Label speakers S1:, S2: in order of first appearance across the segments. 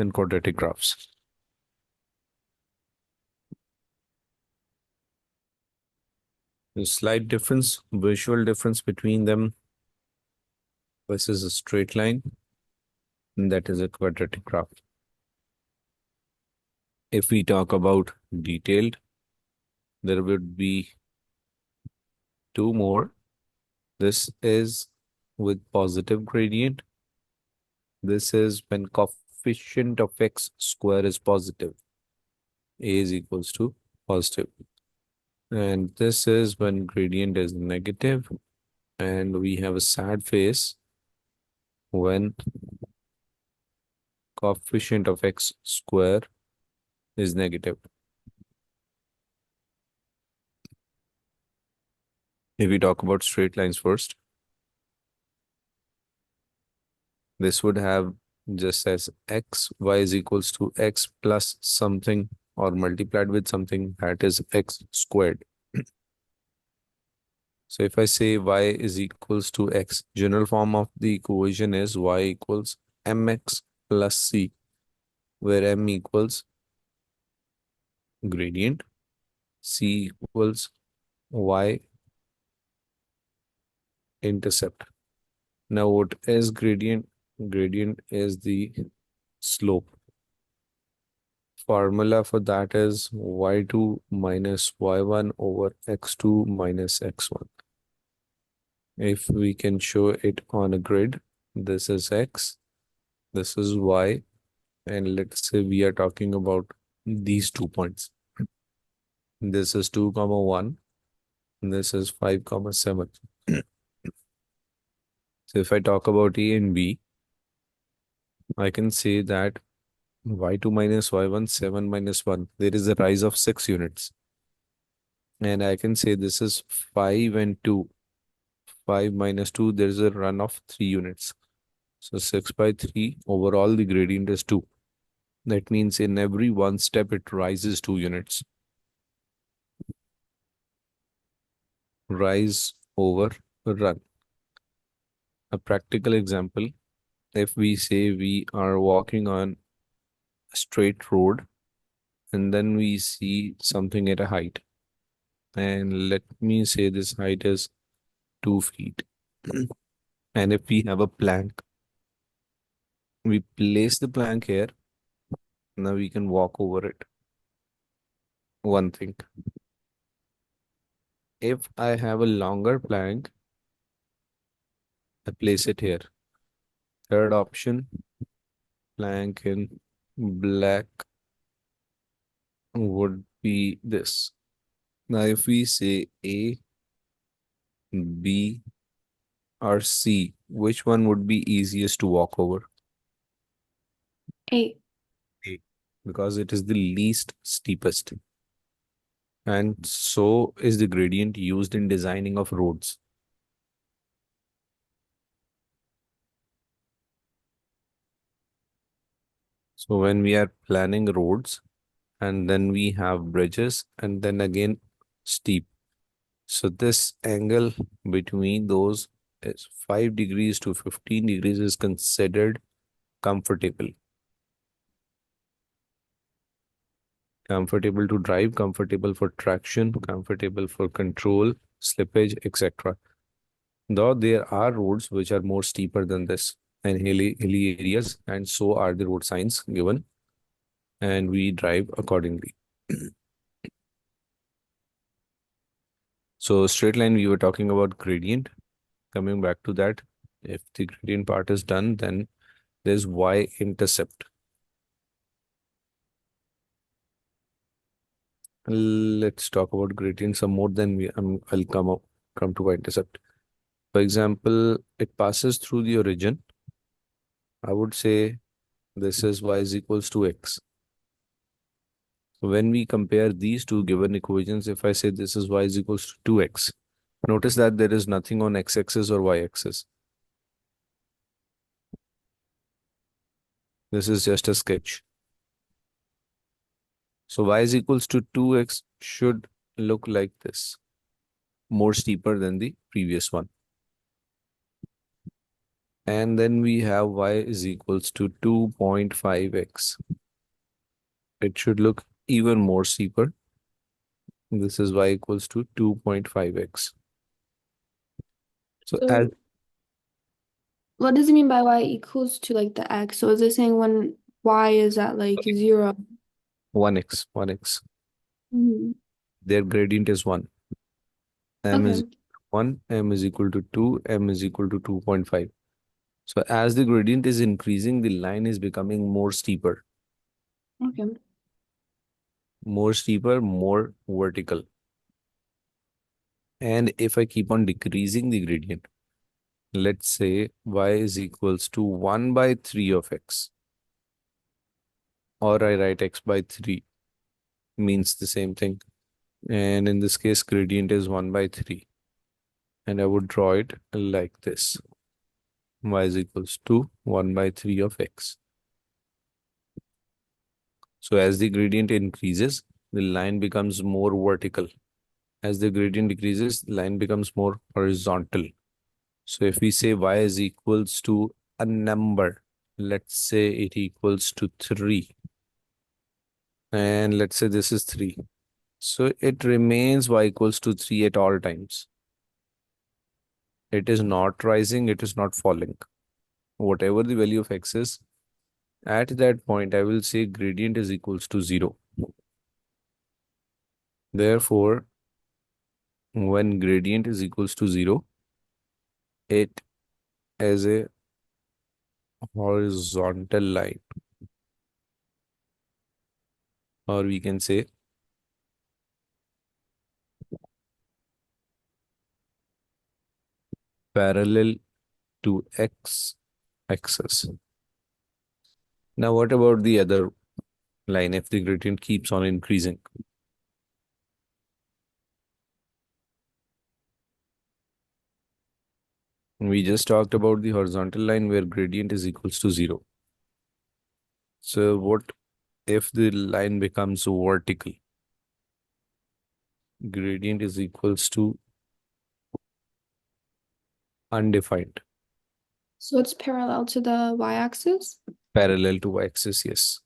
S1: and quadratic graphs. The slight difference, visual difference between them versus a straight line, and that is a quadratic graph. If we talk about detailed, there would be two more. This is with positive gradient. This is when coefficient of x square is positive. A is equals to positive. And this is when gradient is negative, and we have a sad face when coefficient of x square is negative. If we talk about straight lines first, this would have just as x, y is equals to x plus something or multiplied with something, that is x squared. So if I say y is equals to x, general form of the equation is y equals mx plus c, where m equals gradient, c equals y intercept. Now what is gradient? Gradient is the slope. Formula for that is y2 minus y1 over x2 minus x1. If we can show it on a grid, this is x, this is y, and let's say we are talking about these 2 points. This is 2, 1, and this is 5, 7. So if I talk about A and B, I can say that y2 minus y1, 7 minus 1, there is a rise of 6 units. And I can say this is 5 and 2. 5 minus 2, there is a run of 3 units. So 6 by 3, overall the gradient is 2. That means in every one step, it rises 2 units. Rise over run. A practical example, if we say we are walking on a straight road and then we see something at a height. And let me say this height is 2 feet. And if we have a plank, we place the plank here. Now we can walk over it. One thing. If I have a longer plank, I place it here. Third option, plank in black would be this. Now, if we say A, B, or C, which one would be easiest to walk over?
S2: A.
S1: A, because it is the least steepest. And so is the gradient used in designing of roads. So when we are planning roads, and then we have bridges, and then again steep. So this angle between those is 5 degrees to 15 degrees is considered comfortable. Comfortable to drive, comfortable for traction, comfortable for control, slippage, etc. Though there are roads which are more steeper than this and hilly areas, and so are the road signs given, and we drive accordingly. So straight line, we were talking about gradient. Coming back to that, if the gradient part is done, then there's y-intercept. Let's talk about gradient some more, then I'll come to y-intercept. For example, it passes through the origin. I would say this is y is equals to x. When we compare these two given equations, if I say this is y is equals to 2x, notice that there is nothing on x-axis or y-axis. This is just a sketch. So y is equals to 2x should look like this, more steeper than the previous one. And then we have y is equals to 2.5x. It should look even more steeper. This is y equals to 2.5x. So as
S2: So what does it mean by y equals to like the x? So is it saying when y is at like 0?
S1: 1x,
S2: Mhm.
S1: their gradient is 1. M is
S2: Okay.
S1: 1, m is equal to 2, m is equal to 2.5. So as the gradient is increasing, the line is becoming
S2: Okay.
S1: more steeper, more vertical. And if I keep on decreasing the gradient, let's say y is equals to 1 by 3 of x, or I write x by 3, means the same thing. And in this case, gradient is 1 by 3. And I would draw it like this. Y is equals to 1 by 3 of x. So as the gradient increases, the line becomes more vertical. As the gradient decreases, line becomes more horizontal. So if we say y is equals to a number, let's say it equals to 3. And let's say this is 3. So it remains y equals to 3 at all times. It is not rising, it is not falling. Whatever the value of x is, at that point, I will say gradient is equals to 0. Therefore, when gradient is equals to 0, it is a horizontal line, or we can say parallel to x axis. Now, what about the other line if the gradient keeps on increasing? We just talked about the horizontal line where gradient is equals to 0. So what if the line becomes vertical? Gradient is equals to undefined,
S2: So it's parallel to the y-axis?
S1: parallel to axis, yes.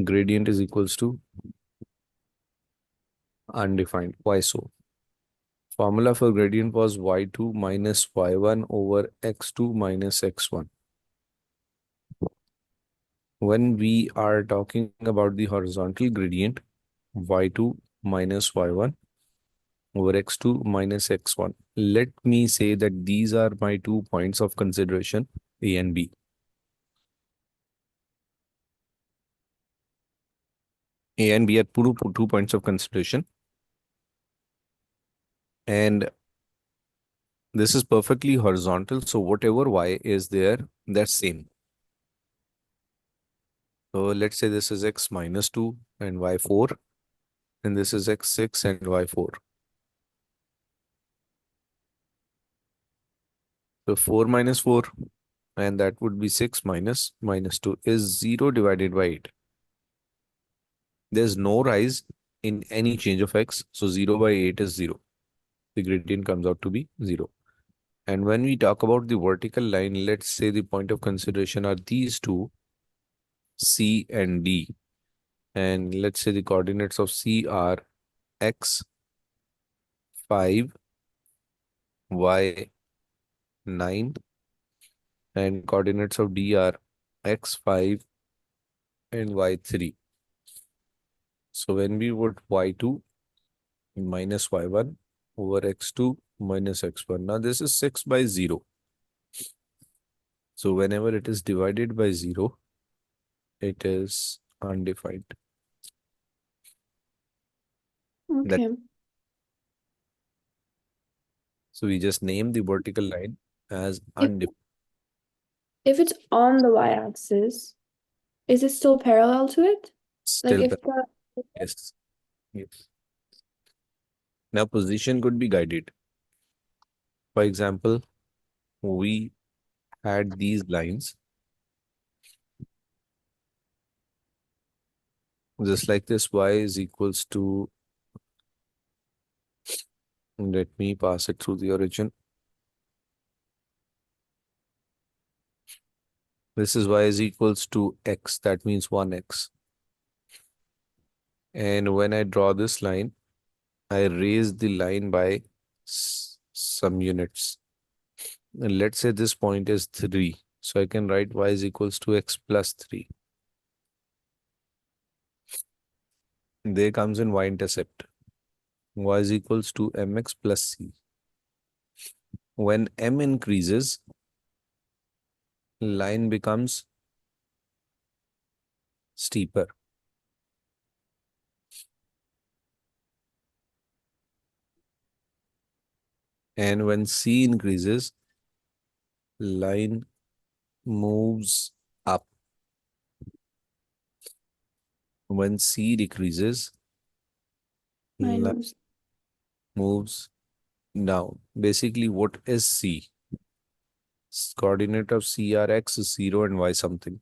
S1: Gradient is equals to undefined. Why so? Formula for gradient was y2 minus y1 over x2 minus x1. When we are talking about the horizontal gradient, y2 minus y1 over x2 minus x1. Let me say that these are my 2 points of consideration, A and B. A and B are 2 points of consideration. And this is perfectly horizontal. So whatever y is there, that's same. So let's say this is x minus 2 and y4. And this is x6 and y4. So 4 minus 4, and that would be 6 minus minus 2 is 0 divided by 8. There's no rise in any change of x. So 0 by 8 is 0. The gradient comes out to be 0. And when we talk about the vertical line, let's say the point of consideration are these two, C and D. And let's say the coordinates of C are x, 5, y, 9. And coordinates of D are x, 5, and y3. So when we put y2 minus y1 over x2 minus x1. Now this is 6 by 0. So whenever it is divided by 0, it is undefined. That
S2: Okay.
S1: so we just name the vertical line as
S2: If
S1: undefined.
S2: if it's on the y-axis, is it still parallel to it? Like
S1: Still,
S2: if the
S1: yes, yes. Now position could be guided. For example, we had these lines just like this. Y is equals to Let me pass it through the origin. This is y is equals to x. That means 1x. And when I draw this line, I raise the line by some units. And let's say this point is 3. So I can write y is equals to x plus 3. There comes in y-intercept. Y is equals to mx plus c. When m increases, line becomes steeper. And when c increases, line moves up. When c decreases,
S2: Mine
S1: line
S2: moves.
S1: moves down. Basically, what is c? Coordinate of c are x is 0 and y something.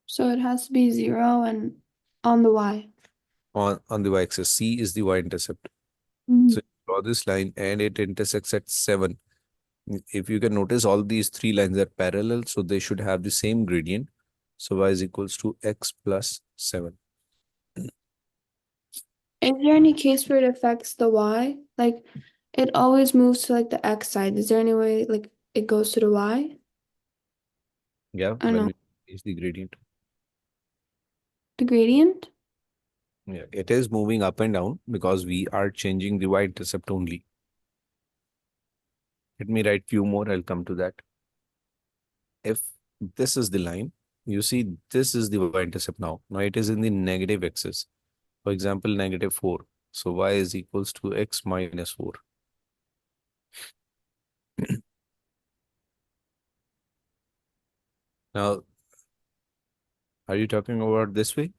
S2: So it has to be 0 and on the y.
S1: On the y-axis, c is the y-intercept.
S2: Mhm.
S1: So you draw this line and it intersects at 7. If you can notice, all these three lines are parallel, so they should have the same gradient. So y is equals to x plus 7.
S2: Is there any case where it affects the y? Like it always moves to like the x side. Is there any way like it goes to the y?
S1: Yeah,
S2: I don't
S1: when
S2: know.
S1: we change the gradient.
S2: The gradient?
S1: Yeah, it is moving up and down because we are changing the y-intercept only. Let me write few more, I'll come to that. If this is the line, you see this is the y-intercept now. Now it is in the negative axis. For example, -4. So y is equals to x minus 4. Now, are you talking about this way?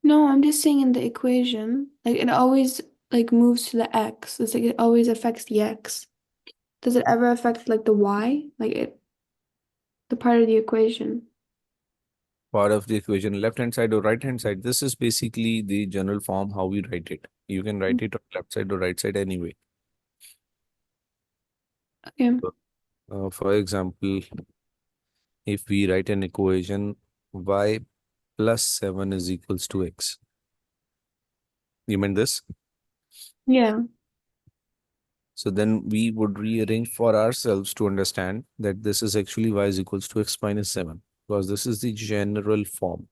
S2: No, I'm just saying in the equation. Like it always like moves to the x. It's like it always affects the x. Does it ever affect like the y? Like it the part of the equation?
S1: Part of the equation, left hand side or right hand side. This is basically the general form how we write it. You can write it on left side or right side anyway.
S2: Okay.
S1: So, for example, if we write an equation y plus 7 is equals to x. You mean this?
S2: Yeah.
S1: So then we would rearrange for ourselves to understand that this is actually y is equals to x minus 7 because this is the general form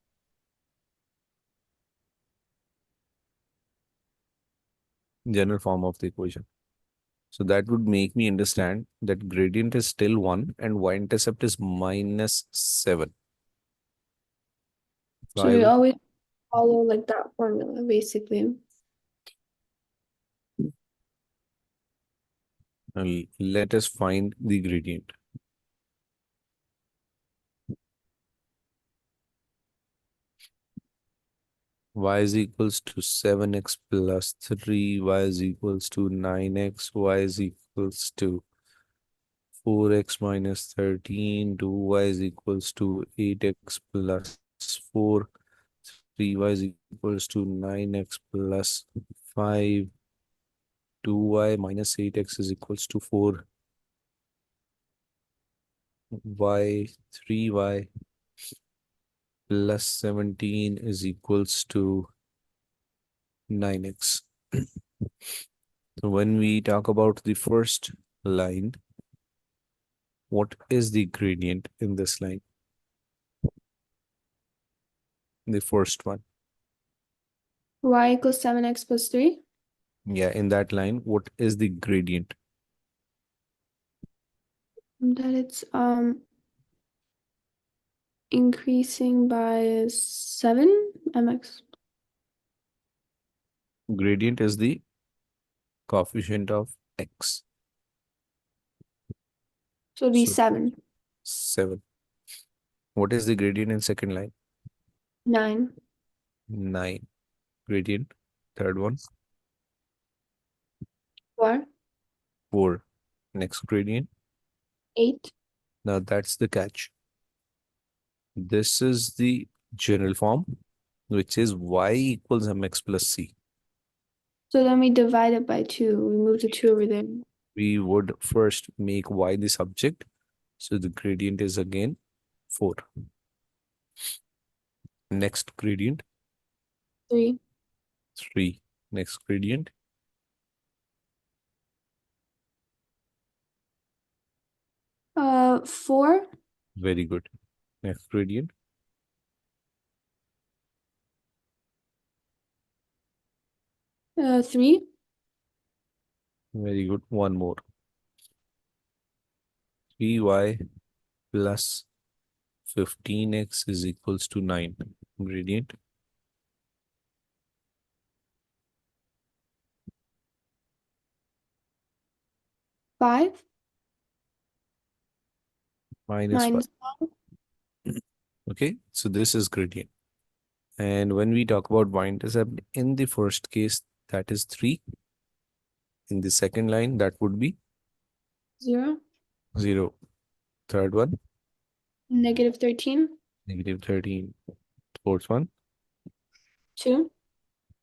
S1: of the equation. So that would make me understand that gradient is still 1 and y-intercept is minus 7. So
S2: So
S1: I
S2: we
S1: will
S2: always follow like that formula basically.
S1: let us find the gradient. Y is equals to 7x plus 3, y is equals to 9x, y is equals to 4x minus 13, 2y is equals to 8x plus 4, 3y is equals to 9x plus 5, 2y minus 8x is equals to 4, y 3y plus 17 is equals to 9x. So when we talk about the first line, what is the gradient in this line? The first one.
S2: Y equals 7x plus 3.
S1: Yeah, in that line, what is the gradient?
S2: That it's increasing by 7 mx.
S1: Gradient is the coefficient of x.
S2: So it'd be
S1: So
S2: 7.
S1: 7. What is the gradient in second line?
S2: 9.
S1: 9. Gradient. Third one,
S2: 4.
S1: 4. Next gradient.
S2: 8.
S1: Now that's the catch. This is the general form. which is y equals mx plus c.
S2: So then we divide it by 2. We move the 2 over there.
S1: We would first make y the subject. So the gradient is again 4. Next gradient,
S2: 3.
S1: 3. Next gradient,
S2: 4.
S1: very good. Next gradient,
S2: 3.
S1: very good. One more. 3y plus 15x is equals to 9. Gradient,
S2: 5.
S1: minus 5.
S2: Minus.
S1: Okay, so this is gradient. And when we talk about y-intercept, in the first case, that is 3. In the second line, that would be
S2: 0.
S1: 0. Third one,
S2: Negative 13.
S1: negative 13. Fourth one,
S2: 2.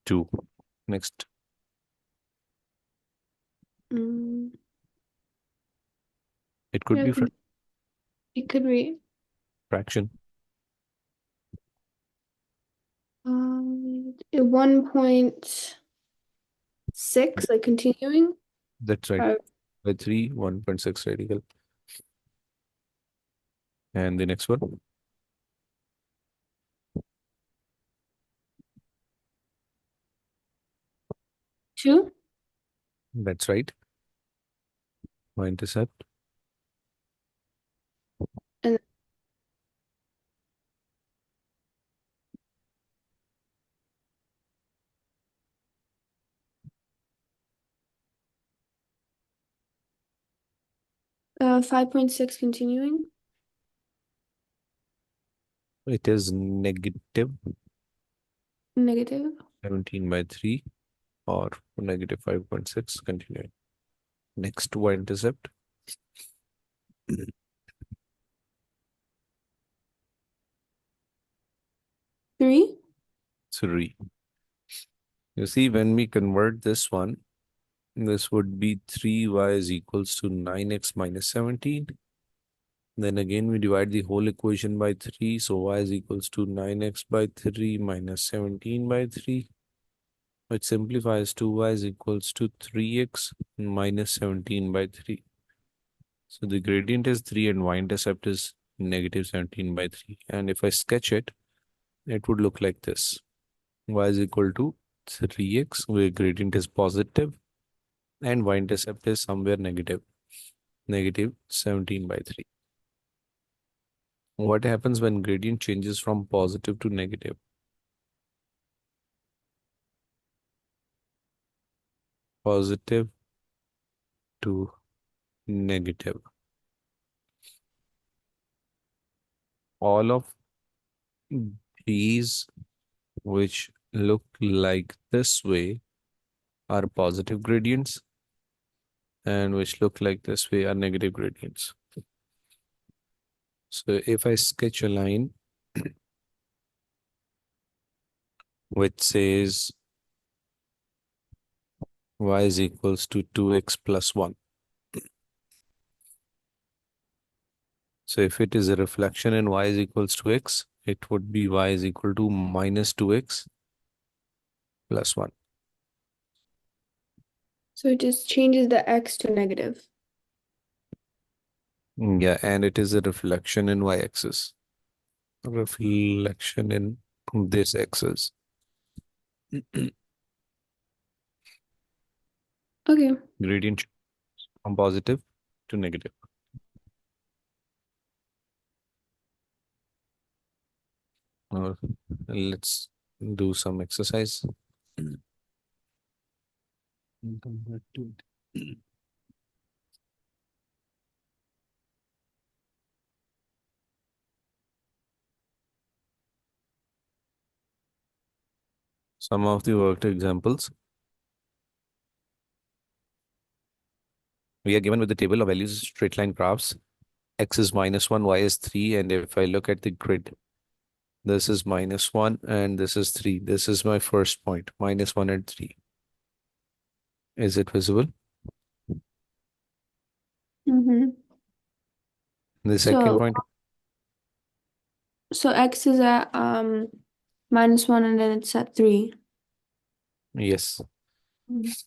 S1: 2. Next,
S2: Mm,
S1: it could be
S2: it could be
S1: fraction.
S2: 1.6, like continuing.
S1: That's right.
S2: Uh,
S1: By 3, 1.6 radical. And the next one,
S2: 2.
S1: that's right. Y-intercept.
S2: And 5.6 continuing.
S1: It is negative
S2: Negative.
S1: 17 by 3 or negative 5.6 continuing. Next, y-intercept.
S2: 3.
S1: 3. You see, when we convert this one, this would be 3y is equals to 9x minus 17. Then again, we divide the whole equation by 3. So y is equals to 9x by 3 minus 17 by 3, which simplifies to y is equals to 3x minus 17 by 3. So the gradient is 3 and y-intercept is negative 17 by 3. And if I sketch it, it would look like this. Y is equal to 3x, where gradient is positive, and y-intercept is somewhere negative, negative 17 by 3. What happens when gradient changes from positive to negative? Positive to negative. All of these which look like this way are positive gradients, and which look like this way are negative gradients. So if I sketch a line which says y is equals to 2x plus 1. So if it is a reflection in y is equals to x, it would be y is equal to minus 2x plus 1.
S2: So it just changes the x to negative.
S1: Yeah, and it is a reflection in y-axis. Reflection in this axis.
S2: Okay.
S1: Gradient from positive to negative. Let's do some exercise. Come back to it. Some of the worked examples. We are given with the table of values straight line graphs. X is -1, y is 3. And if I look at the grid, This is -1 and this is 3. This is my first point, -1 and 3. Is it visible?
S2: Mm-hmm.
S1: The second
S2: So
S1: point,
S2: so x is at -1 and then it's at 3.
S1: yes.
S2: Mhm.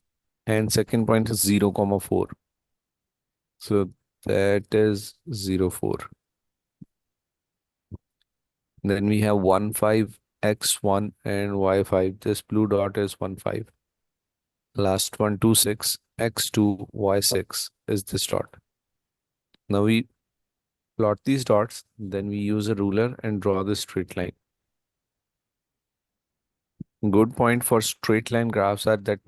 S1: And second point is 0, comma 4. So that is 0, 4. Then we have 1, 5, x1 and y5. This blue dot is 1, 5. Last one, 2, 6, x2, y6 is this dot. Now we plot these dots, then we use a ruler and draw the straight line. Good point for straight line graphs are that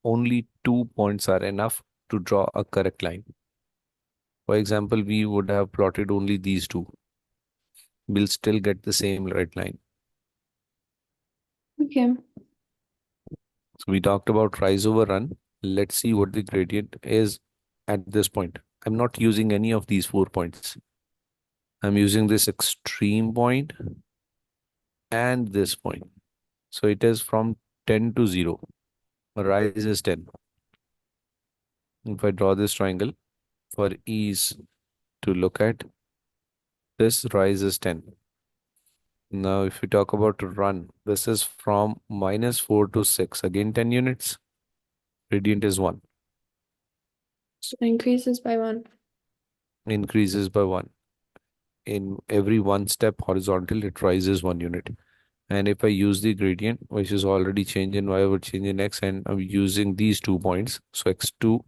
S1: only 2 points are enough to draw a correct line. For example, we would have plotted only these two. We'll still get the same right line.
S2: Okay.
S1: So we talked about rise over run. Let's see what the gradient is at this point. I'm not using any of these 4 points. I'm using this extreme point and this point. So it is from 10 to 0. Rise is 10. If I draw this triangle for ease to look at, this rise is 10. Now, if we talk about run, this is from -4 to 6. Again, 10 units. Gradient is 1.
S2: So it increases by 1.
S1: Increases by 1. In every one step horizontal, it rises 1 unit. And if I use the gradient, which is already changed in y, would change in x, and I'm using these 2 points. So x2,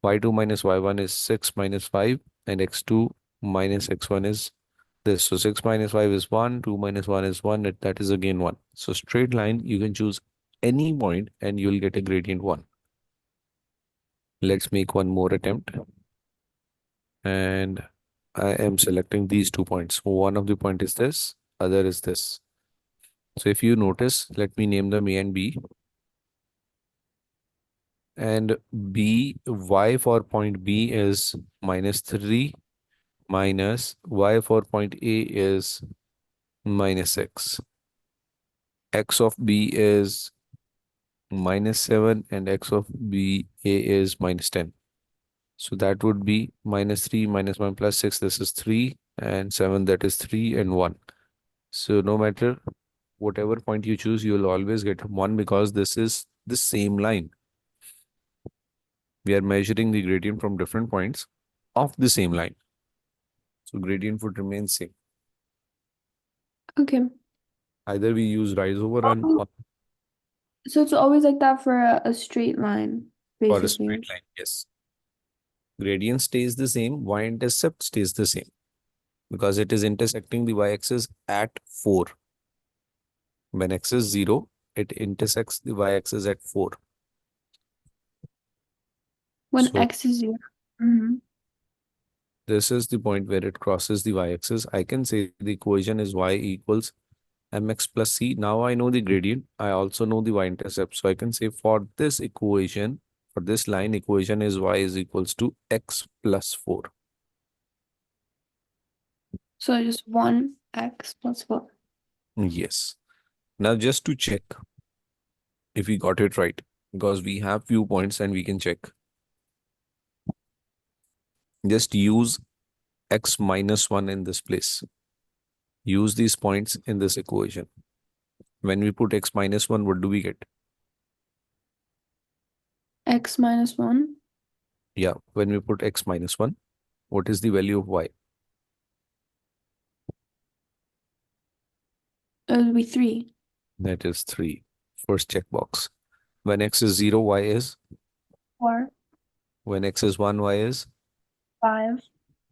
S1: y2 minus y1 is 6 minus 5, and x2 minus x1 is this. So 6 minus 5 is 1, 2 minus 1 is 1, that is again 1. So straight line, you can choose any point and you'll get a gradient 1. Let's make one more attempt. And I am selecting these 2 points. One of the point is this, other is this. So if you notice, let me name them A and B. And B, y for point B is -3 minus y for point A is -6. X of B is -7 and x of B A is -10. So that would be -3 minus 1 plus 6. This is 3 and 7. That is 3 and 1. So no matter whatever point you choose, you will always get 1 because this is the same line. We are measuring the gradient from different points of the same line. So gradient would remain same.
S2: Okay.
S1: Either we use rise over run or
S2: So it's always like that for a straight line,
S1: for a
S2: basically.
S1: straight line. Yes. Gradient stays the same. Y-intercept stays the same because it is intersecting the y-axis at 4. When x is 0, it intersects the y-axis at 4.
S2: When
S1: So
S2: x is 0. Mm-hmm.
S1: this is the point where it crosses the y-axis. I can say the equation is y equals mx plus c. Now I know the gradient. I also know the y-intercept. So I can say for this equation, for this line equation is y is equals to x plus 4.
S2: So just 1x plus 4.
S1: Yes. Now just to check if we got it right, because we have few points and we can check. Just use x minus 1 in this place. Use these points in this equation. When we put x minus 1, what do we get?
S2: X minus 1.
S1: Yeah, when we put x minus 1, what is the value of y?
S2: It would be 3.
S1: That is 3. First checkbox. When x is 0, y is.
S2: 4.
S1: When x is 1, y is.
S2: 5.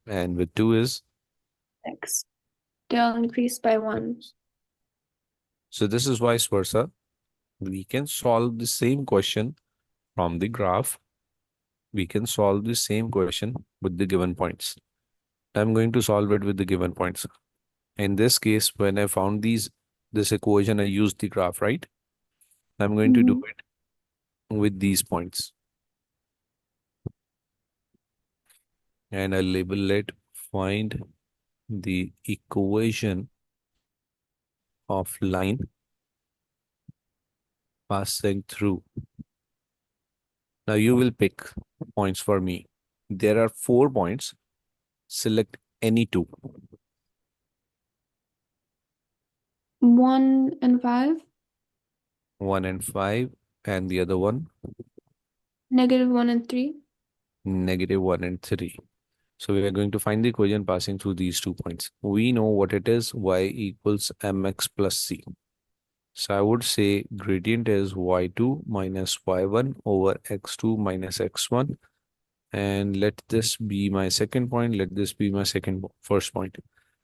S1: And with 2 is.
S2: 6. They'll increase by 1.
S1: So this is vice versa. We can solve the same question from the graph. We can solve the same question with the given points. I'm going to solve it with the given points. In this case, when I found this equation, I used the graph, right? I'm going to do
S2: Mm-hmm.
S1: it with these points. And I'll label it find the equation of line passing through. Now you will pick points for me. There are 4 points. Select any two.
S2: 1 and 5,
S1: 1 and 5, and the other one,
S2: -1 and 3.
S1: -1 and 3. So we are going to find the equation passing through these 2 points. We know what it is, y equals mx plus c. So I would say gradient is y2 minus y1 over x2 minus x1. And let this be my second point. Let this be my first point.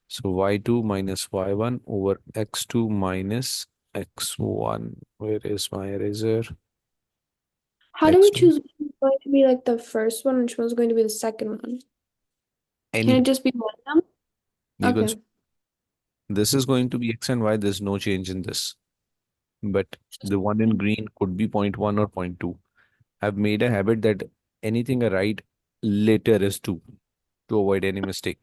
S1: So y2 minus y1 over x2 minus x1. Where is my eraser?
S2: How do we
S1: X1.
S2: choose which one's going to be like the first one and which one's going to be the second one? Can
S1: Any.
S2: it just be one of them?
S1: You can.
S2: Okay.
S1: This is going to be x and y. There's no change in this. But the one in green could be point 0.1 or point 0.2. I've made a habit that anything I write later is 2 to avoid any mistake.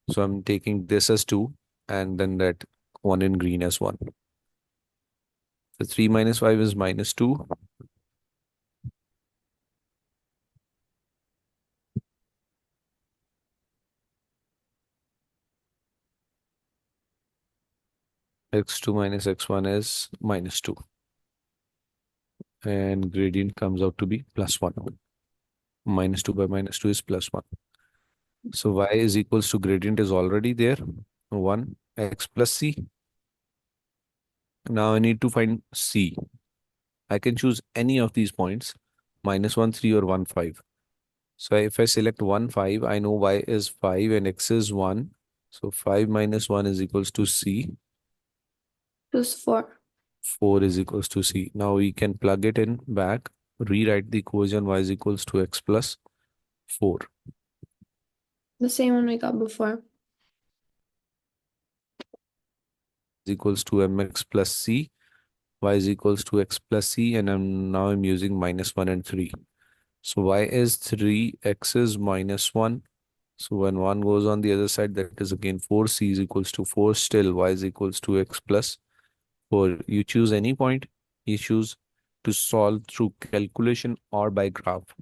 S1: So I'm taking this as 2 and then that one in green as 1. So 3 minus 5 is -2. X2 minus x1 is -2. And gradient comes out to be +1. -2 by -2 is +1. So y is equals to gradient is already there. 1 x plus c. Now I need to find c. I can choose any of these points, -1, 3 or 1, 5. So if I select 1, 5, I know y is 5 and x is 1. So 5 minus 1 is equals to c.
S2: Choose 4.
S1: 4 is equals to c. Now we can plug it in back, rewrite the equation y is equals to x plus 4
S2: The same one we got before.
S1: is equals to mx plus c, y is equals to x plus c, and I'm using -1 and 3. So y is 3, x is -1. So when 1 goes on the other side, that is again 4, c is equals to 4, still y is equals to x plus 4. You choose any point, you choose to solve through calculation or by graph.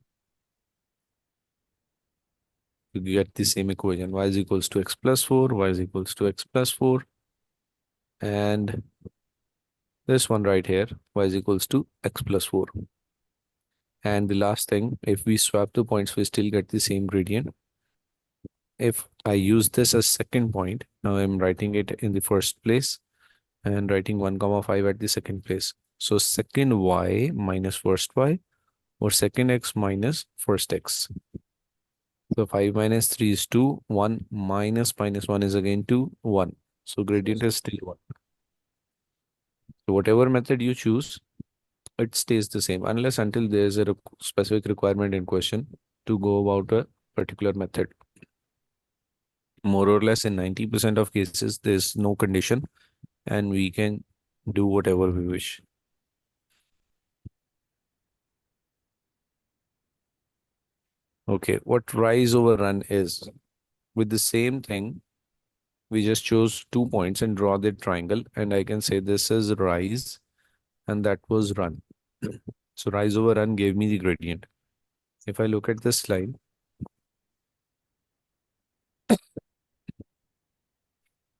S1: You get the same equation. Y is equals to x plus 4, y is equals to x plus 4. And this one right here, y is equals to x plus 4. And the last thing, if we swap the points, we still get the same gradient. If I use this as second point, now I'm writing it in the first place and writing 1 comma 5 at the second place. So second y minus first y or second x minus first x. So 5 minus 3 is 2, 1 minus -1 is again 2, 1. So gradient is still 1. So whatever method you choose, it stays the same unless until there is a specific requirement in question to go about a particular method. More or less in 90% of cases, there's no condition and we can do whatever we wish. Okay, what rise over run is? With the same thing, we just chose 2 points and draw the triangle, and I can say this is rise and that was run. So rise over run gave me the gradient. If I look at this line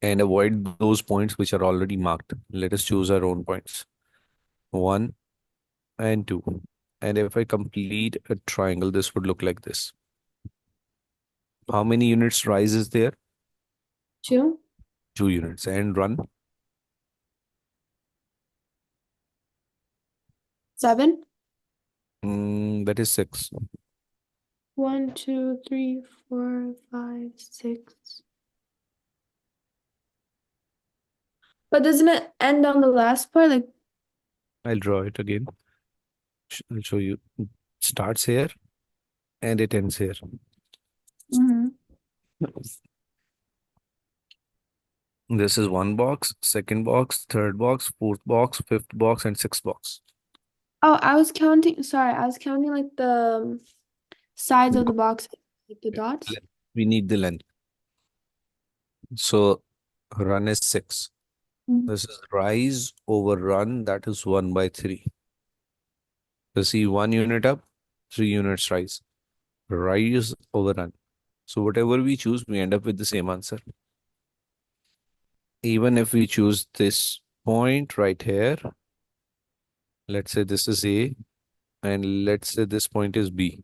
S1: and avoid those points which are already marked, let us choose our own points. 1 and 2. And if I complete a triangle, this would look like this. How many units rise is there?
S2: 2.
S1: 2 units. And run?
S2: 7.
S1: That is 6.
S2: 1, 2, 3, 4, 5, 6. But doesn't it end on the last part? Like,
S1: I'll draw it again. I'll show you. It starts here and it ends here.
S2: mhm.
S1: This is one box, second box, third box, fourth box, fifth box, and sixth box.
S2: Oh, I was counting. Sorry, I was counting like the sides of the box, like the dots.
S1: We need the length. So run is 6.
S2: Mhm.
S1: This is rise over run, that is 1 by 3. So see 1 unit up, 3 units rise. Rise over run. So whatever we choose, we end up with the same answer. Even if we choose this point right here, let's say this is A, and let's say this point is B.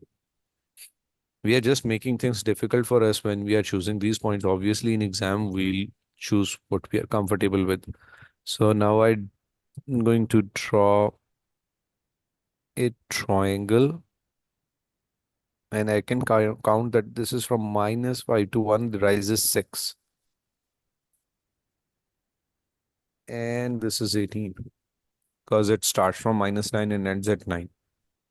S1: We are just making things difficult for us when we are choosing these points. Obviously, in exam, we'll choose what we are comfortable with. So now I'm going to draw a triangle, and I can count that this is from -5 to 1, the rise is 6. And this is 18 because it starts from -9 and ends at 9.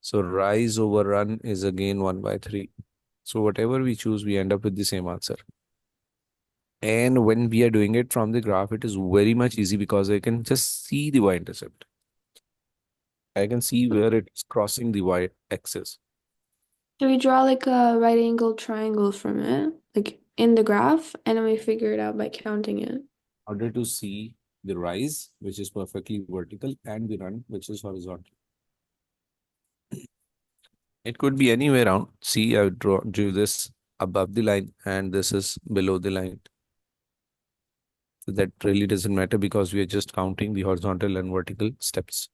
S1: So rise over run is again 1 by 3. So whatever we choose, we end up with the same answer. And when we are doing it from the graph, it is very much easy because I can just see the y-intercept. I can see where it's crossing the y-axis.
S2: So we draw like a right angle triangle from it, like in the graph, and then we figure it out by counting it.
S1: In order to see the rise, which is perfectly vertical, and the run, which is horizontal. It could be anywhere around. See, I drew this above the line, and this is below the line. So that really doesn't matter because we are just counting the horizontal and vertical steps.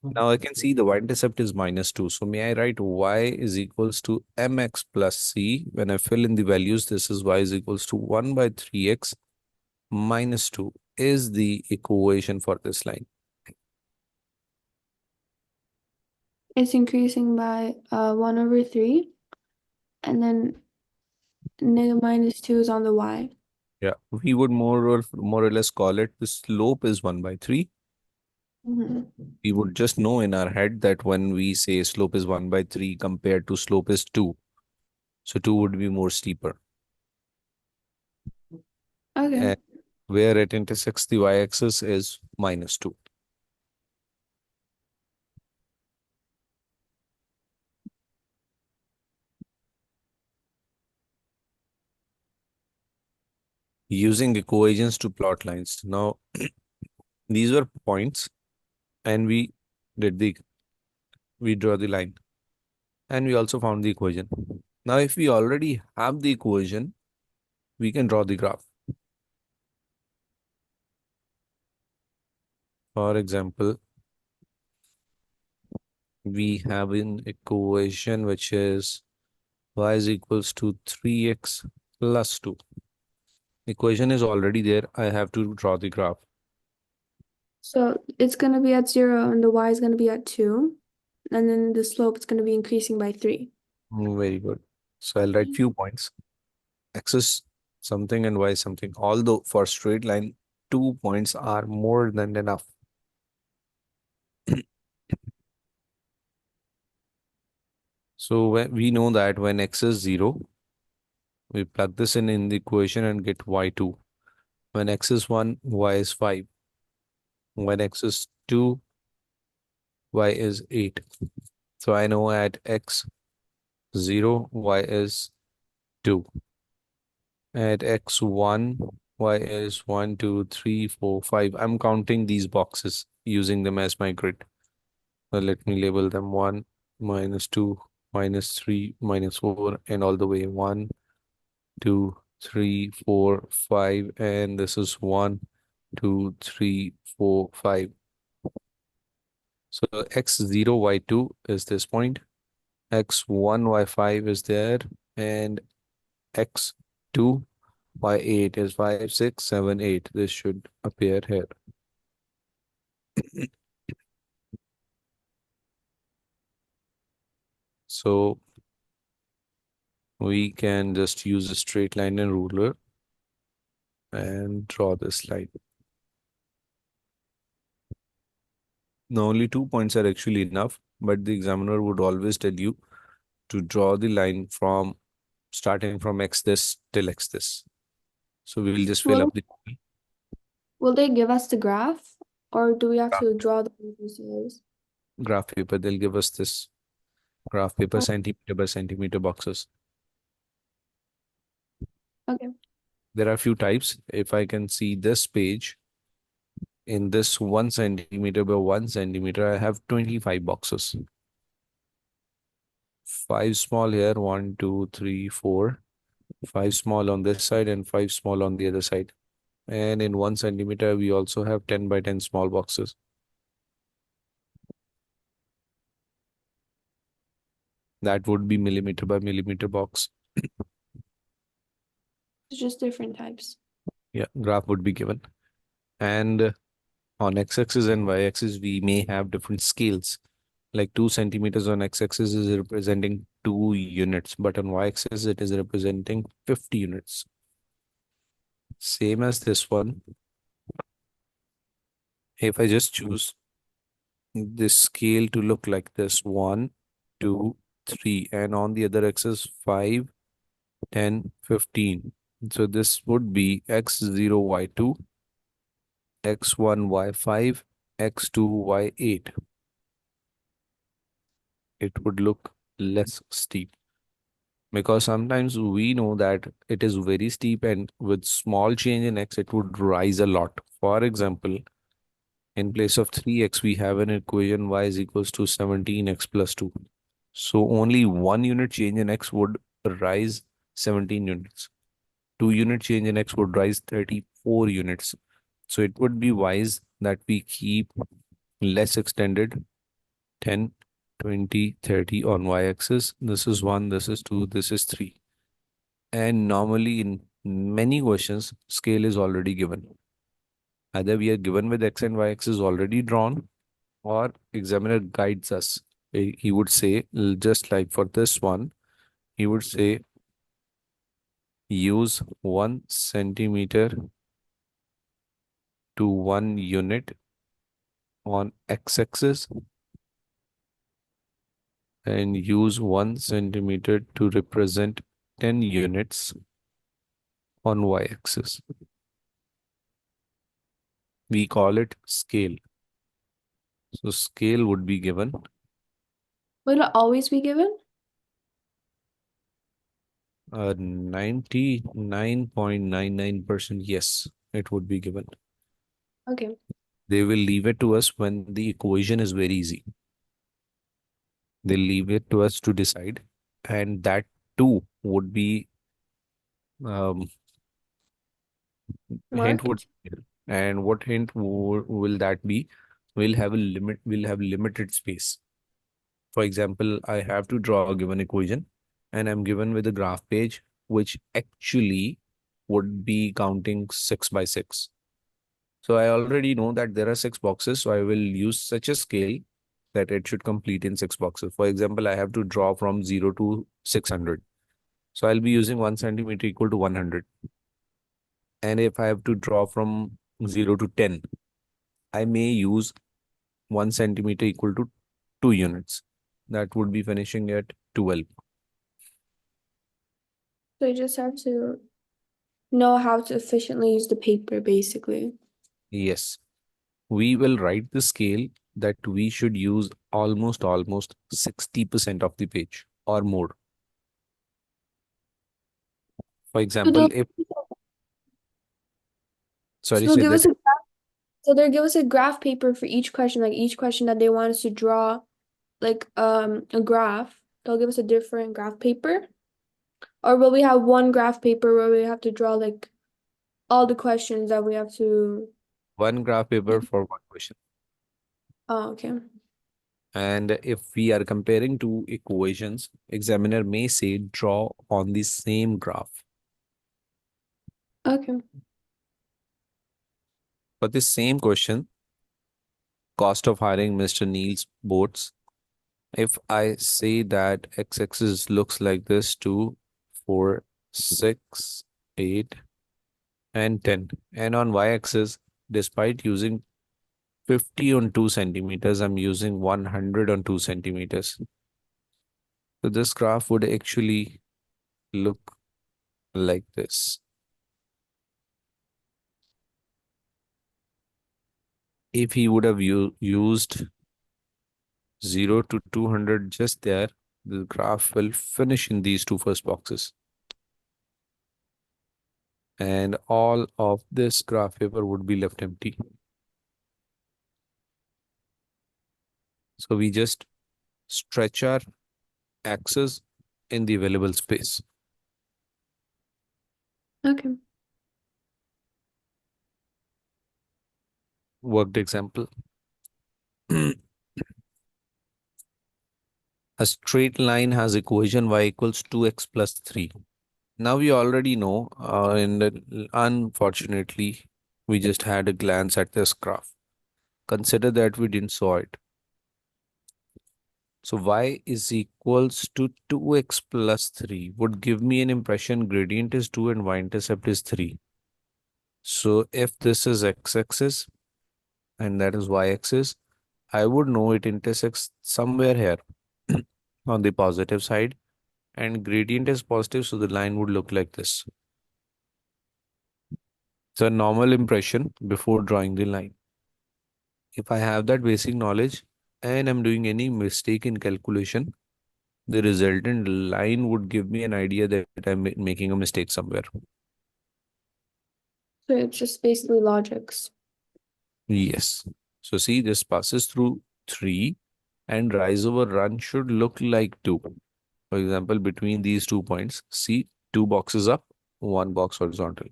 S1: Now I can see the y-intercept is -2. So may I write y is equals to mx plus c? When I fill in the values, this is y is equals to 1 by 3x minus 2 is the equation for this line.
S2: It's increasing by 1 over 3, and then -2 is on the y.
S1: Yeah, we would more or less call it the slope is 1 by 3.
S2: Mhm.
S1: We would just know in our head that when we say slope is 1 by 3 compared to slope is 2, so 2 would be more steeper.
S2: Okay.
S1: And where it intersects the y-axis is -2. Using equations to plot lines. Now, these were points, and did the we draw the line, and we also found the equation. Now, if we already have the equation, we can draw the graph. For example, we have an equation which is y is equals to 3x plus 2. Equation is already there. I have to draw the graph.
S2: So it's going to be at 0 and the y is going to be at 2. And then the slope is going to be increasing by 3.
S1: Very good. So I'll write few points. X is something and y is something. Although for straight line, 2 points are more than enough. So when we know that when x is 0, we plug this in the equation and get y2. When x is 1, y is 5. When x is 2, y is 8. So I know at x 0, y is 2. At x1, y is 1, 2, 3, 4, 5. I'm counting these boxes using them as my grid. Let me label them 1, -2, -3, -4, and all the way 1, 2, 3, 4, 5, and this is 1, 2, 3, 4, 5. So x0, y2 is this point, x1, y5 is there, and x2, y8 is 5, 6, 7, 8. This should appear here. So we can just use a straight line and ruler and draw this line. Now, only 2 points are actually enough, but the examiner would always tell you to draw the line from starting from x this till x this. So we will just fill
S2: Will,
S1: up the
S2: will they give us the graph or do we have to draw the ourselves?
S1: graph paper. They'll give us this graph paper,
S2: Oh,
S1: centimeter by centimeter boxes.
S2: okay.
S1: There are a few types. If I can see this page, in this 1 centimeter by 1 centimeter, I have 25 boxes. Five small here, one, two, three, four. Five small on this side and five small on the other side. And in 1 centimeter, we also have 10 by 10 small boxes. That would be millimeter by millimeter box.
S2: It's just different types.
S1: Yeah, graph would be given. And on x-axis and y-axis, we may have different scales. Like 2 centimeters on x-axis is representing 2 units, but on y-axis, it is representing 50 units. Same as this one. If I just choose this scale to look like this, 1, 2, 3, and on the other axis, 5, 10, 15. So this would be x0, y2, x1, y5, x2, y8. It would look less steep because sometimes we know that it is very steep and with small change in x, it would rise a lot. For example, in place of 3x, we have an equation y is equals to 17x plus 2. So only 1 unit change in x would rise 17 units. 2 unit change in x would rise 34 units. So it would be wise that we keep less extended 10, 20, 30 on y-axis. This is 1, this is 2, this is 3. And normally in many questions, scale is already given. Either we are given with x and y axis already drawn or examiner guides us. He would say, just like for this one, he would say use 1 centimeter to 1 unit on x-axis and use 1 centimeter to represent 10 units on y-axis. We call it scale. So scale would be given.
S2: Will it always be given?
S1: 99.99% yes, it would be given.
S2: Okay.
S1: They will leave it to us when the equation is very easy. They'll leave it to us to decide. And that too would be hint would
S2: Marked?
S1: and what hint will that be? We'll have limited space. For example, I have to draw a given equation and I'm given with a graph page, which actually would be counting 6 by 6. So I already know that there are 6 boxes. So I will use such a scale that it should complete in 6 boxes. For example, I have to draw from 0 to 600. So I'll be using 1 centimeter equal to 100. And if I have to draw from 0 to 10, I may use 1 centimeter equal to 2 units. That would be finishing at 12.
S2: So you just have to know how to efficiently use the paper, basically.
S1: Yes, we will write the scale that we should use almost 60% of the page or more. For
S2: So
S1: example,
S2: they'll,
S1: if,
S2: so
S1: sorry,
S2: they'll
S1: say
S2: give
S1: that
S2: us a so they'll give us a graph paper for each question, like each question that they want us to draw, like a graph. They'll give us a different graph paper. Or will we have one graph paper where we have to draw like all the questions that we have to.
S1: one graph paper for one question.
S2: Oh, okay.
S1: And if we are comparing two equations, examiner may say draw on the same graph.
S2: Okay.
S1: For the same question, cost of hiring Mr. Neil's boats. If I say that x-axis looks like this, 2, 4, 6, 8, and 10. And on y-axis, despite using 50 on 2 centimeters, I'm using 100 on 2 centimeters. So this graph would actually look like this. If he would have used 0 to 200 just there, the graph will finish in these two first boxes. and all of this graph paper would be left empty. So we just stretch our axis in the available space.
S2: Okay.
S1: Worked example. A straight line has equation y equals 2x plus 3. Now we already know, unfortunately, we just had a glance at this graph. Consider that we didn't saw it. So y is equals to 2x plus 3 would give me an impression gradient is 2 and y-intercept is 3. So if this is x-axis and that is y-axis, I would know it intersects somewhere here on the positive side, and gradient is positive, so the line would look like this. It's a normal impression before drawing the line. If I have that basic knowledge and I'm doing any mistake in calculation, the resultant line would give me an idea that I'm making a mistake somewhere.
S2: So it's just basically logics.
S1: Yes. So see, this passes through 3 and rise over run should look like 2. For example, between these 2 points, see 2 boxes up, 1 box horizontal.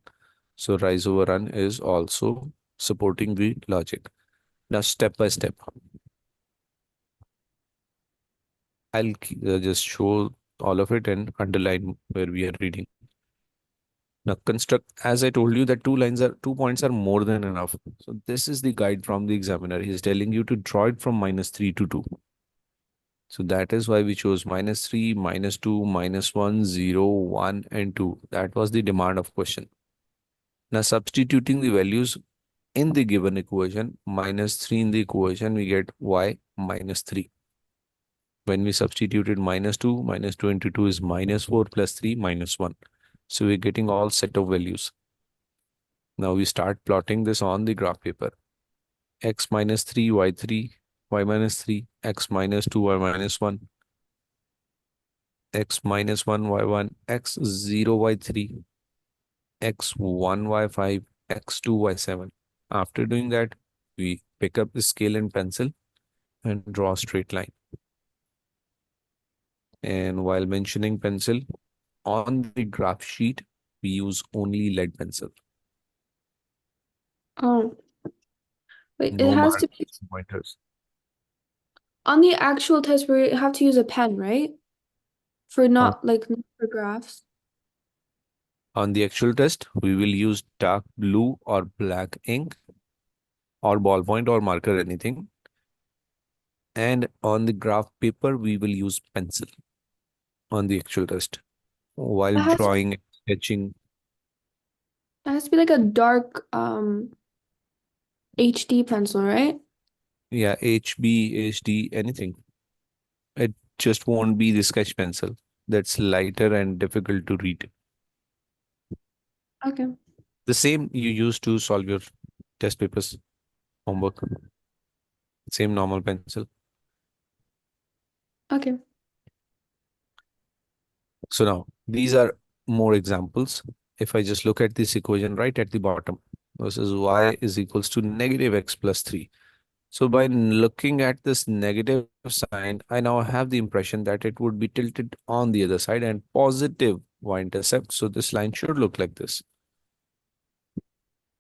S1: So rise over run is also supporting the logic. Now, step by step, I'll just show all of it and underline where we are reading. Now, construct, as I told you, that 2 points are more than enough. So this is the guide from the examiner. He's telling you to draw it from -3 to 2. So that is why we chose -3, -2, -1, 0, 1, and 2. That was the demand of question. Now substituting the values in the given equation, -3 in the equation, we get y -3. When we substituted -2 into 2 is -4 plus 3 -1. So we're getting all set of values. Now we start plotting this on the graph paper. X -3, y3, y -3, x -2, y -1, x -1, y1, x 0, y3, x1, y5, x2, y7. After doing that, we pick up the scale and pencil and draw a straight line. And while mentioning pencil, on the graph sheet, we use only lead pencil.
S2: Oh, wait, it
S1: No
S2: has to be
S1: markers, pointers.
S2: on the actual test where you have to use a pen, right? For
S1: On,
S2: not for graphs.
S1: on the actual test, we will use dark blue or black ink or ballpoint or marker, anything. And on the graph paper, we will use pencil on the actual test. While
S2: It has
S1: drawing, sketching,
S2: it has to be like a dark HD pencil, right?
S1: yeah, HB, HD, anything. It just won't be the sketch pencil. That's lighter and difficult to read.
S2: Okay.
S1: The same you use to solve your test papers, homework. Same normal pencil.
S2: Okay.
S1: So now these are more examples. If I just look at this equation right at the bottom, this is y is equals to -x plus 3. So by looking at this negative sign, I now have the impression that it would be tilted on the other side and positive y-intercept. So this line should look like this.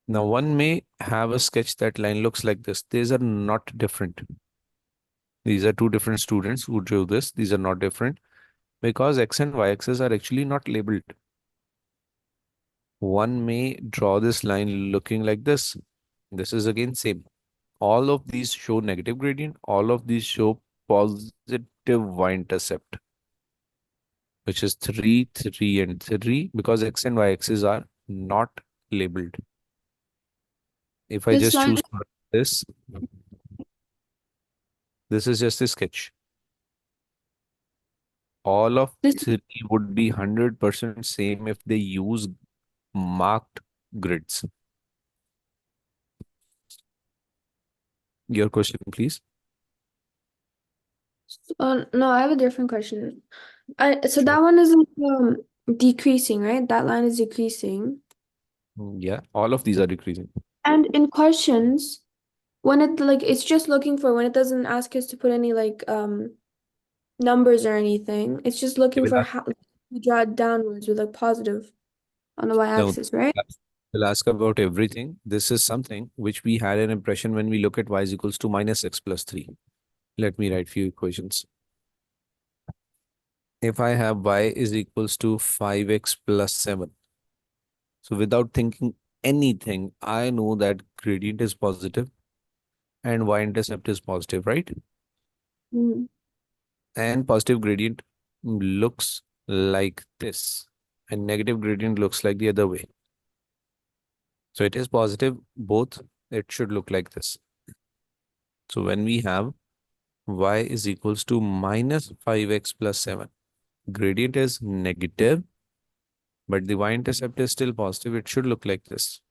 S1: Now one may have a sketch that line looks like this. These are not different. These are two different students who drew this. These are not different because x and y axis are actually not labeled. One may draw this line looking like this. This is again same. All of these show negative gradient. All of these show positive y-intercept, which is 3, 3, and 3 because x and y axes are not labeled. If I
S2: This
S1: just
S2: line
S1: choose this, this is just a sketch. All of
S2: this
S1: 3 would be 100% same if they use marked grids. Your question, please.
S2: no, I have a different question. So
S1: Sure.
S2: that one is decreasing, right? That line is decreasing.
S1: Yeah, all of these are decreasing.
S2: And in questions, when it like it's just looking for when it doesn't ask us to put any like numbers or anything, it's just
S1: They
S2: looking
S1: will
S2: for
S1: ask,
S2: how to draw it downwards with like positive on the
S1: no,
S2: y-axis, right?
S1: they'll ask about everything. This is something which we had an impression when we look at y is equals to minus x plus 3. Let me write few equations. If I have y is equals to 5x plus 7. So without thinking anything, I know that gradient is positive and y-intercept is positive, right?
S2: Mhm.
S1: And positive gradient looks like this, and negative gradient looks like the other way. So it is positive, both, it should look like this. So when we have y is equals to minus 5x plus 7, gradient is negative, but the y-intercept is still positive, it should look like this.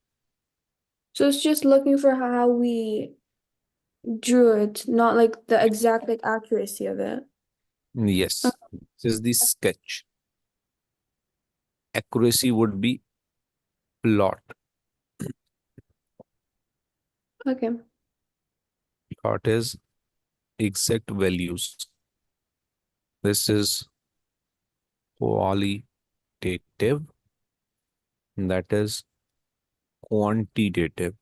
S2: So it's just looking for how we drew it, not like the exact like accuracy of it. Oh,
S1: Yes, this is the sketch. Accuracy would be plot.
S2: okay.
S1: Plot is exact values. This is qualitative, that is quantitative.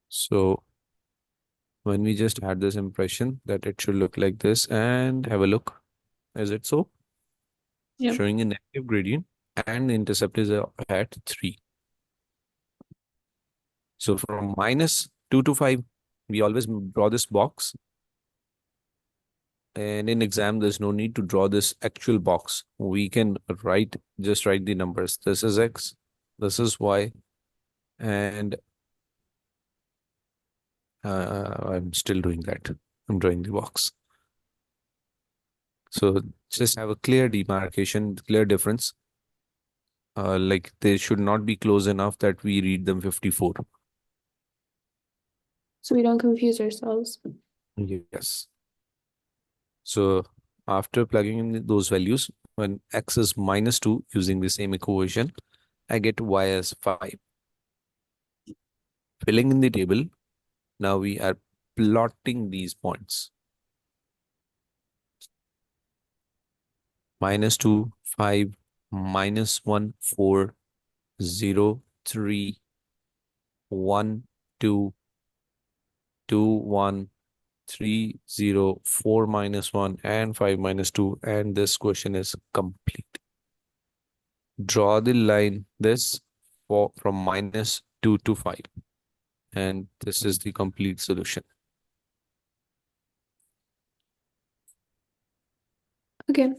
S1: So when we just had this impression that it should look like this and have a look, is it so?
S2: Yeah.
S1: Showing a negative gradient and the intercept is at 3. So from minus 2 to 5, we always draw this box. And in exam, there's no need to draw this actual box. We can just write the numbers. This is X, this is Y, and I'm still doing that. I'm drawing the box. So just have a clear demarcation, clear difference. Like they should not be close enough that we read them 54.
S2: So we don't confuse ourselves.
S1: Yes. So after plugging in those values, when X is minus 2 using the same equation, I get Y as 5. Filling in the table, now we are plotting these points. Minus 2, 5, minus 1, 4, 0, 3, 1, 2, 2, 1, 3, 0, 4 minus 1, and 5 minus 2. And this question is complete. Draw the line this from minus 2 to 5. And this is the complete solution.
S2: Okay.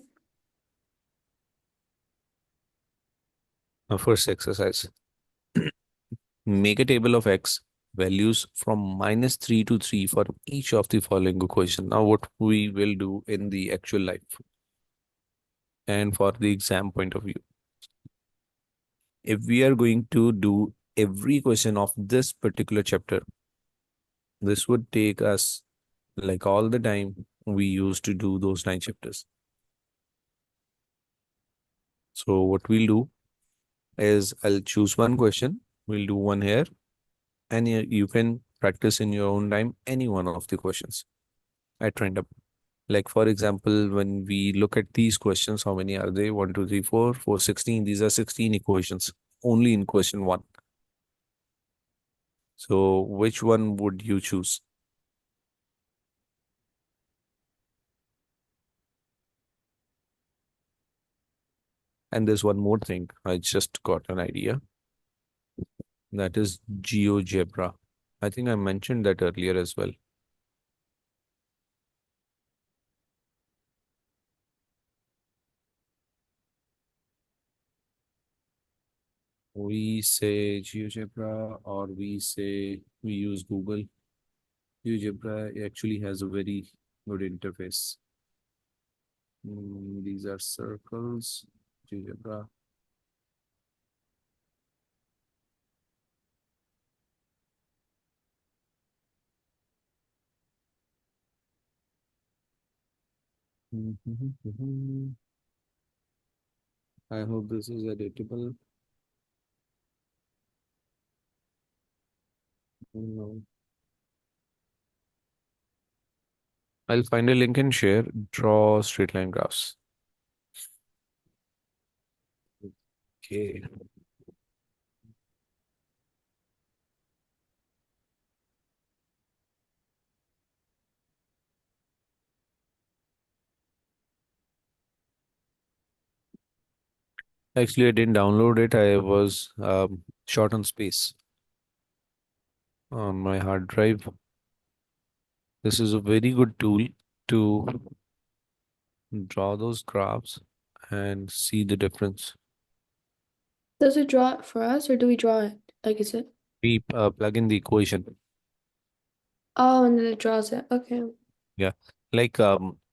S1: Now first exercise. Make a table of X values from minus 3 to 3 for each of the following equation. Now what we will do in the actual life and for the exam point of view. If we are going to do every question of this particular chapter, this would take us like all the time we used to do those 9 chapters. So what we'll do is I'll choose one question. We'll do one here and you can practice in your own time any one of the questions at random. Like for example, when we look at these questions, how many are they? 1, 2, 3, 4, 4, 16. These are 16 equations only in question 1. So which one would you choose? And there's one more thing. I just got an idea. That is GeoGebra. I think I mentioned that earlier as well. We say GeoGebra or we use Google. GeoGebra actually has a very good interface. These are circles. GeoGebra. I hope this is editable. No. I'll find a link and share. Draw straight line graphs. Okay. Actually, I didn't download it. I was short on space on my hard drive. This is a very good tool to draw those graphs and see the difference.
S2: Does it draw it for us or do we draw it? Like, is it?
S1: We plug in the equation.
S2: Oh, and then it draws it. Okay.
S1: Yeah. Like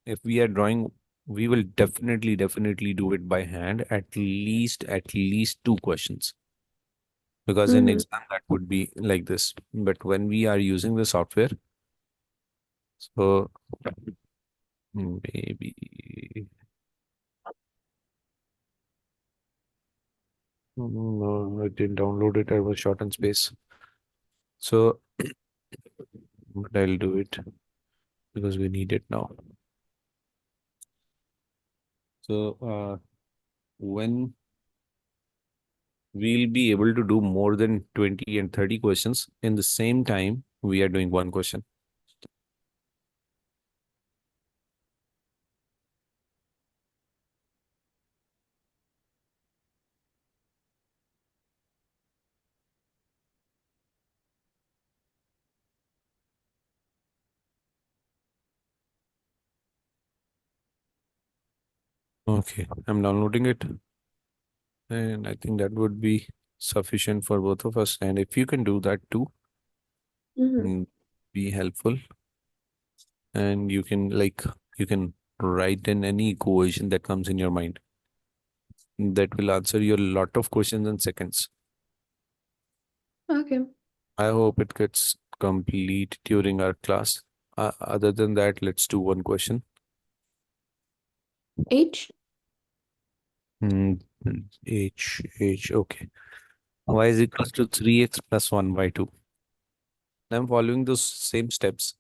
S1: if we are drawing, we will definitely do it by hand at least two questions. Because in
S2: Mm-hmm.
S1: exam that would be like this. But when we are using the software, so maybe no, I didn't download it. I was short on space. So but I'll do it because we need it now. So when we'll be able to do more than 20 and 30 questions in the same time, we are doing one question. Okay, I'm downloading it. And I think that would be sufficient for both of us. And if you can do that too,
S2: Mm-hmm.
S1: mm, be helpful. And you can write in any equation that comes in your mind that will answer your lot of questions in seconds.
S2: Okay.
S1: I hope it gets complete during our class. Other than that, let's do one question.
S2: H.
S1: Mm, okay. Y is equals to 3x plus 1 by 2. I'm following those same steps.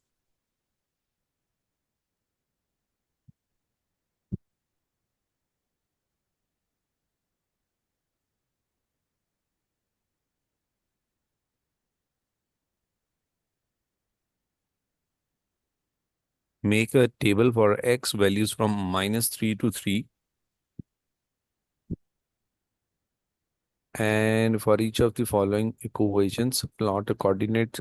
S1: Make a table for x values from -3 to 3. And for each of the following equations, plot a coordinate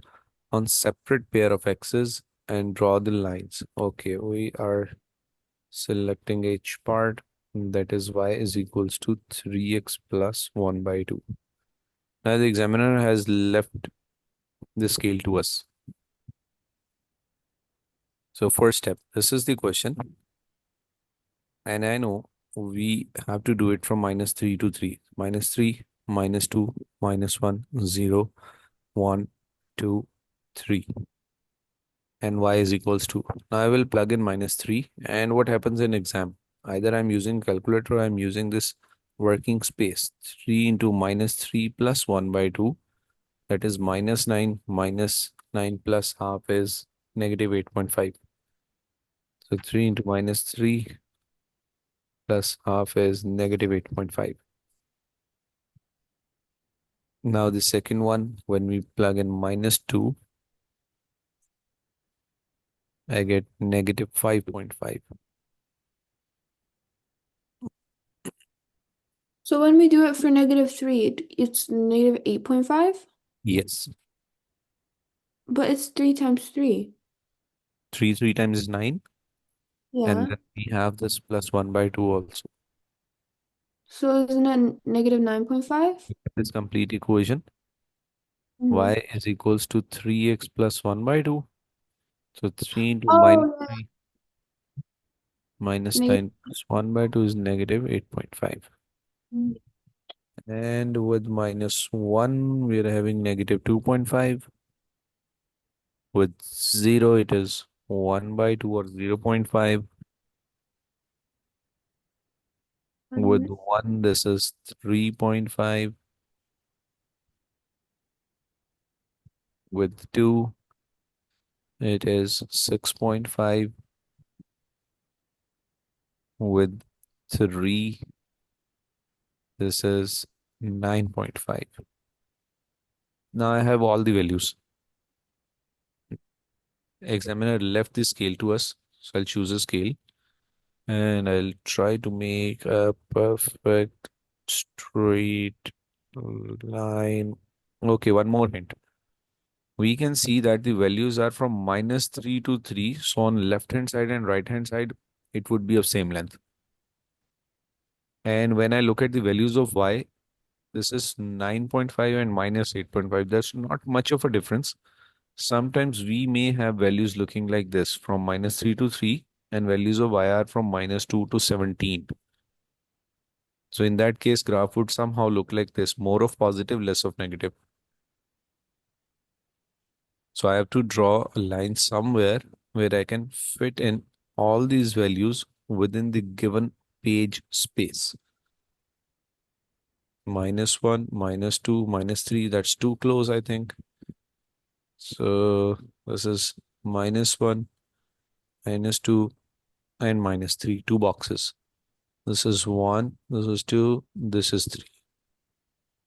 S1: on separate pair of x's and draw the lines. Okay, we are selecting each part. That is y is equals to 3x plus 1 by 2. Now the examiner has left the scale to us. So first step, this is the question. And I know we have to do it from -3 to 3. -3, -2, -1, 0, 1, 2, 3. And y is equals to. Now I will plug in -3. And what happens in exam? Either I'm using calculator or I'm using this working space. 3 into -3 plus 1 by 2. That is -9 minus 9 plus half is -8.5. So 3 into -3 plus half is -8.5. Now the second one, when we plug in -2, I get -5.5.
S2: So when we do it for -3, it's -8.5,
S1: Yes.
S2: but it's 3 times 3.
S1: 3 times is 9. And
S2: Yeah.
S1: then we have this plus 1 by 2 also.
S2: So isn't it -9.5?
S1: This complete equation,
S2: Mm-hmm.
S1: y is equals to 3x plus 1 by 2. So 3 into
S2: Oh, yeah.
S1: -3 minus
S2: Negative.
S1: 9 plus 1 by 2 is -8.5. And with -1, we are having -2.5. With 0, it is 1 by 2 or 0.5. With 1, this is 3.5. With 2, it is 6.5. With 3, this is 9.5. Now I have all the values. Examiner left the scale to us. So I'll choose a scale and I'll try to make a perfect straight line. Okay, one more hint. We can see that the values are from -3 to 3. So on left hand side and right hand side, it would be of same length. And when I look at the values of y, this is 9.5 and -8.5. That's not much of a difference. Sometimes we may have values looking like this from -3 to 3 and values of y are from -2 to 17. So in that case, graph would somehow look like this, more of positive, less of negative. So I have to draw a line somewhere where I can fit in all these values within the given page space. -1, -2, -3, that's too close, I think. So this is -1, -2, and -3, two boxes. This is 1, this is 2, this is 3.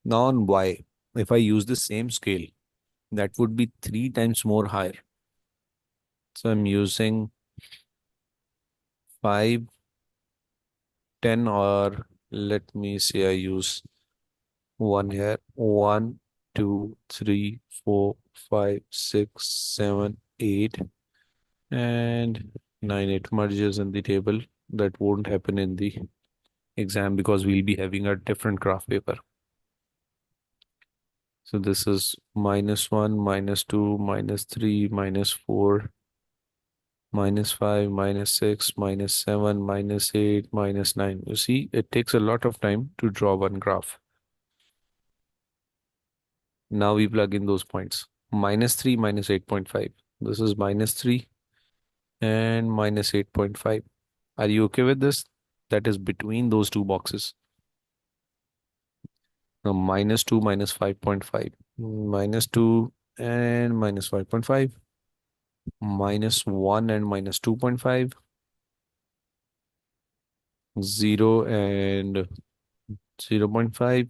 S1: Now on y, if I use the same scale, that would be 3 times more higher. So I'm using 5, 10, or let me say I use 1 here. 1, 2, 3, 4, 5, 6, 7, 8, and 9. It merges in the table. That won't happen in the exam because we'll be having a different graph paper. So this is -1, -2, -3, -4, -5, -6, -7, -8, -9. You see, it takes a lot of time to draw one graph. Now we plug in those points. -3, -8.5. This is -3 and -8.5. Are you okay with this? That is between those two boxes. Now -2, -5.5. -2 and -5.5. -1 and -2.5. 0 and 0.5.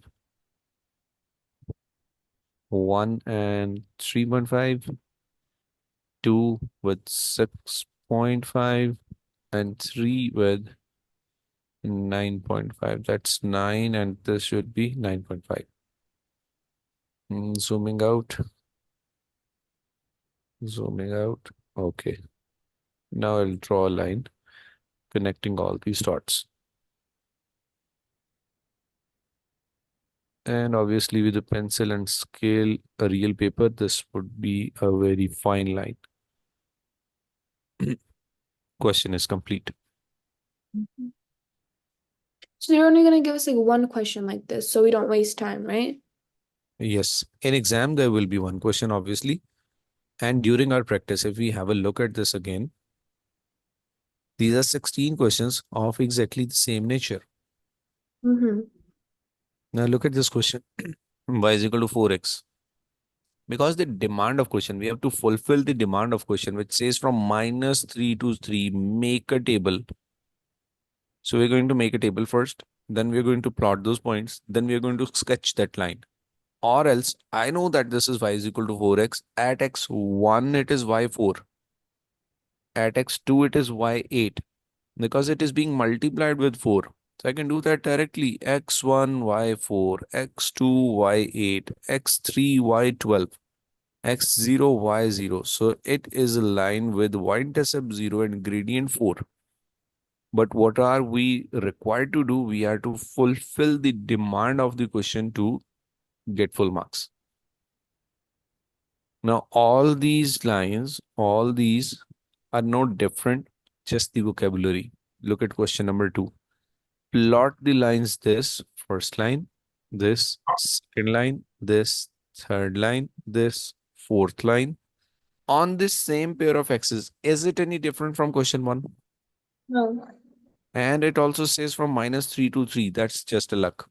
S1: 1 and 3.5. 2 with 6.5 and 3 with 9.5. That's 9 and this should be 9.5. Zooming out. Zooming out. Okay. Now I'll draw a line connecting all these dots. And obviously with a pencil and scale, a real paper, this would be a very fine line. Question is complete.
S2: Mhm. So you're only gonna give us like one question like this, so we don't waste time, right?
S1: Yes, in exam there will be one question obviously. And during our practice, if we have a look at this again, these are 16 questions of exactly the same nature.
S2: Mm-hmm.
S1: Now look at this question. Y is equal to 4x. Because the demand of question, we have to fulfill the demand of question, which says from -3 to 3, make a table. So we're going to make a table first, then we're going to plot those points, then we're going to sketch that line. Or else, I know that this is y is equal to 4x. At x1, it is y4. At x2, it is y8. Because it is being multiplied with 4. So I can do that directly. X1, Y4, X2, Y8, X3, Y12, X0, Y0. So it is a line with y-intercept 0 and gradient 4. But what are we required to do? We are to fulfill the demand of the question to get full marks. Now, all these lines, all these are not different, just the vocabulary. Look at question number 2. Plot the lines, this first line, this second line, this third line, this fourth line on this same pair of axes. Is it any different from question 1?
S2: No.
S1: And it also says from -3 to 3. That's just a luck.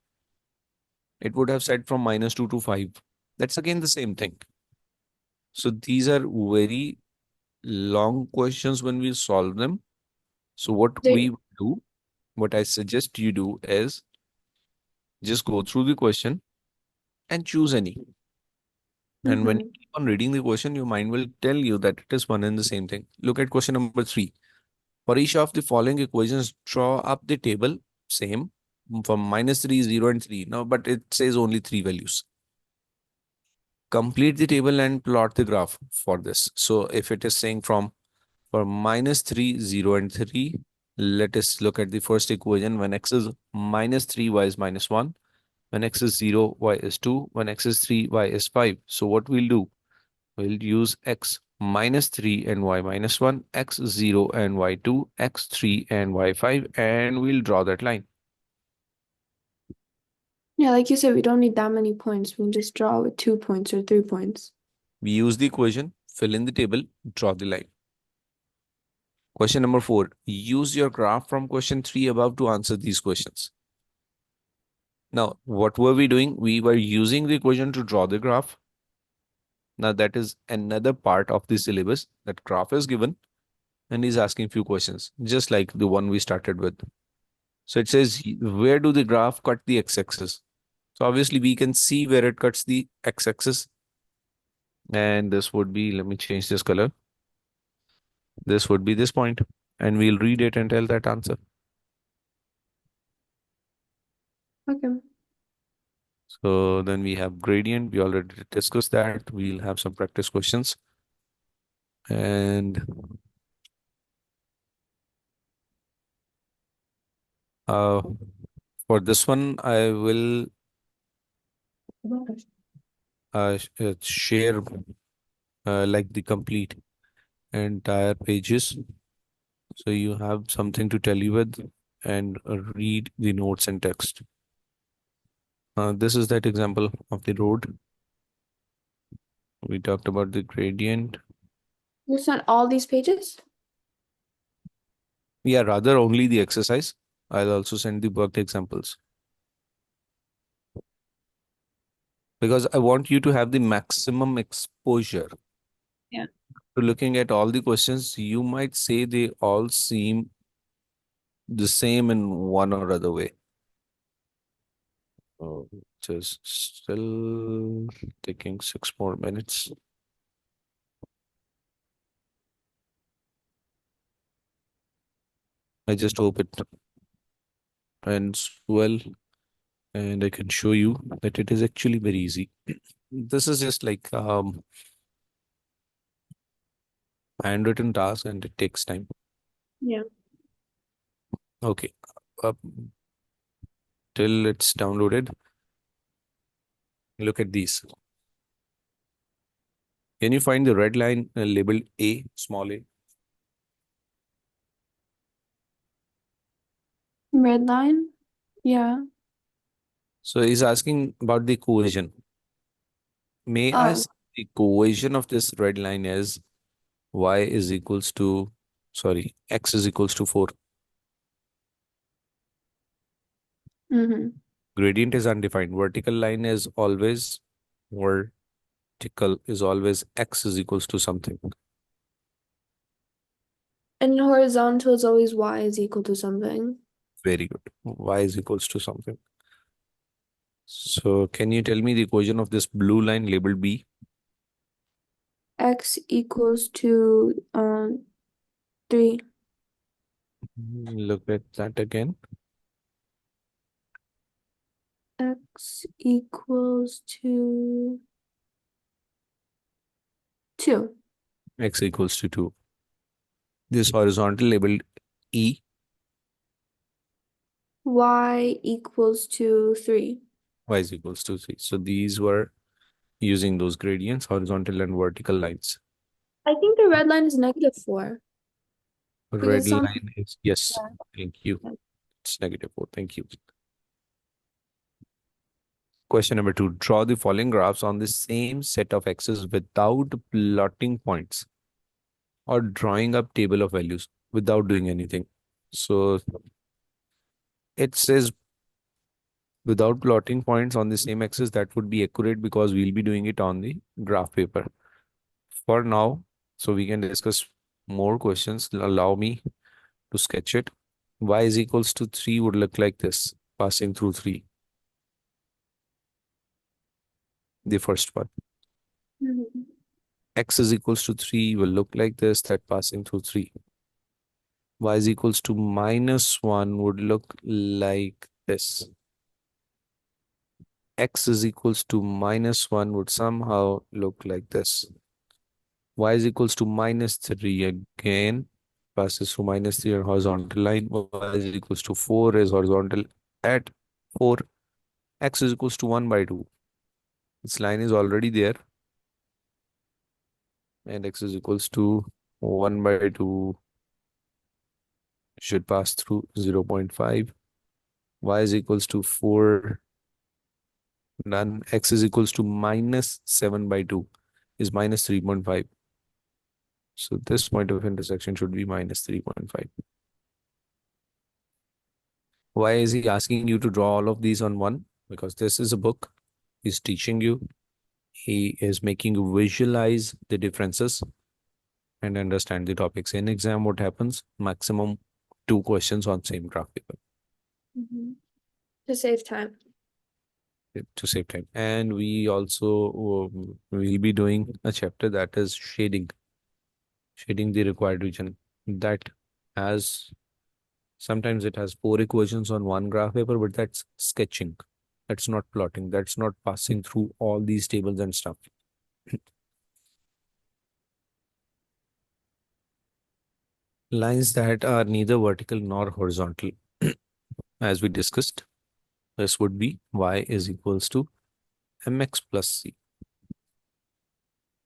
S1: It would have said from -2 to 5. That's again the same thing. So these are very long questions when we solve them. So what
S2: They,
S1: we do, what I suggest you do is just go through the question and choose any. And when you
S2: mm-hmm.
S1: keep on reading the question, your mind will tell you that it is one and the same thing. Look at question number 3. For each of the following equations, draw up the table. Same from -3, 0, and 3. Now, but it says only three values. Complete the table and plot the graph for this. So if it is saying from for -3, 0, and 3, let us look at the first equation. When x is -3, y is -1. When x is 0, y is 2. When x is 3, y is 5. So what we'll do, we'll use x -3 and y -1, x 0 and y 2, x 3 and y 5, and we'll draw that line.
S2: Yeah, like you said, we don't need that many points. We can just draw with 2 points or 3 points.
S1: We use the equation, fill in the table, draw the line. Question number 4. Use your graph from question 3 above to answer these questions. Now, what were we doing? We were using the equation to draw the graph. Now, that is another part of the syllabus. That graph is given and he's asking few questions, just like the one we started with. So it says, where do the graph cut the x-axis? So obviously we can see where it cuts the x-axis. And this would be, let me change this color. This would be this point. And we'll read it and tell that answer.
S2: Okay.
S1: So then we have gradient. We already discussed that. We'll have some practice questions. And uh, for this one, I will share like the complete entire pages. So you have something to tell you with and read the notes and text. This is that example of the road. We talked about the gradient.
S2: It's not all these pages?
S1: Yeah, rather only the exercise. I'll also send the worked examples because I want you to have the maximum exposure
S2: Yeah.
S1: to looking at all the questions. You might say they all seem the same in one or other way. Oh, just still taking 6 more minutes. I just hope it ends well and I can show you that it is actually very easy. This is just like handwritten task and it takes time.
S2: Yeah.
S1: Okay. Uh, till it's downloaded, look at these. Can you find the red line labeled A, small a?
S2: Red line? Yeah.
S1: So he's asking about the cohesion. May I
S2: Oh.
S1: say the cohesion of this red line is y is equals to, sorry, x is equals to 4.
S2: Mm-hmm.
S1: Gradient is undefined. Vertical line is always vertical is always x is equals to something.
S2: And horizontal is always y is equal to something.
S1: Very good. Y is equals to something. So can you tell me the equation of this blue line labeled B?
S2: X equals to 3.
S1: Look at that again.
S2: X equals to 2.
S1: X equals to 2. This horizontal labeled E.
S2: Y equals to 3.
S1: Y is equals to 3. So these were using those gradients, horizontal and vertical lines.
S2: I think the red line is -4 because
S1: Red
S2: it sounds
S1: line is, yes,
S2: yeah.
S1: thank you. It's -4. Thank you. Question number 2. Draw the following graphs on the same set of axes without plotting points or drawing up table of values without doing anything. So It says without plotting points on the same axis, that would be accurate because we'll be doing it on the graph paper. For now, so we can discuss more questions. Allow me to sketch it. Y is equals to 3 would look like this, passing through 3, the first one.
S2: Mhm.
S1: X is equals to 3 will look like this, that passing through 3. Y is equals to -1 would look like this. X is equals to -1 would somehow look like this. Y is equals to -3 again, passes through -3 on horizontal line. Y is equals to 4 is horizontal at 4. X is equals to 1 by 2. This line is already there, and X is equals to 1 by 2 should pass through 0.5. Y is equals to 4, none. X is equals to -7 by 2 is -3.5. So this point of intersection should be -3.5. Why is he asking you to draw all of these on one? Because this is a book. He's teaching you. He is making you visualize the differences and understand the topics. In exam, what happens? Maximum 2 questions on same graph paper
S2: Mhm. To save time.
S1: to save time. And we also will be doing a chapter that is shading the required region. That has sometimes it has 4 equations on one graph paper, but that's sketching. That's not plotting. That's not passing through all these tables and stuff. Lines that are neither vertical nor horizontal, as we discussed, this would be y is equals to mx plus c,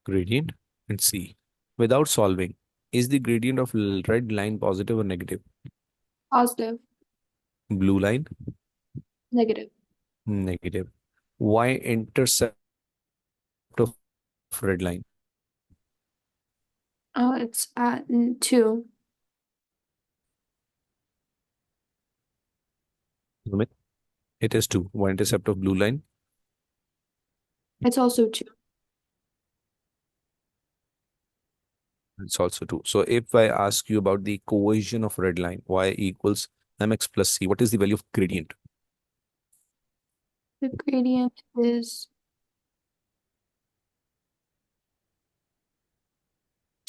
S1: gradient, and c. Without solving, is the gradient of red line positive or negative?
S2: Positive.
S1: Blue line,
S2: Negative.
S1: negative. Y-intercept of red line.
S2: Oh, it's at 2.
S1: It is 2. Y-intercept of blue line.
S2: It's also 2.
S1: It's also 2. So if I ask you about the equation of red line, y equals mx plus c, what is the value of gradient?
S2: The gradient is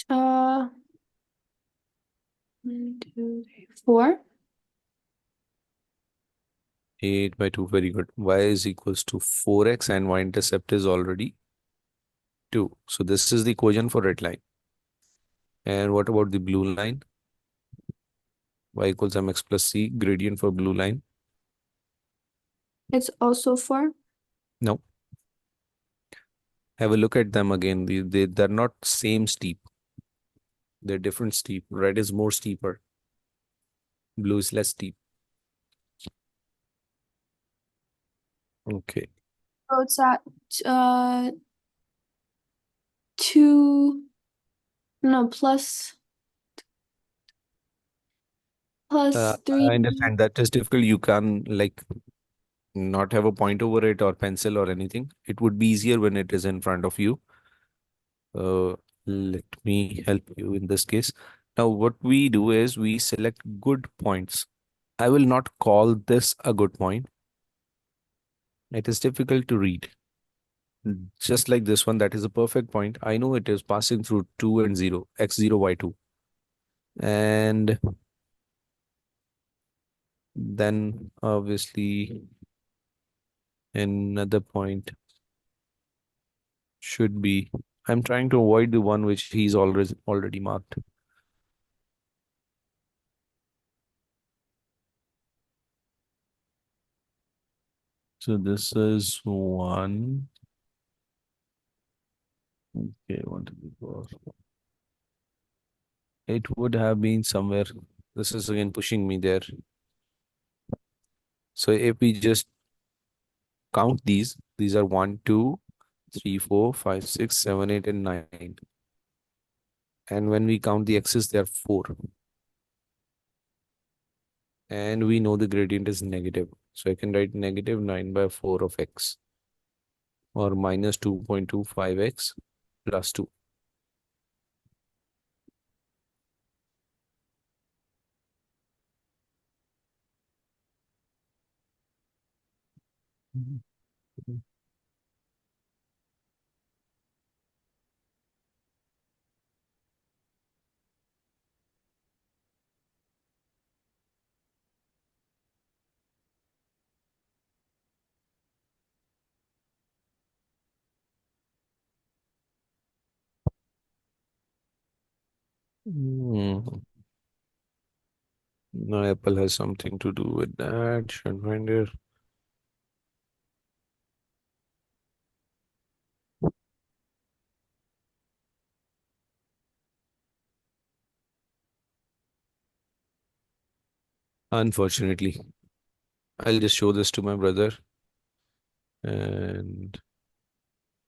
S2: uh 1, 2, 3, 4.
S1: 8 by 2, very good. Y is equals to 4x and y-intercept is already 2. So this is the equation for red line. And what about the blue line? Y equals mx plus c, gradient for blue line.
S2: It's also 4.
S1: No. Have a look at them again. They're not same steep. They're different steep. Red is more steeper. Blue is less steep. Okay.
S2: So it's at 2, no, plus
S1: I
S2: 3.
S1: understand that is difficult. You can like not have a point over it or pencil or anything. It would be easier when it is in front of you. Uh, Let me help you in this case. Now, what we do is we select good points. I will not call this a good point. It is difficult to read. Just like this one, that is a perfect point. I know it is passing through 2 and 0, x0, y2. And then obviously another point should be, I'm trying to avoid the one which he's already marked. So this is one. Okay, 1, 2, 3, 4. It would have been somewhere. This is again pushing me there. So if we just count these are 1, 2, 3, 4, 5, 6, 7, 8, and 9. And when we count the x's, they are 4. And we know the gradient is negative. So I can write negative 9 by 4 of x or minus 2.25x plus 2. Hmm. No, Apple has something to do with that. Should find it. Unfortunately, I'll just show this to my brother and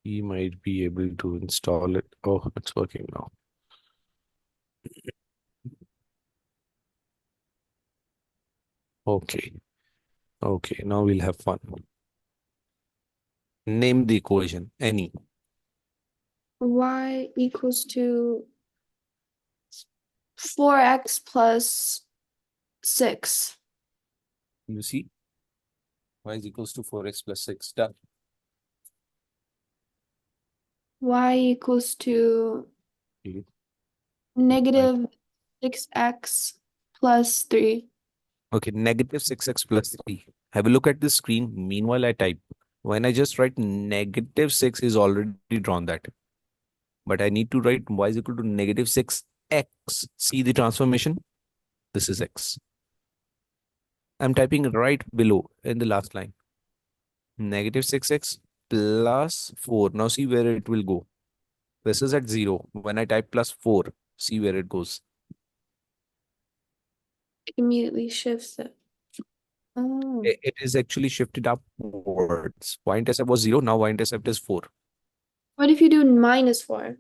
S1: he might be able to install it. Oh, it's working now. Okay. Okay. Now we'll have fun. Name the equation. Any.
S2: Y equals to 4x plus 6.
S1: You see? Y is equals to 4x plus 6. Done.
S2: Y equals to
S1: Okay. Right.
S2: negative 6x plus 3.
S1: Okay. Negative 6x plus 3. Have a look at the screen. Meanwhile, I type. When I just write negative 6 is already drawn that. But I need to write y is equal to negative 6x. See the transformation? This is x. I'm typing right below in the last line. Negative 6x plus 4. Now see where it will go. This is at 0. When I type plus 4, see where it goes.
S2: It immediately shifts it. Oh.
S1: It is actually shifted upwards. Y-intercept was 0. Now y-intercept is 4.
S2: What if you do minus 4?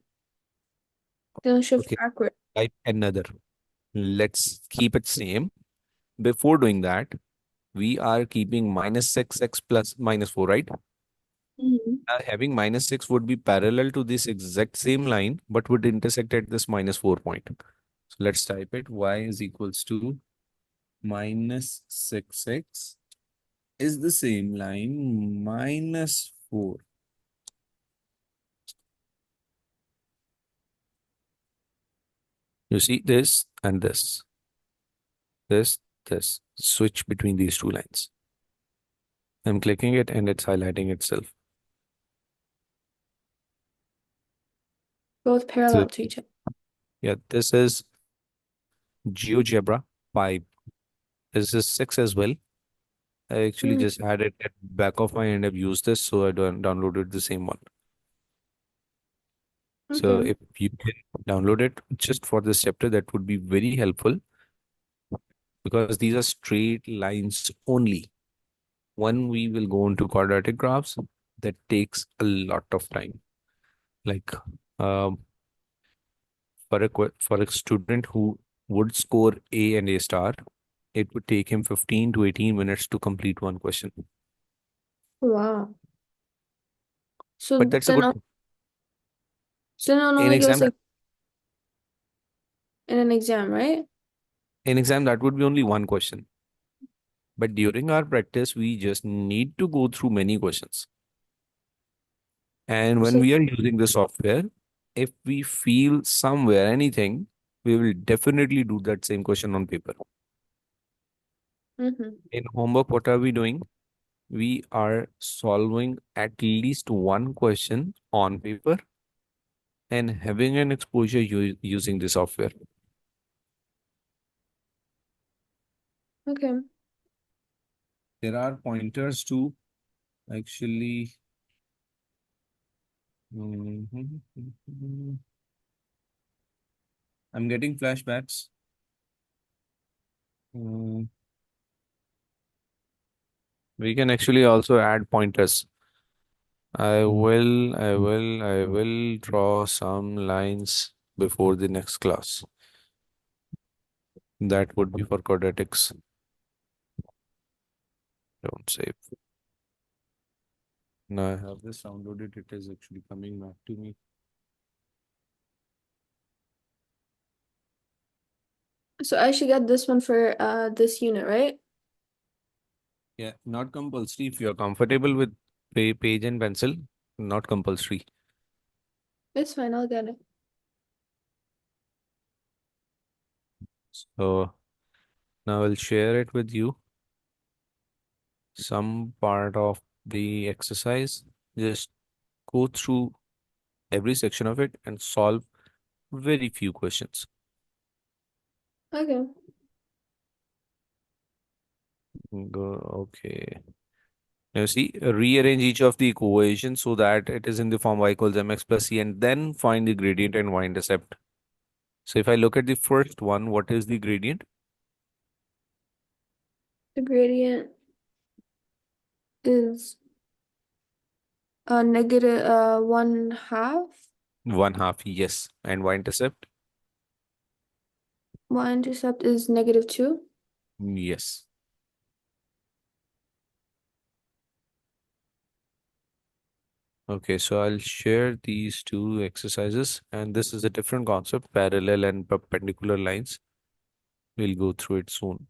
S2: Then shift
S1: Okay.
S2: backward.
S1: Type another. Let's keep it same. Before doing that, we are keeping minus 6x plus minus 4, right?
S2: Mhm.
S1: Having minus 6 would be parallel to this exact same line, but would intersect at this minus 4 point. So let's type it. Y is equals to minus 6x is the same line minus 4. You see this and this, this. Switch between these two lines. I'm clicking it and it's highlighting itself.
S2: Both
S1: So
S2: parallel to each other.
S1: yeah, this is GeoGebra 5. This is 6 as well. I actually
S2: Mm,
S1: just had it at back of my end. I've used this, so I don't downloaded the same one. So
S2: okay.
S1: if you can download it just for this chapter, that would be very helpful because these are straight lines only. When we will go into quadratic graphs, that takes a lot of time. Like um, for a student who would score A and A star, it would take him 15 to 18 minutes to complete one question.
S2: Wow.
S1: But
S2: So
S1: that's a
S2: then,
S1: good
S2: so then
S1: in
S2: only give us
S1: exam.
S2: like in an exam, right?
S1: In exam, that would be only one question. But during our practice, we just need to go through many questions. And when
S2: So,
S1: we are using the software, if we feel somewhere anything, we will definitely do that same question on paper.
S2: mhm.
S1: In homework, what are we doing? We are solving at least one question on paper and having an exposure using the software.
S2: Okay.
S1: There are pointers to actually. I'm getting flashbacks. Mm, We can actually also add pointers. I will draw some lines before the next class. That would be for quadratics. Don't save. Now I have this downloaded. It is actually coming back to me.
S2: So I should get this one for this unit, right?
S1: Yeah, not compulsory. If you're comfortable with page and pencil, not compulsory.
S2: It's fine, I'll get it.
S1: So now I'll share it with you. Some part of the exercise. Just go through every section of it and solve very few questions.
S2: Okay.
S1: Go, okay. Now see, rearrange each of the equations so that it is in the form y equals mx plus c and then find the gradient and y-intercept. So if I look at the first one, what is the gradient?
S2: The gradient is negative 1/2.
S1: 1/2, yes. And y-intercept?
S2: Y-intercept is -2.
S1: Yes. Okay, so I'll share these two exercises, and this is a different concept, parallel and perpendicular lines. We'll go through it soon.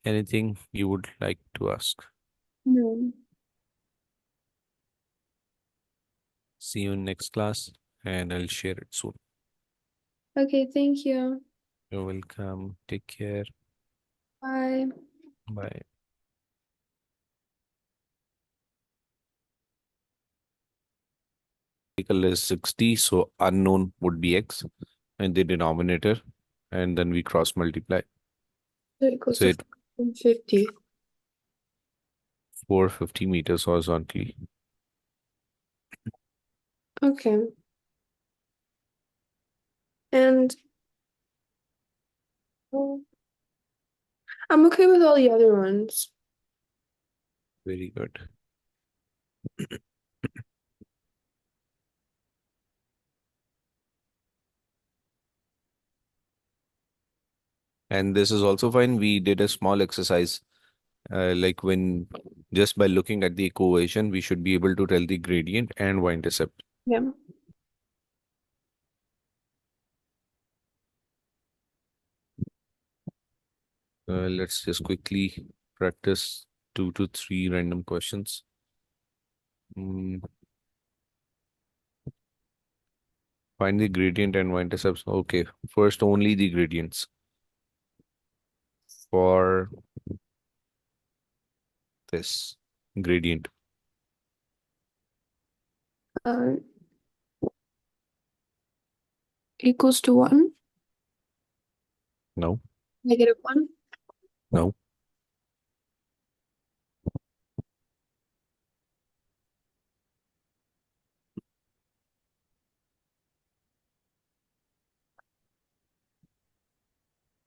S1: Anything you would like to ask?
S2: No.
S1: See you in next class, and I'll share it soon.
S2: Okay, thank you.
S1: You're welcome. Take care.
S2: Bye.
S1: Bye. Equal is 60, so unknown would be x and the denominator, and then we cross multiply.
S2: So it equals
S1: So
S2: to
S1: it
S2: 50.
S1: 450 meters horizontally.
S2: Okay. And well, I'm okay with all the other ones.
S1: Very good. And this is also fine. We did a small exercise, like when just by looking at the equation, we should be able to tell the gradient and y-intercept.
S2: Yeah.
S1: Let's just quickly practice 2 to 3 random questions. Mm, Find the gradient and y-intercepts. Okay, first only the gradients. For this gradient,
S2: Uh, equals to 1.
S1: no,
S2: -1.
S1: no.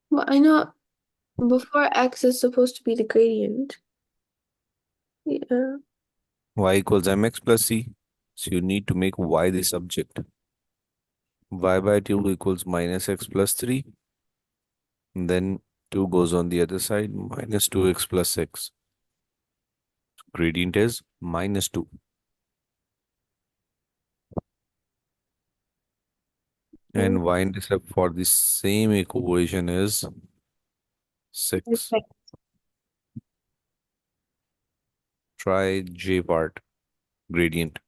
S2: Well, I know before x is supposed to be the gradient. Yeah.
S1: Y equals mx plus c. So you need to make y the subject. Y by 2 equals minus x plus 3. And then 2 goes on the other side, minus 2x plus 6. Gradient is minus 2.
S2: Okay.
S1: And y-intercept for the same equation is 6.
S2: Okay.
S1: Try J part, gradient.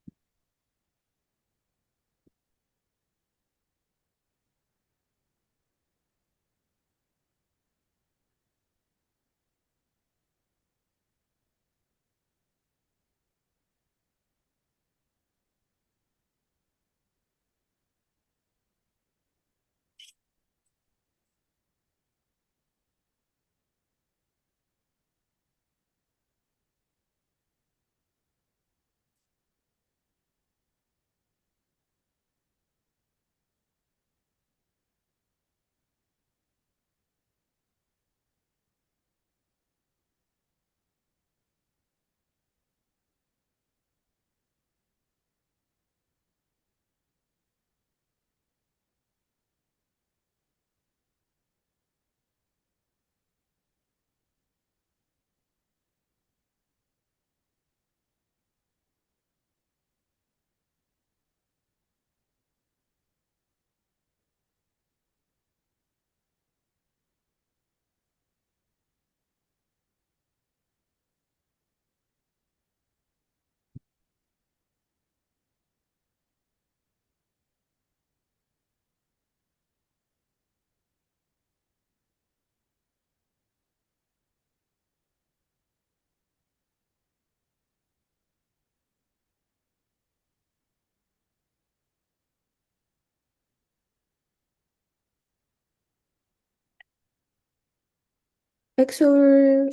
S2: X over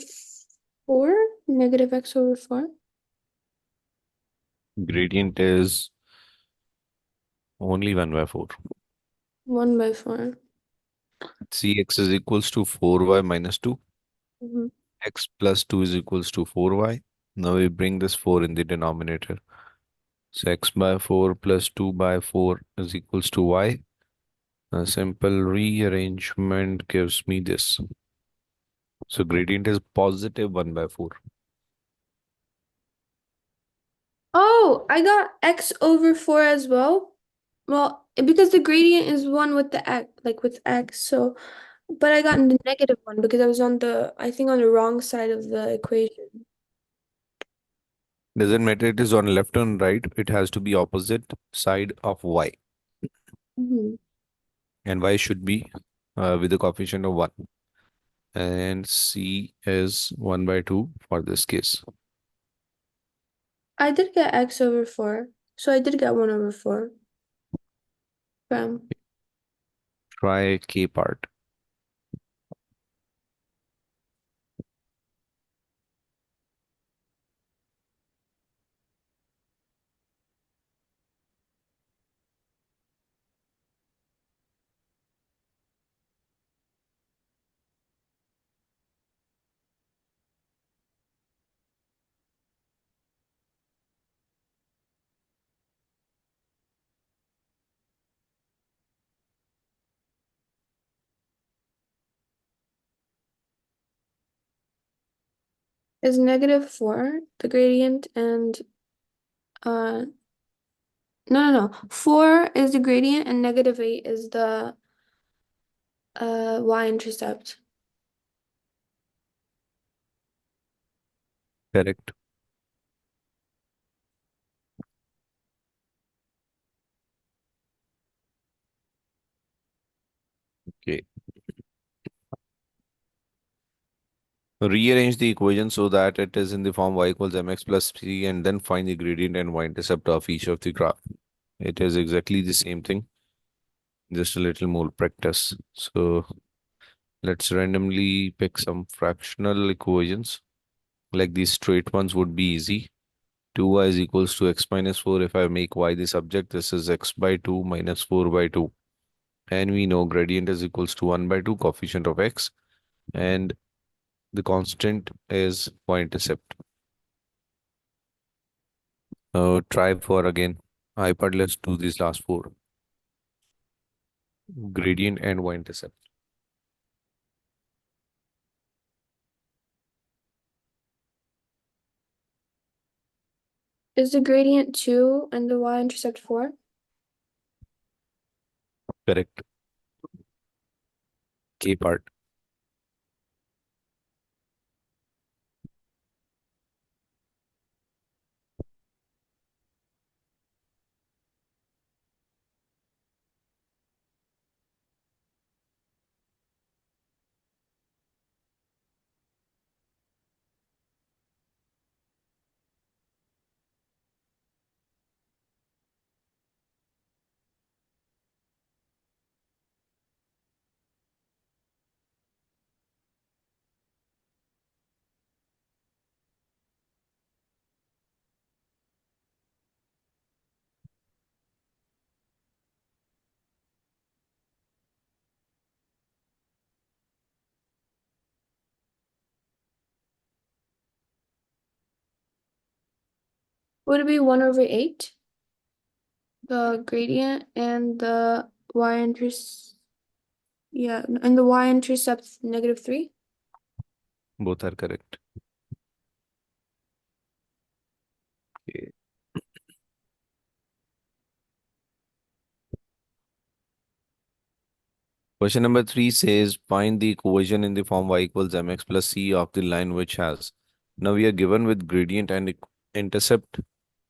S2: 4? Negative x over 4?
S1: Gradient is only 1 by 4.
S2: 1 by 4.
S1: Cx is equals to 4y minus 2.
S2: Mhm.
S1: X plus 2 is equals to 4y. Now we bring this 4 in the denominator. So x by 4 plus 2 by 4 is equals to y. A simple rearrangement gives me this. So gradient is positive 1 by 4.
S2: Oh, I got x over 4 as well. Well, because the gradient is 1 with the x, like with x, so, but I got the negative one because I was on the, I think on the wrong side of the equation.
S1: Doesn't matter it is on left or right, it has to be opposite side of y.
S2: Mhm.
S1: And y should be with the coefficient of 1. And c is 1 by 2 for this case.
S2: I did get x over 4, so I did get 1 over 4.
S1: Try k part.
S2: Is negative 4 the gradient and no, no, no. 4 is the gradient and negative 8 is the y-intercept.
S1: Correct. Okay. Rearrange the equation so that it is in the form y equals mx plus c and then find the gradient and y-intercept of each of the graph. It is exactly the same thing, just a little more practice. So let's randomly pick some fractional equations. Like these straight ones would be easy. 2y is equals to x minus 4. If I make y the subject, this is x by 2 minus 4 by 2. And we know gradient is equals to 1 by 2 coefficient of x. And the constant is y-intercept. Try for again. iPad, let's do these last four. Gradient and y-intercept.
S2: Is the gradient 2 and the y-intercept 4?
S1: Correct. K part.
S2: Would it be 1 over 8? The gradient and the y-intercept, yeah, and the y-intercept negative 3?
S1: Both are correct. Okay. Question number 3 says find the equation in the form y equals mx plus c of the line which has. Now we are given with gradient and intercept.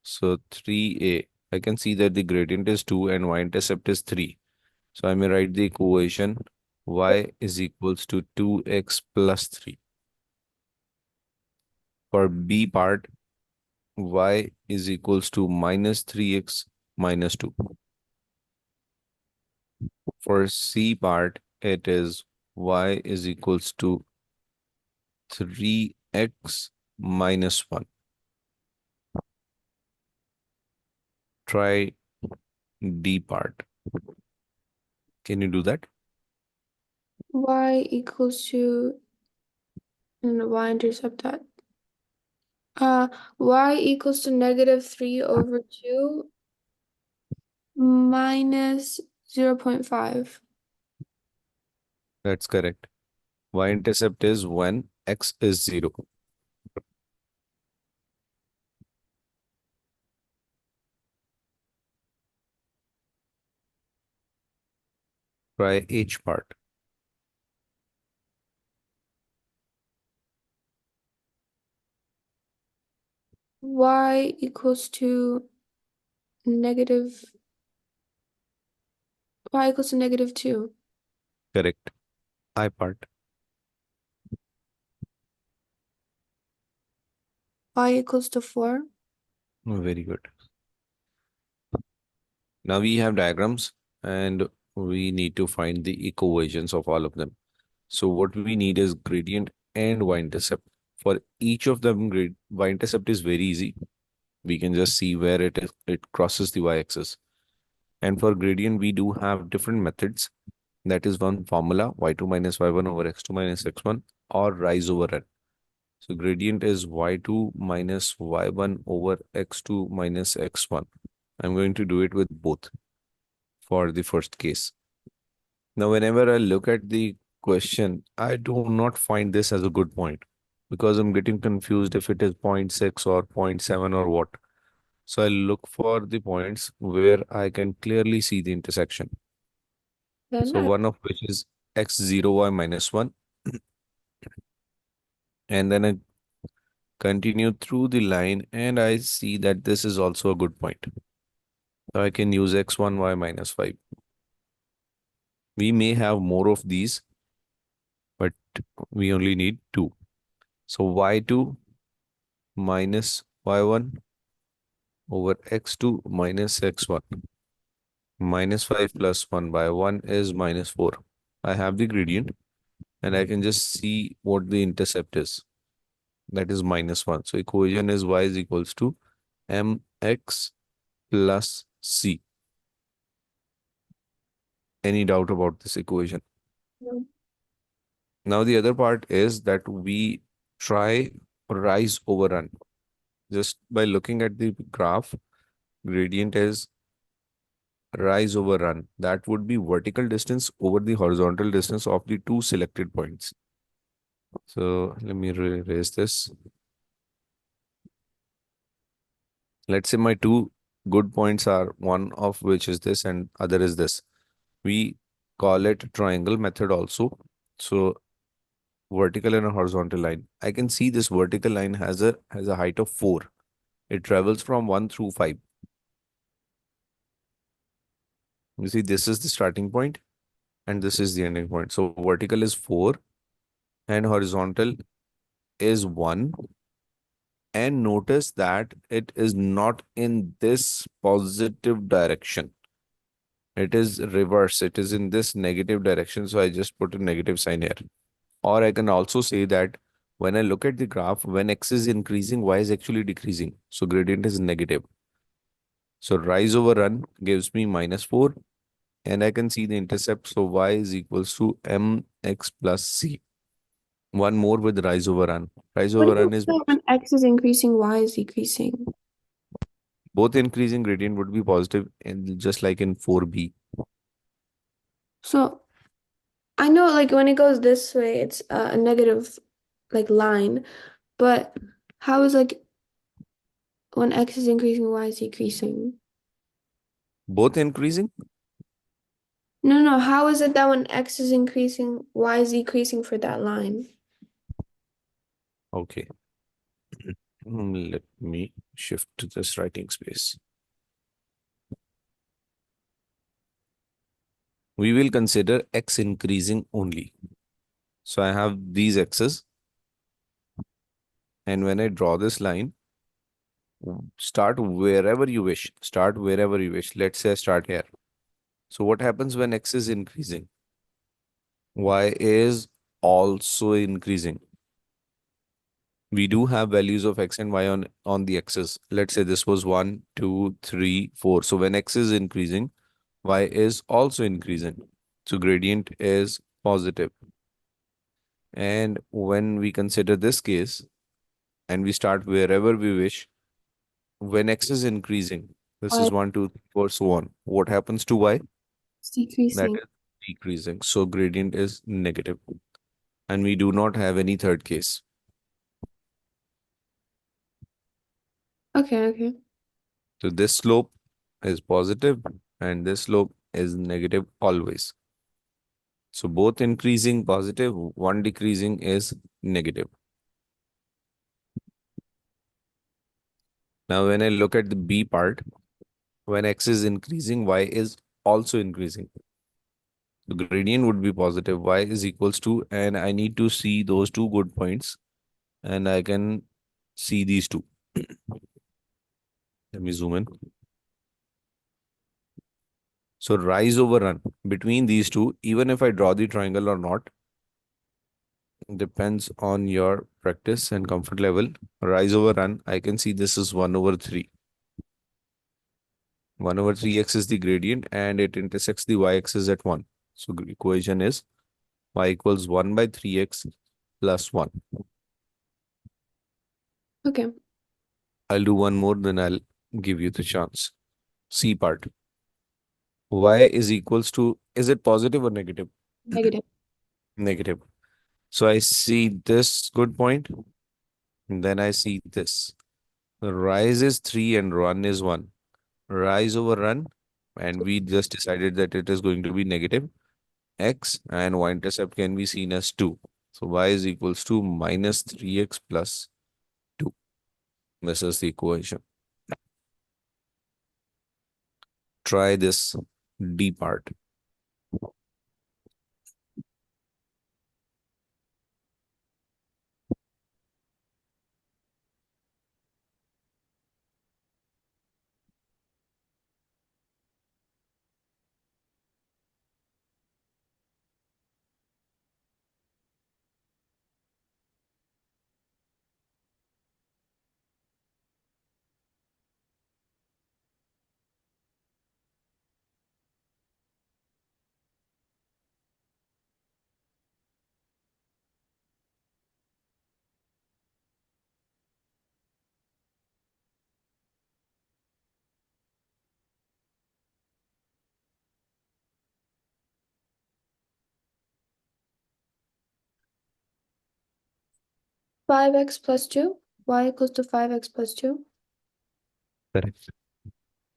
S1: So 3a. I can see that the gradient is 2 and y-intercept is 3. So I may write the equation y is equals to 2x plus 3. For b part, y is equals to minus 3x minus 2. For c part, it is y is equals to 3x minus 1. Try D part. Can you do that?
S2: Y equals to, and y-intercept that. Y equals to -3/2 minus 0.5.
S1: That's correct. Y-intercept is when x is 0. Try H part.
S2: Y equals to negative, y equals to -2.
S1: Correct. I part.
S2: Y equals to 4.
S1: Very good. Now we have diagrams and we need to find the equations of all of them. So what we need is gradient and y-intercept. For each of them, y-intercept is very easy. We can just see where it crosses the y-axis. And for gradient, we do have different methods. That is one formula, y2 minus y1 over x2 minus x1, or rise over n. So gradient is y2 minus y1 over x2 minus x1. I'm going to do it with both for the first case. Now, whenever I look at the question, I do not find this as a good point because I'm getting confused if it is zero point 0.6 or zero point 0.7 or what. So I look for the points where I can clearly see the intersection.
S2: Then
S1: So
S2: I,
S1: one of which is x0 y minus 1. And then I continue through the line and I see that this is also a good point. So I can use x1 y minus 5. We may have more of these, but we only need two. So y2 minus y1 over x2 minus x1. Minus 5 plus 1 by 1 is minus 4. I have the gradient and I can just see what the intercept is. That is minus 1. So equation is y is equals to mx plus c. Any doubt about this equation? Now the other part is that we try rise over run. Just by looking at the graph, gradient is rise over run. That would be vertical distance over the horizontal distance of the two selected points. So let me erase this. Let's say my two good points are one of which is this and other is this. We call it triangle method also. So vertical and a horizontal line. I can see this vertical line has a height of 4. It travels from 1 through 5. You see, this is the starting point and this is the ending point. So vertical is 4 and horizontal is 1. And notice that it is not in this positive direction. It is reverse. It is in this negative direction. So I just put a negative sign here. Or I can also say that when I look at the graph, when x is increasing, y is actually decreasing. So gradient is negative. So rise over run gives me minus 4. And I can see the intercept. So y is equals to mx plus c. One more with rise over run. Rise
S2: what
S1: over
S2: do you
S1: run is
S2: say when x is increasing, y is decreasing?
S1: both increasing gradient would be positive and just like in 4b.
S2: So I know like when it goes this way, it's a negative like line, but how is like when x is increasing, y is decreasing?
S1: Both increasing?
S2: No, no, how is it that when x is increasing, y is decreasing for that line?
S1: Okay. Let me shift to this writing space. We will consider x increasing only. So I have these x's, and when I draw this line, start wherever you wish. Start wherever you wish. Let's say I start here. So what happens when x is increasing? Y is also increasing. We do have values of x and y on the axis. Let's say this was 1, 2, 3, 4. So when x is increasing, y is also increasing. So gradient is positive. And when we consider this case and we start wherever we wish, when x is increasing, this
S2: Y
S1: is 1, 2, 3, 4, so on. What happens to y?
S2: is
S1: That
S2: decreasing.
S1: is decreasing. So gradient is negative. And we do not have any third case.
S2: Okay, okay.
S1: So this slope is positive and this slope is negative always. So both increasing positive, one decreasing is negative. Now, when I look at the B part, when x is increasing, y is also increasing. The gradient would be positive, y is equals to, and I need to see those two good points, and I can see these two. Let me zoom in. So rise over run between these two, even if I draw the triangle or not, depends on your practice and comfort level. Rise over run, I can see this is 1 over 3. 1 over 3x is the gradient and it intersects the y-axis at 1. So equation is y equals 1 by 3x plus 1.
S2: Okay.
S1: I'll do one more, then I'll give you the chance. C part. Y is equals to, is it positive or negative?
S2: Negative.
S1: Negative. So I see this good point, and then I see this. The rise is 3 and run is 1. Rise over run, and we just decided that it is going to be negative. X and y-intercept can be seen as 2. So y is equals to minus 3x plus 2. This is the equation. Try this D part.
S2: 5x plus 2. Y equals to 5x plus 2.
S1: Correct.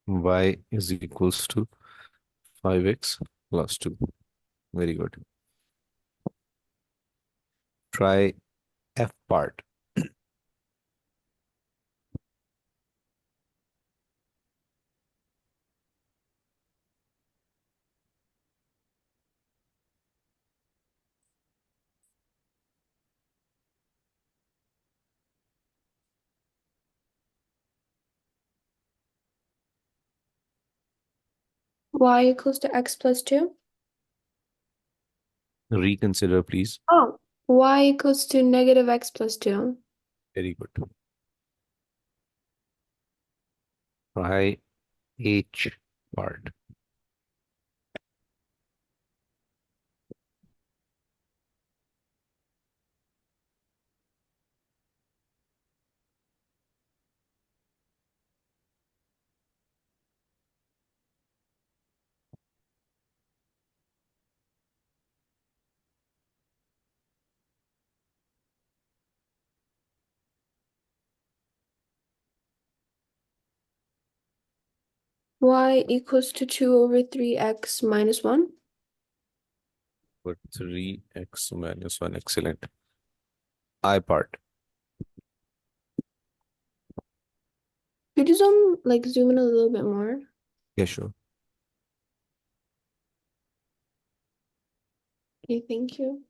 S1: Y is equals to 5x plus 2. Very good. Try F part.
S2: Y equals to x plus 2.
S1: Reconsider, please.
S2: Oh. Y equals to negative x plus 2.
S1: Very good. Try H part.
S2: Y equals to 2 over 3x minus 1.
S1: But 3x minus 1. Excellent. I part.
S2: Could you zoom in a little bit more?
S1: Yeah, sure.
S2: Okay, thank you.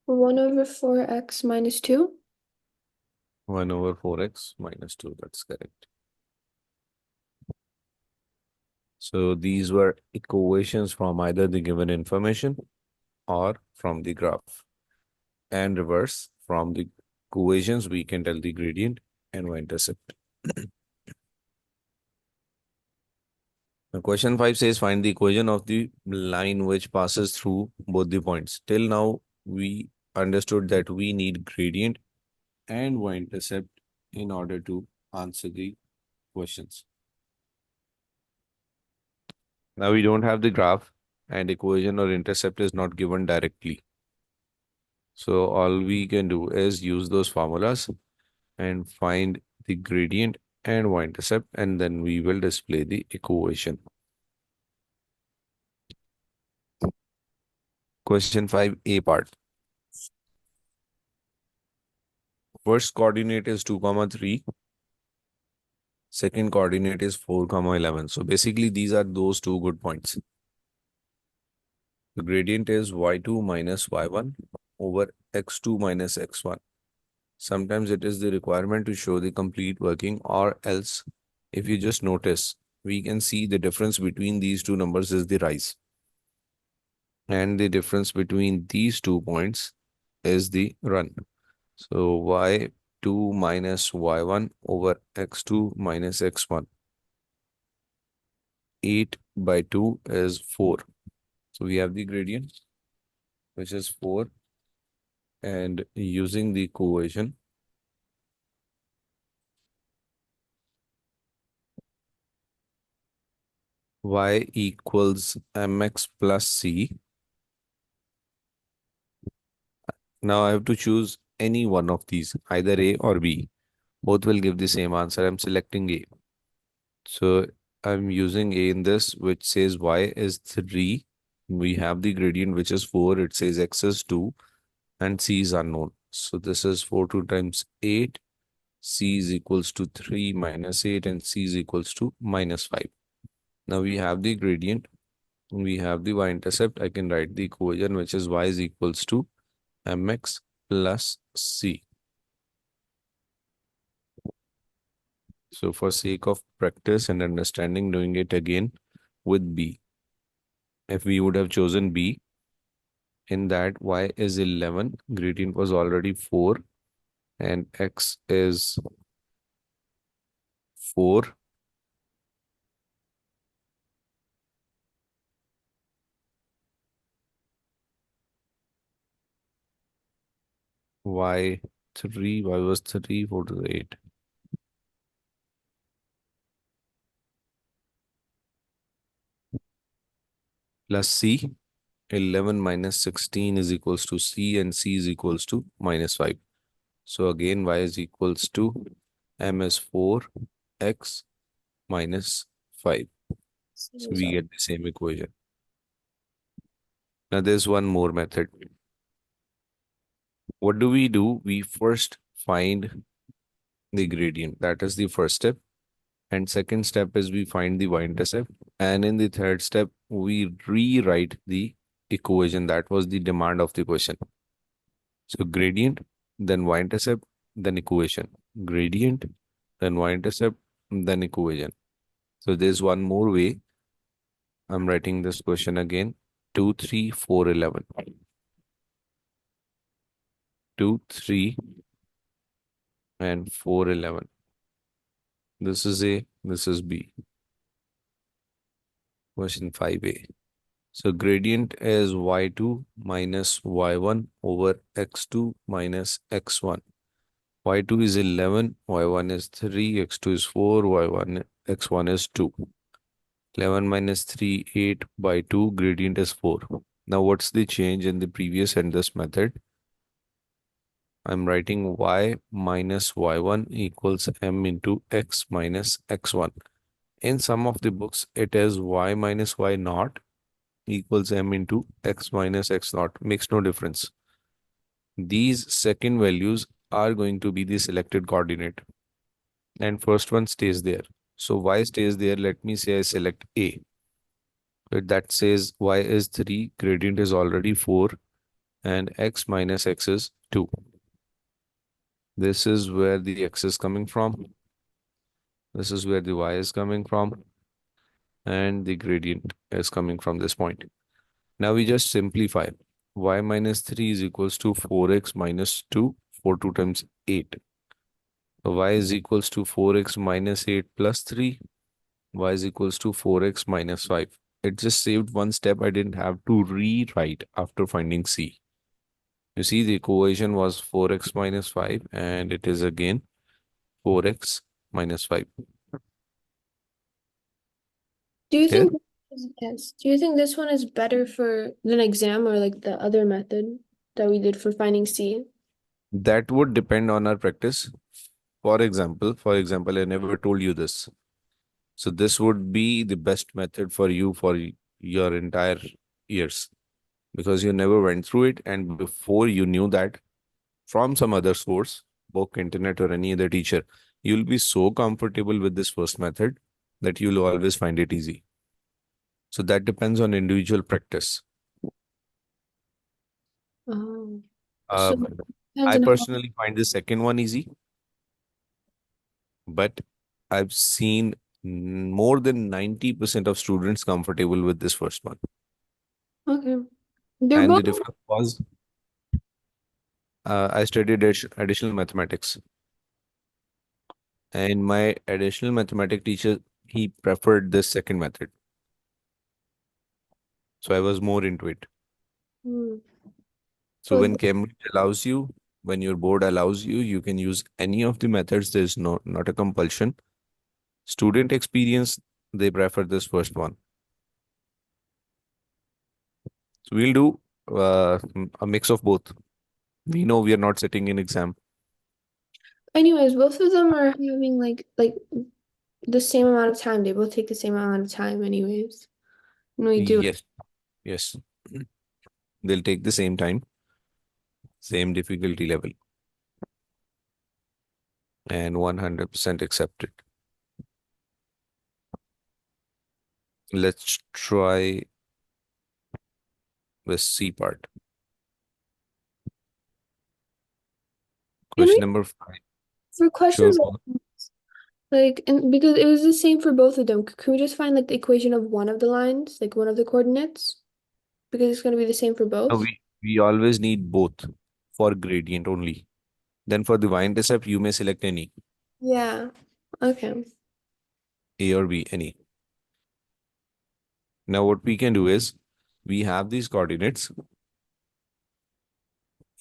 S2: One over 4x minus 2.
S1: 1 over 4x minus 2. That's correct. So these were equations from either the given information or from the graph. And reverse, from the equations, we can tell the gradient and y-intercept. Now, question 5 says find the equation of the line which passes through both the points. Till now, we understood that we need gradient and y-intercept in order to answer the questions. Now we don't have the graph and equation or intercept is not given directly. So all we can do is use those formulas and find the gradient and y-intercept, and then we will display the equation. Question 5a part. First coordinate is 2 comma 3. Second coordinate is 4 comma 11. So basically these are those two good points. The gradient is y2 minus y1 over x2 minus x1. Sometimes it is the requirement to show the complete working, or else if you just notice, we can see the difference between these two numbers is the rise. And the difference between these 2 points is the run. So y2 minus y1 over x2 minus x1. 8 by 2 is 4. So we have the gradient, which is 4. And using the equation, y equals mx plus c. Now I have to choose any one of these, either A or B. Both will give the same answer. I'm selecting A. So I'm using A in this, which says y is 3. We have the gradient, which is 4. It says x is 2 and c is unknown. So this is 4 2 times 8. C is equals to 3 minus 8 and c is equals to minus 5. Now we have the gradient. We have the y-intercept. I can write the equation, which is y is equals to mx plus c. So for sake of practice and understanding, doing it again with b. If we would have chosen b, in that y is 11, gradient was already 4, and x is 4. Y 3, y was 3, 4 to the 8. Plus c, 11 minus 16 is equals to c, and c is equals to minus 5. So again, y is equals to m is 4, x minus 5. So we get the same equation. Now there's one more method. What do? We first find the gradient. That is the first step. And second step is we find the y-intercept. And in the third step, we rewrite the equation. That was the demand of the question. So gradient, then y-intercept, then equation. Gradient, then y-intercept, then equation. So there's one more way. I'm writing this question again. 2, 3, 4, 11. 2, 3, and 4, 11. This is A, this is B. Question 5a. So gradient is y2 minus y1 over x2 minus x1. y2 is 11, y1 is 3, x2 is 4, y1, x1 is 2. 11 minus 3, 8 by 2, gradient is 4. Now what's the change in the previous and this method? I'm writing y minus y1 equals m into x minus x1. In some of the books, it is y minus y naught equals m into x minus x naught. Makes no difference. These second values are going to be the selected coordinate. And first one stays there. So y stays there. Let me say I select A. That says y is 3, gradient is already 4, and x minus x is 2. This is where the x is coming from. This is where the y is coming from. And the gradient is coming from this point. Now we just simplify. Y minus 3 is equals to 4x minus 2. 4 2 times 8. Y is equals to 4x minus 8 plus 3. Y is equals to 4x minus 5. It just saved one step. I didn't have to rewrite after finding C. You see, the equation was 4x minus 5, and it is again 4x minus 5.
S2: Do you
S1: Clear?
S2: think yes? Do you think this one is better for an exam or like the other method that we did for finding C?
S1: That would depend on our practice. For example, I never told you this. So this would be the best method for you for your entire years because you never went through it, and before you knew that from some other source, book, internet, or any other teacher, you'll be so comfortable with this first method that you'll always find it easy. So that depends on individual practice.
S2: Oh,
S1: Uh,
S2: so depends
S1: I
S2: on how.
S1: personally find the second one easy, but I've seen more than 90% of students comfortable with this first one.
S2: Okay, they're
S1: And
S2: both.
S1: the difference was I studied additional mathematics, and my additional mathematics teacher, he preferred this second method. So I was more into it.
S2: Hmm.
S1: So
S2: So
S1: when Cambridge allows you, when your board allows you, you can use any of the methods. There's not a compulsion. Student experience, they prefer this first one. So we'll do a mix of both. We know we are not sitting in exam.
S2: anyways, both of them are having like the same amount of time. They both take the same amount of time, anyways. When we do.
S1: Yes, yes. They'll take the same time, same difficulty level, and 100% accepted. Let's try the C part.
S2: Can
S1: Question
S2: we
S1: number 5.
S2: for
S1: Sure.
S2: questions like and because it was the same for both of them, can we just find like the equation of one of the lines, like one of the coordinates? Because it's going to be the same for
S1: No,
S2: both.
S1: we always need both for gradient only. Then for the y-intercept, you may select any,
S2: Yeah. Okay.
S1: A or B, any. Now what we can do is, we have these coordinates.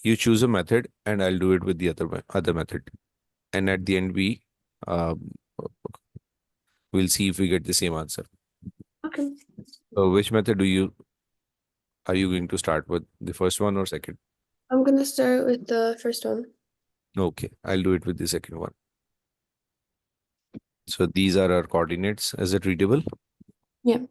S1: You choose a method, and I'll do it with the other method. And at the end, um, we'll see if we get the same answer.
S2: Okay.
S1: So which method are you going to start with? The first one or second?
S2: I'm gonna start with the first one.
S1: Okay, I'll do it with the second one. So these are our coordinates. Is it readable?
S2: Yeah.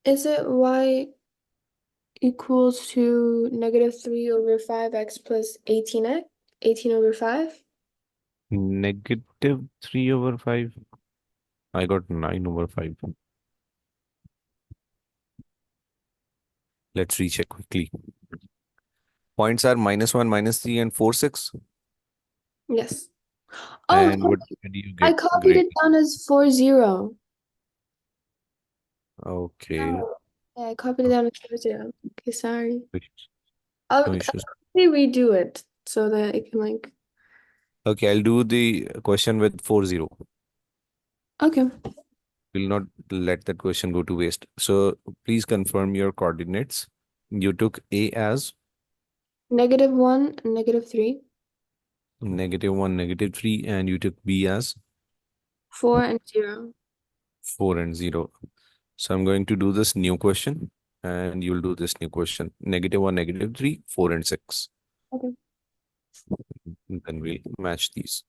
S2: Is it y equals to negative 3 over 5x plus 18x? 18 over 5?
S1: Negative 3 over 5. I got 9 over 5. Let's recheck quickly. Points are -1, -3, and 4, 6.
S2: Yes. Oh,
S1: And what do you
S2: I
S1: get?
S2: copied
S1: Great.
S2: it down as 40.
S1: Okay.
S2: Oh. Yeah, I copied it down as 40. Okay, sorry.
S1: No issues.
S2: I'll
S1: No issues.
S2: quickly redo it so that it can like.
S1: Okay, I'll do the question with 4, 0.
S2: Okay.
S1: Will not let that question go to waste. So please confirm your coordinates. You took A as
S2: -1 and -3,
S1: -1, -3, and you took B as
S2: 4 and 0.
S1: 4 and 0. So I'm going to do this new question and you'll do this new question. -1, -3, 4 and 6.
S2: Okay.
S1: And then we'll match these.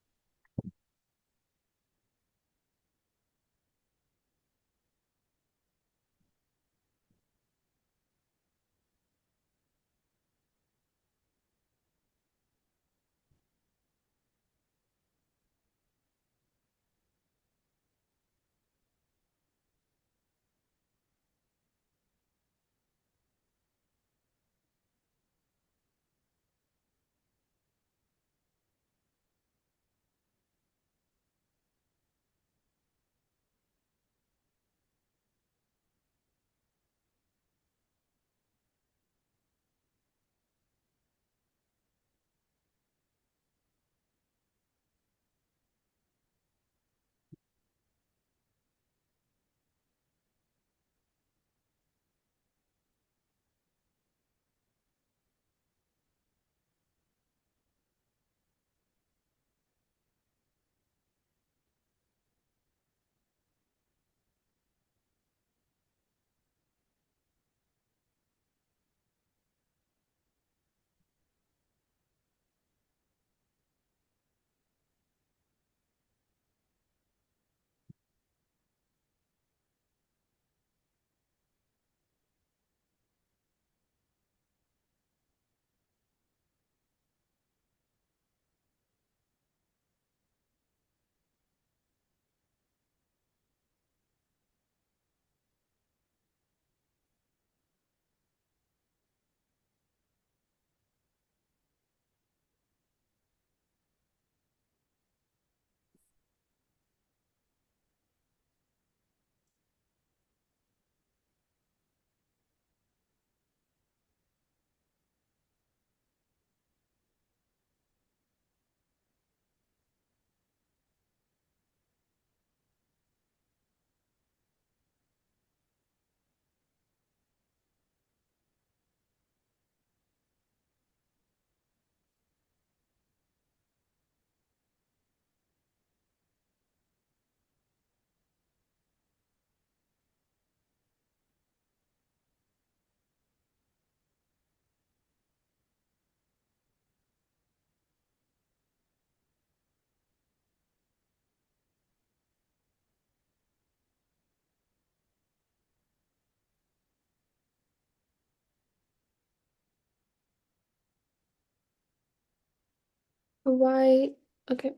S2: Y, okay.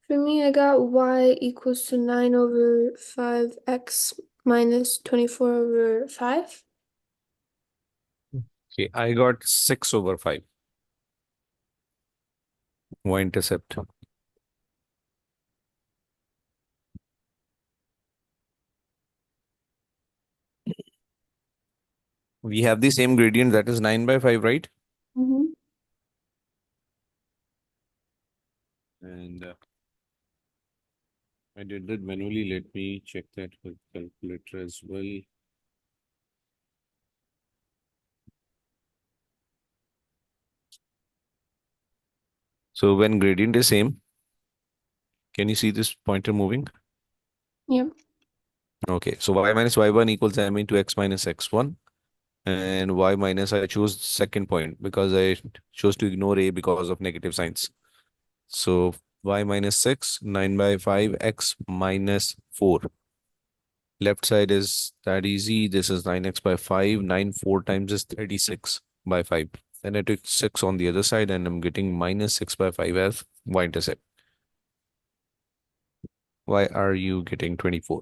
S2: For me, I got y equals to 9 over 5x minus 24 over 5.
S1: Okay, I got 6 over 5. Y-intercept. We have the same gradient that is 9 by 5, right?
S2: Mm-hmm.
S1: And I did that manually. Let me check that with calculator as well. So when gradient is same, can you see this pointer moving?
S2: Yep.
S1: Okay, so y minus y1 equals m into x minus x1. And y minus, I choose second point because I chose to ignore a because of negative signs. So y minus 6, 9 by 5, x minus 4 Left side is that easy. This is 9x by 5. 9 4 times is 36 by 5. Then I took 6 on the other side and I'm getting minus 6 by 5 as y-intercept. Why are you getting 24?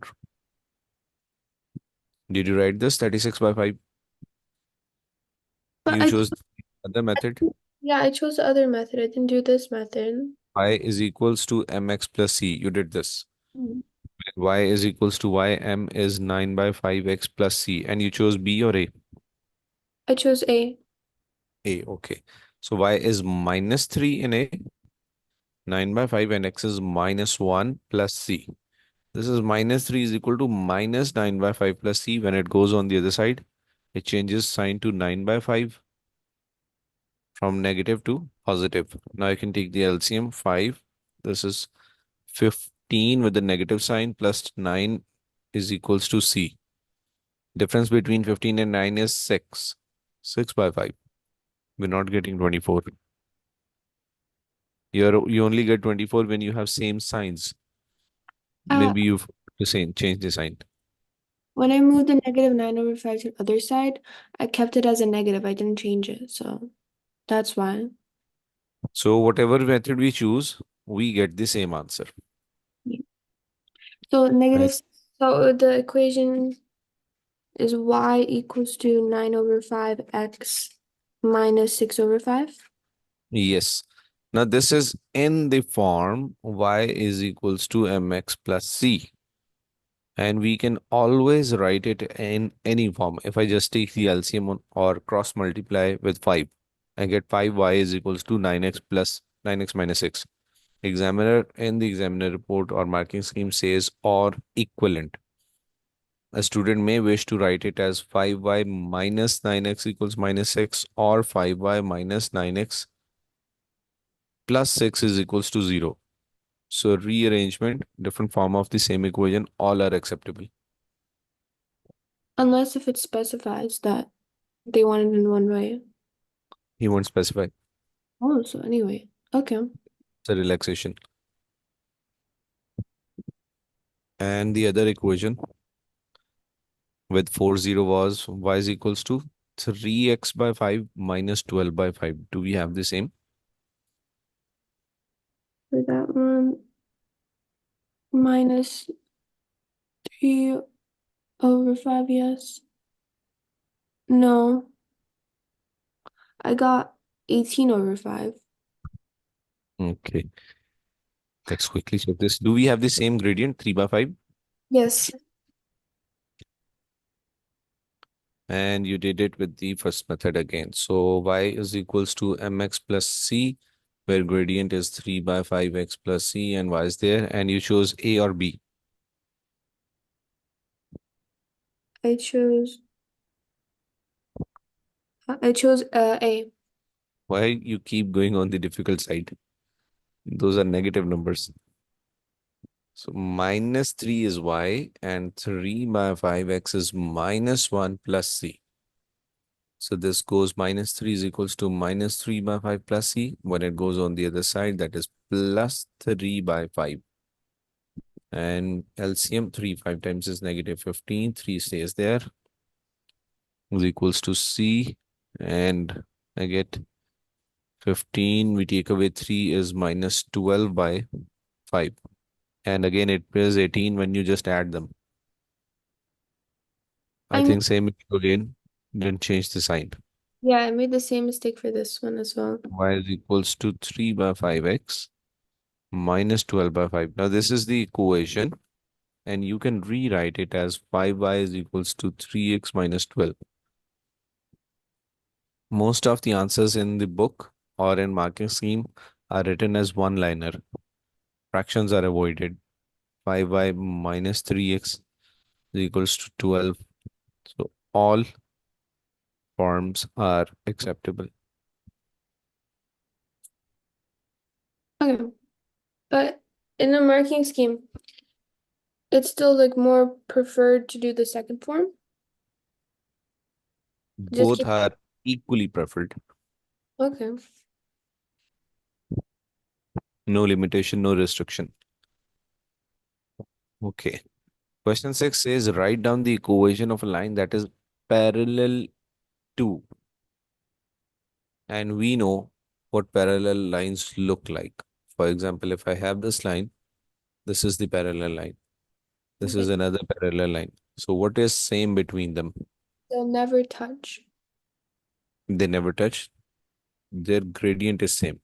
S1: Did you write this 36 by 5?
S2: But
S1: You chose the other method.
S2: yeah, I chose the other method. I didn't do this method.
S1: Y is equals to mx plus c. You did this.
S2: Mm.
S1: Y is equals to y. M is 9 by 5x plus c. And you chose B or A?
S2: I chose A.
S1: A, okay. So y is minus 3 in A, 9 by 5, and x is minus 1 plus c. This is minus 3 is equal to minus 9 by 5 plus c. When it goes on the other side, it changes sign to 9 by 5 from negative to positive. Now I can take the LCM 5. This is 15 with the negative sign plus 9 is equals to c. Difference between 15 and 9 is 6. 6 by 5. We're not getting 24. You only get 24 when you have same signs.
S2: Uh,
S1: Maybe you've to say change the sign.
S2: when I moved the negative 9/5 to the other side, I kept it as a negative. I didn't change it. So that's why.
S1: So whatever method we choose, we get the same answer.
S2: So
S1: Right.
S2: so the equation is y equals to 9/5 x minus 6/5.
S1: Yes. Now this is in the form y is equals to mx plus c. And we can always write it in any form. If I just take the LCM or cross multiply with 5, I get 5y is equals to 9x plus 9x minus 6. Examiner in the examiner report or marking scheme says or equivalent. A student may wish to write it as 5y minus 9x equals minus 6 or 5y minus 9x plus 6 is equals to 0. So rearrangement, different form of the same equation, all are acceptable.
S2: Unless if it specifies that they want it in one way.
S1: He won't specify.
S2: Oh, so anyway. Okay.
S1: It's a relaxation. And the other equation with 40 was y is equals to 3x by 5 minus 12 by 5. Do we have the same?
S2: For that one, minus 3/5, yes. No, I got 18/5.
S1: Okay, let's quickly check this. Do we have the same gradient 3 by 5?
S2: Yes.
S1: And you did it with the first method again. So y is equals to mx plus c, where gradient is 3 by 5x plus c and y is there. And you chose A or B.
S2: I chose A.
S1: Why you keep going on the difficult side? Those are negative numbers. So minus 3 is y and 3 by 5x is minus 1 plus c. So this goes minus 3 is equals to minus 3 by 5 plus c. When it goes on the other side, that is plus 3 by 5. And LCM 3, 5 times is negative 15. 3 stays there. Is equals to c. And I get 15. We take away 3 is minus 12 by 5. And again, it is 18 when you just add them. I
S2: I mean,
S1: think same again. Didn't change the sign.
S2: yeah, I made the same mistake for this one as well.
S1: Y is equals to 3 by 5x minus 12 by 5. Now this is the equation and you can rewrite it as 5y is equals to 3x minus 12. Most of the answers in the book or in marking scheme are written as one-liner. Fractions are avoided. 5y minus 3x is equals to 12. So all forms are acceptable.
S2: Okay. But in a marking scheme, it's still like more preferred to do the second form. Just
S1: Both
S2: keep.
S1: are equally preferred.
S2: Okay.
S1: No limitation, no restriction. Okay. Question 6 says write down the equation of a line that is parallel to, and we know what parallel lines look like. For example, if I have this line, this is the parallel line. This is
S2: Okay.
S1: another parallel line. So what is same between them?
S2: They'll never touch.
S1: They never touch. Their gradient is same.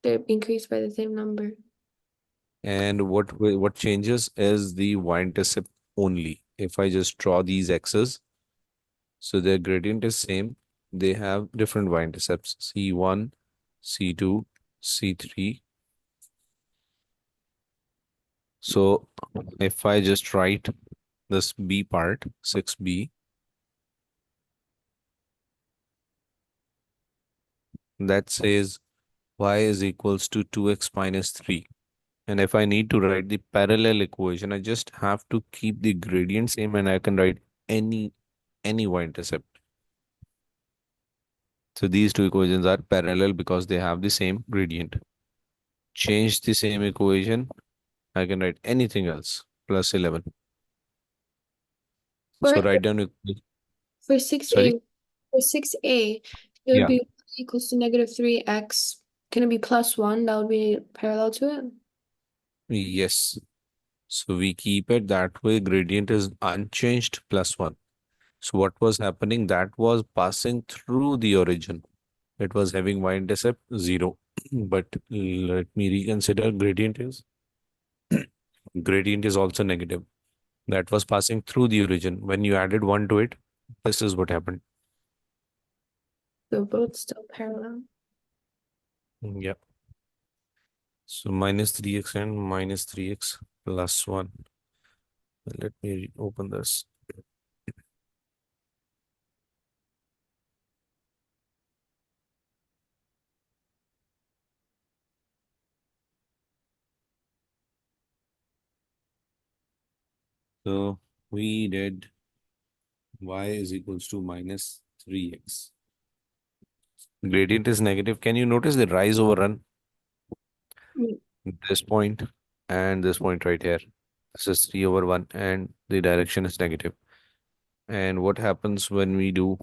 S2: They're increased by the same number.
S1: And what changes is the y-intercept only. If I just draw these x's, so their gradient is same. They have different y-intercepts. C1, C2, C3. So if I just write this B part, 6B, that says y is equals to 2x minus 3. And if I need to write the parallel equation, I just have to keep the gradient same and I can write any y-intercept. So these two equations are parallel because they have the same gradient. Change the same equation, I can write anything else plus 11. So
S2: For
S1: write down,
S2: for 6A,
S1: sorry?
S2: for 6A, it would
S1: Yeah,
S2: be equals to negative 3x. Can it be plus 1? That would be parallel to it.
S1: yes. So we keep it that way. Gradient is unchanged plus 1. So what was happening? That was passing through the origin. It was having y-intercept 0. But let me reconsider. Gradient is also negative. That was passing through the origin. When you added 1 to it, this is what happened.
S2: They're both still parallel.
S1: Yeah. So minus 3x and minus 3x plus 1. Let me open this. So we did y is equals to minus 3x. Gradient is negative. Can you notice the rise over run?
S2: Mm.
S1: This point and this point right here. This is 3 over 1 and the direction is negative. And what happens when we do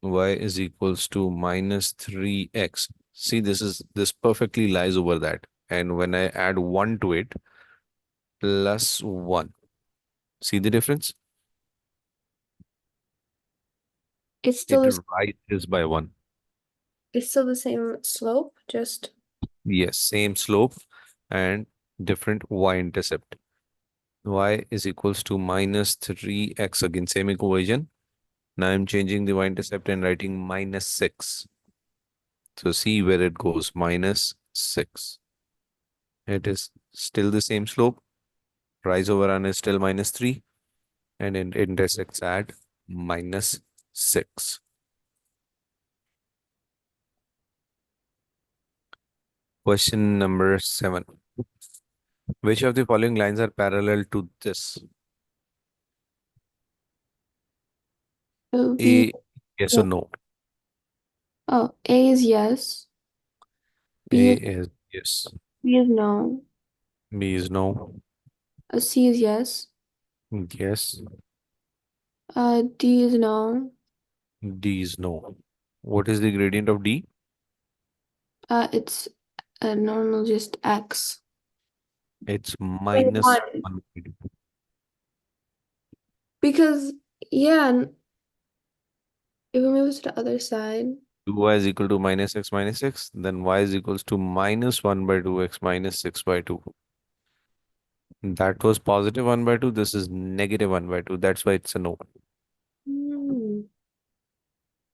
S1: y is equals to minus 3x? See, this perfectly lies over that. And when I add 1 to it, plus 1. See the difference?
S2: It's still
S1: It
S2: the,
S1: rises by 1.
S2: it's still the same slope, just
S1: Yes, same slope and different y-intercept. Y is equals to minus 3x, again, same equation. Now I'm changing the y-intercept and writing minus 6. So see where it goes, minus 6. It is still the same slope. Rise over run is still minus 3. And it intersects at minus 6. Question number 7. Which of the following lines are parallel to this?
S2: it would be,
S1: A, yes or
S2: yeah.
S1: no?
S2: Oh, A is yes, B
S1: A
S2: is
S1: is yes,
S2: B is no,
S1: B is no,
S2: C is yes,
S1: yes,
S2: D is no,
S1: D is no. What is the gradient of D?
S2: it's a normal just X.
S1: It's
S2: Wait,
S1: minus
S2: one.
S1: 1.
S2: Because yeah, if we move it to the other side,
S1: 2y is equal to minus x minus 6, then y is equals to minus 1 by 2x minus 6 by 2. That was positive 1 by 2. This is negative 1 by 2. That's why it's a no.
S2: hmm,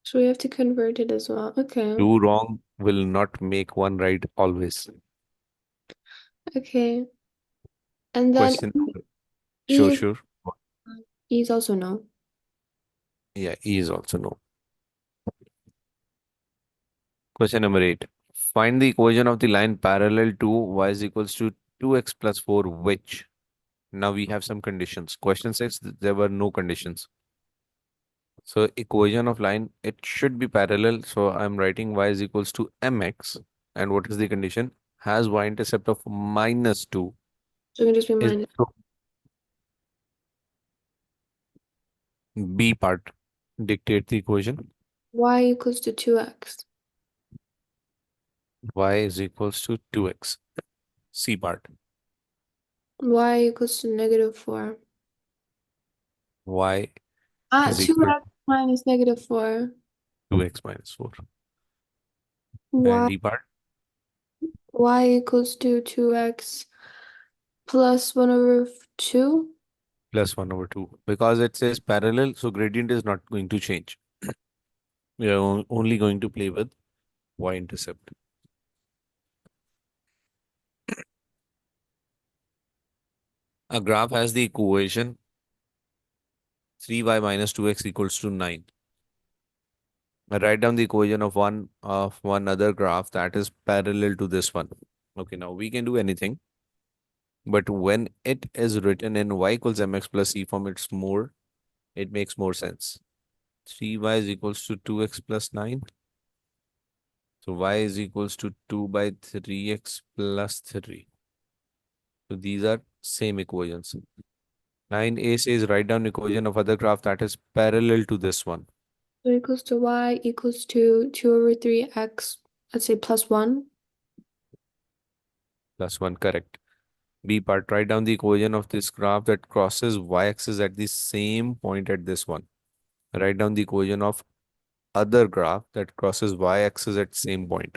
S2: so we have to convert it as well. Okay,
S1: Two wrong will not make one right always.
S2: okay. And then
S1: Question.
S2: E
S1: Sure,
S2: is
S1: sure.
S2: E is also no.
S1: Yeah, E is also no. Question number 8. Find the equation of the line parallel to y is equals to 2x plus 4, which. Now we have some conditions. Question says there were no conditions. So equation of line, it should be parallel. So I'm writing y is equals to mx. And what is the condition? Has y-intercept of minus 2.
S2: So it can just be
S1: Is
S2: minus.
S1: true. B part, dictate the equation.
S2: Y equals to 2x.
S1: Y is equals to 2x. C part.
S2: Y equals to -4.
S1: Y is equal
S2: 2x minus -4.
S1: to 2x minus 4. And
S2: Y,
S1: D part,
S2: y equals to 2x plus 1 over 2.
S1: plus 1 over 2. Because it says parallel, so gradient is not going to change. We are only going to play with y-intercept. A graph has the equation 3y minus 2x equals to 9. I write down the equation of one other graph that is parallel to this one. Okay, now we can do anything, but when it is written in y equals mx plus c form, it makes more sense. 3y is equals to 2x plus 9. So y is equals to 2 by 3x plus 3. So these are same equations. 9a says write down equation of other graph that is parallel to this one.
S2: So equals to y equals to 2 over 3x, let's say plus 1.
S1: Plus 1, correct. B part, write down the equation of this graph that crosses y-axis at the same point at this one. Write down the equation of other graph that crosses y-axis at same point.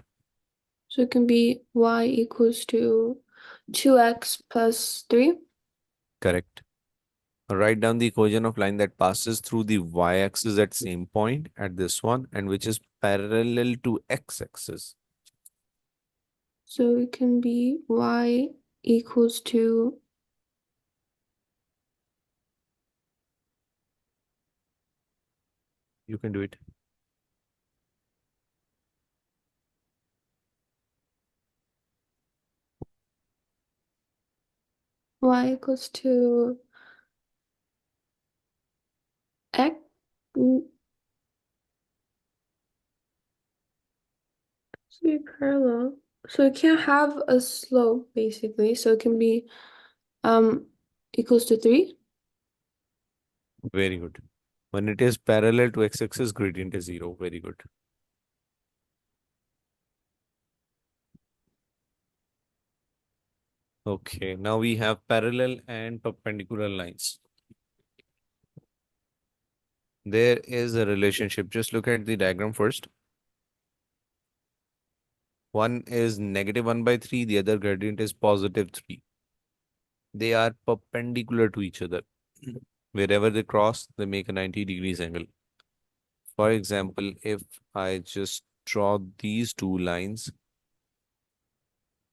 S2: So it can be y equals to 2x plus 3.
S1: Correct. Write down the equation of line that passes through the y-axis at same point at this one and which is parallel to x-axis.
S2: So it can be y equals to
S1: You can do it.
S2: y equals to x. So be parallel. So it can't have a slope basically. So it can be um equals to 3.
S1: Very good. When it is parallel to x-axis, gradient is 0. Very good. Okay, now we have parallel and perpendicular lines. There is a relationship. Just look at the diagram first. One is -1 by 3, the other gradient is +3. They are perpendicular to each other. Wherever they cross, they make a 90 degrees angle. For example, if I just draw these two lines,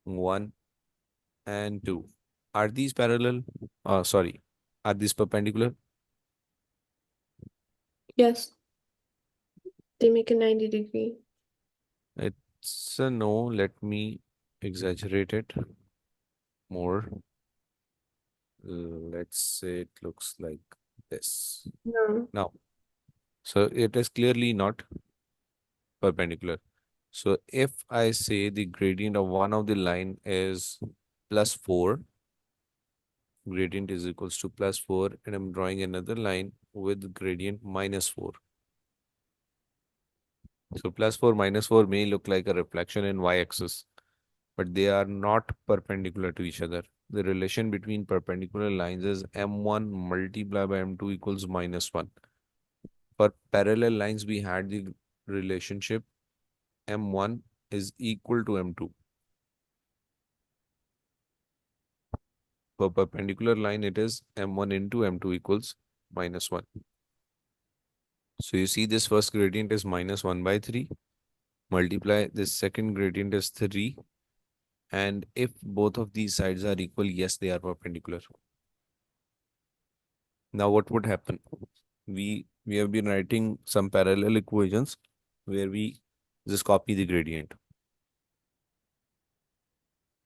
S1: 1 and 2, are these parallel? Sorry, are these perpendicular?
S2: Yes, they make a 90-degree.
S1: It's a no. Let me exaggerate it more. Let's say it looks like this.
S2: No.
S1: Now, so it is clearly not perpendicular. So if I say the gradient of one of the line is +4, gradient is equals to +4, and I'm drawing another line with gradient -4. So +4 -4 may look like a reflection in y-axis, but they are not perpendicular to each other. The relation between perpendicular lines is m1 multiplied by m2 equals -1. For parallel lines, we had the relationship m1 is equal to m2. For perpendicular line, it is m1 into m2 equals -1. So you see this first gradient is -1 by 3. Multiply this second gradient is 3. And if both of these sides are equal, yes, they are perpendicular. Now what would happen? We have been writing some parallel equations where we just copy the gradient.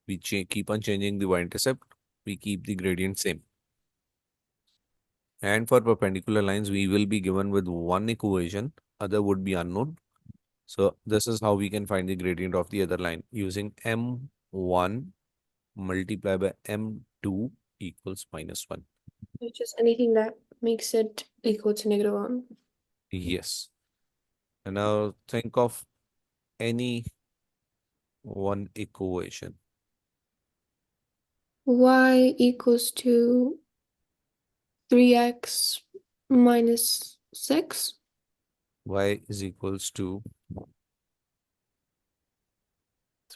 S1: We keep on changing the y-intercept. We keep the gradient same. And for perpendicular lines, we will be given with one equation, other would be unknown. So this is how we can find the gradient of the other line using m1 multiplied by m2 equals -1.
S2: It's just anything that makes it equal to -1.
S1: Yes. And now think of any one equation.
S2: Y equals to 3x minus 6.
S1: Y is equals to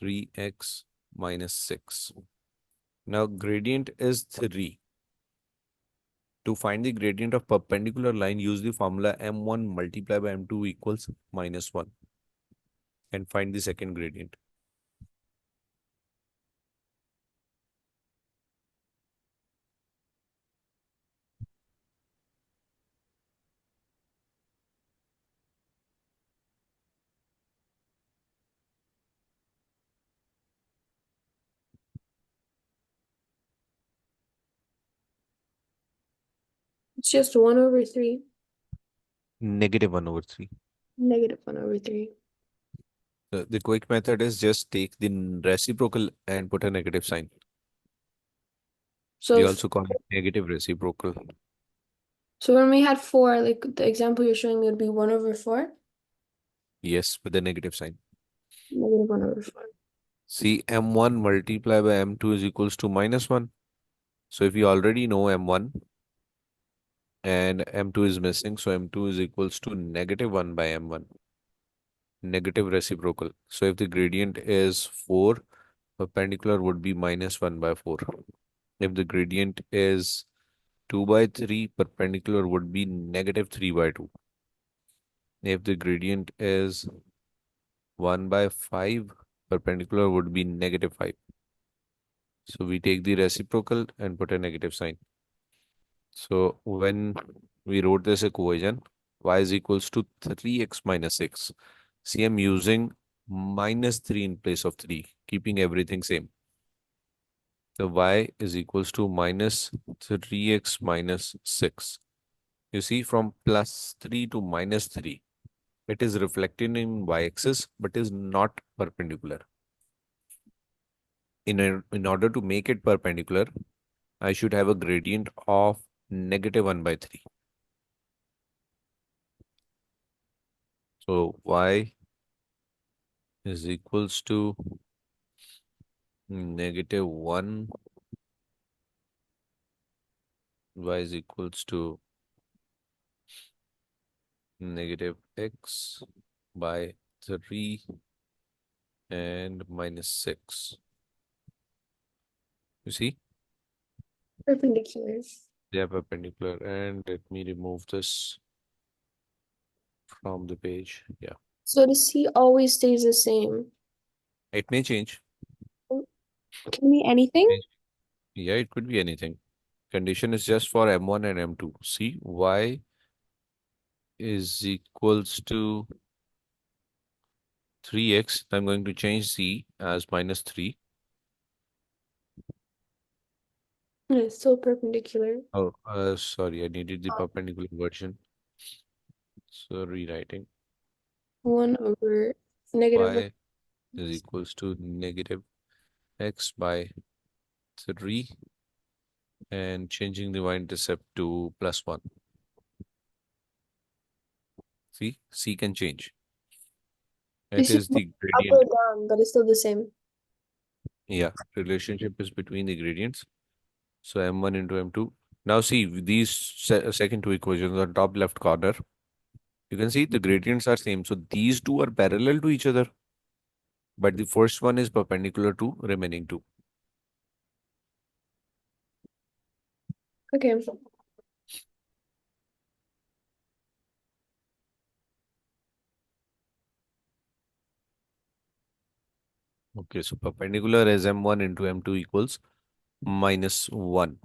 S1: 3x minus 6. Now gradient is 3. To find the gradient of perpendicular line, use the formula m1 multiplied by m2 equals -1 and find the second gradient.
S2: It's just 1/3.
S1: -1/3.
S2: -1/3.
S1: The quick method is just take the reciprocal and put a negative sign.
S2: So
S1: We
S2: if,
S1: also call it negative reciprocal.
S2: so when we had 4, like the example you're showing me would be 1/4.
S1: Yes, with the negative sign.
S2: -1/4.
S1: See, m1 multiplied by m2 is equals to -1. So if you already know m1 and m2 is missing, so m2 is equals to -1 by m1. Negative reciprocal. So if the gradient is 4, perpendicular would be -1 by 4. If the gradient is 2 by 3, perpendicular would be -3 by 2. If the gradient is 1 by 5, perpendicular would be -5. So we take the reciprocal and put a negative sign. So when we wrote this equation, y is equals to 3x minus 6. See, I'm using -3 in place of 3, keeping everything same. The y is equals to minus 3x minus 6. You see, from +3 to -3, it is reflected in y-axis, but is not perpendicular. In order to make it perpendicular, I should have a gradient of -1 by 3. So y is equals to -1, y is equals to -x by 3 and -6. You see,
S2: Perpendicular.
S1: they are perpendicular. And let me remove this from the page. Yeah,
S2: So the C always stays the same.
S1: it may change.
S2: Can be anything?
S1: Change. Yeah, it could be anything. Condition is just for m1 and m2. See, y is equals to 3x. I'm going to change c as -3.
S2: It's still perpendicular.
S1: Oh, sorry, I needed the perpendicular version. So rewriting
S2: 1/.
S1: y is equals to -x by 3 and changing the y-intercept to +1. See, c can change. It
S2: This is
S1: is the
S2: up or
S1: gradient.
S2: down, but it's still the same.
S1: Yeah, relationship is between the gradients. So m1 into m2. Now see these second two equations on top left corner. You can see the gradients are same. So these two are parallel to each other. But the first one is perpendicular to remaining two.
S2: Okay.
S1: Okay, so perpendicular is m1 into m2 equals -1.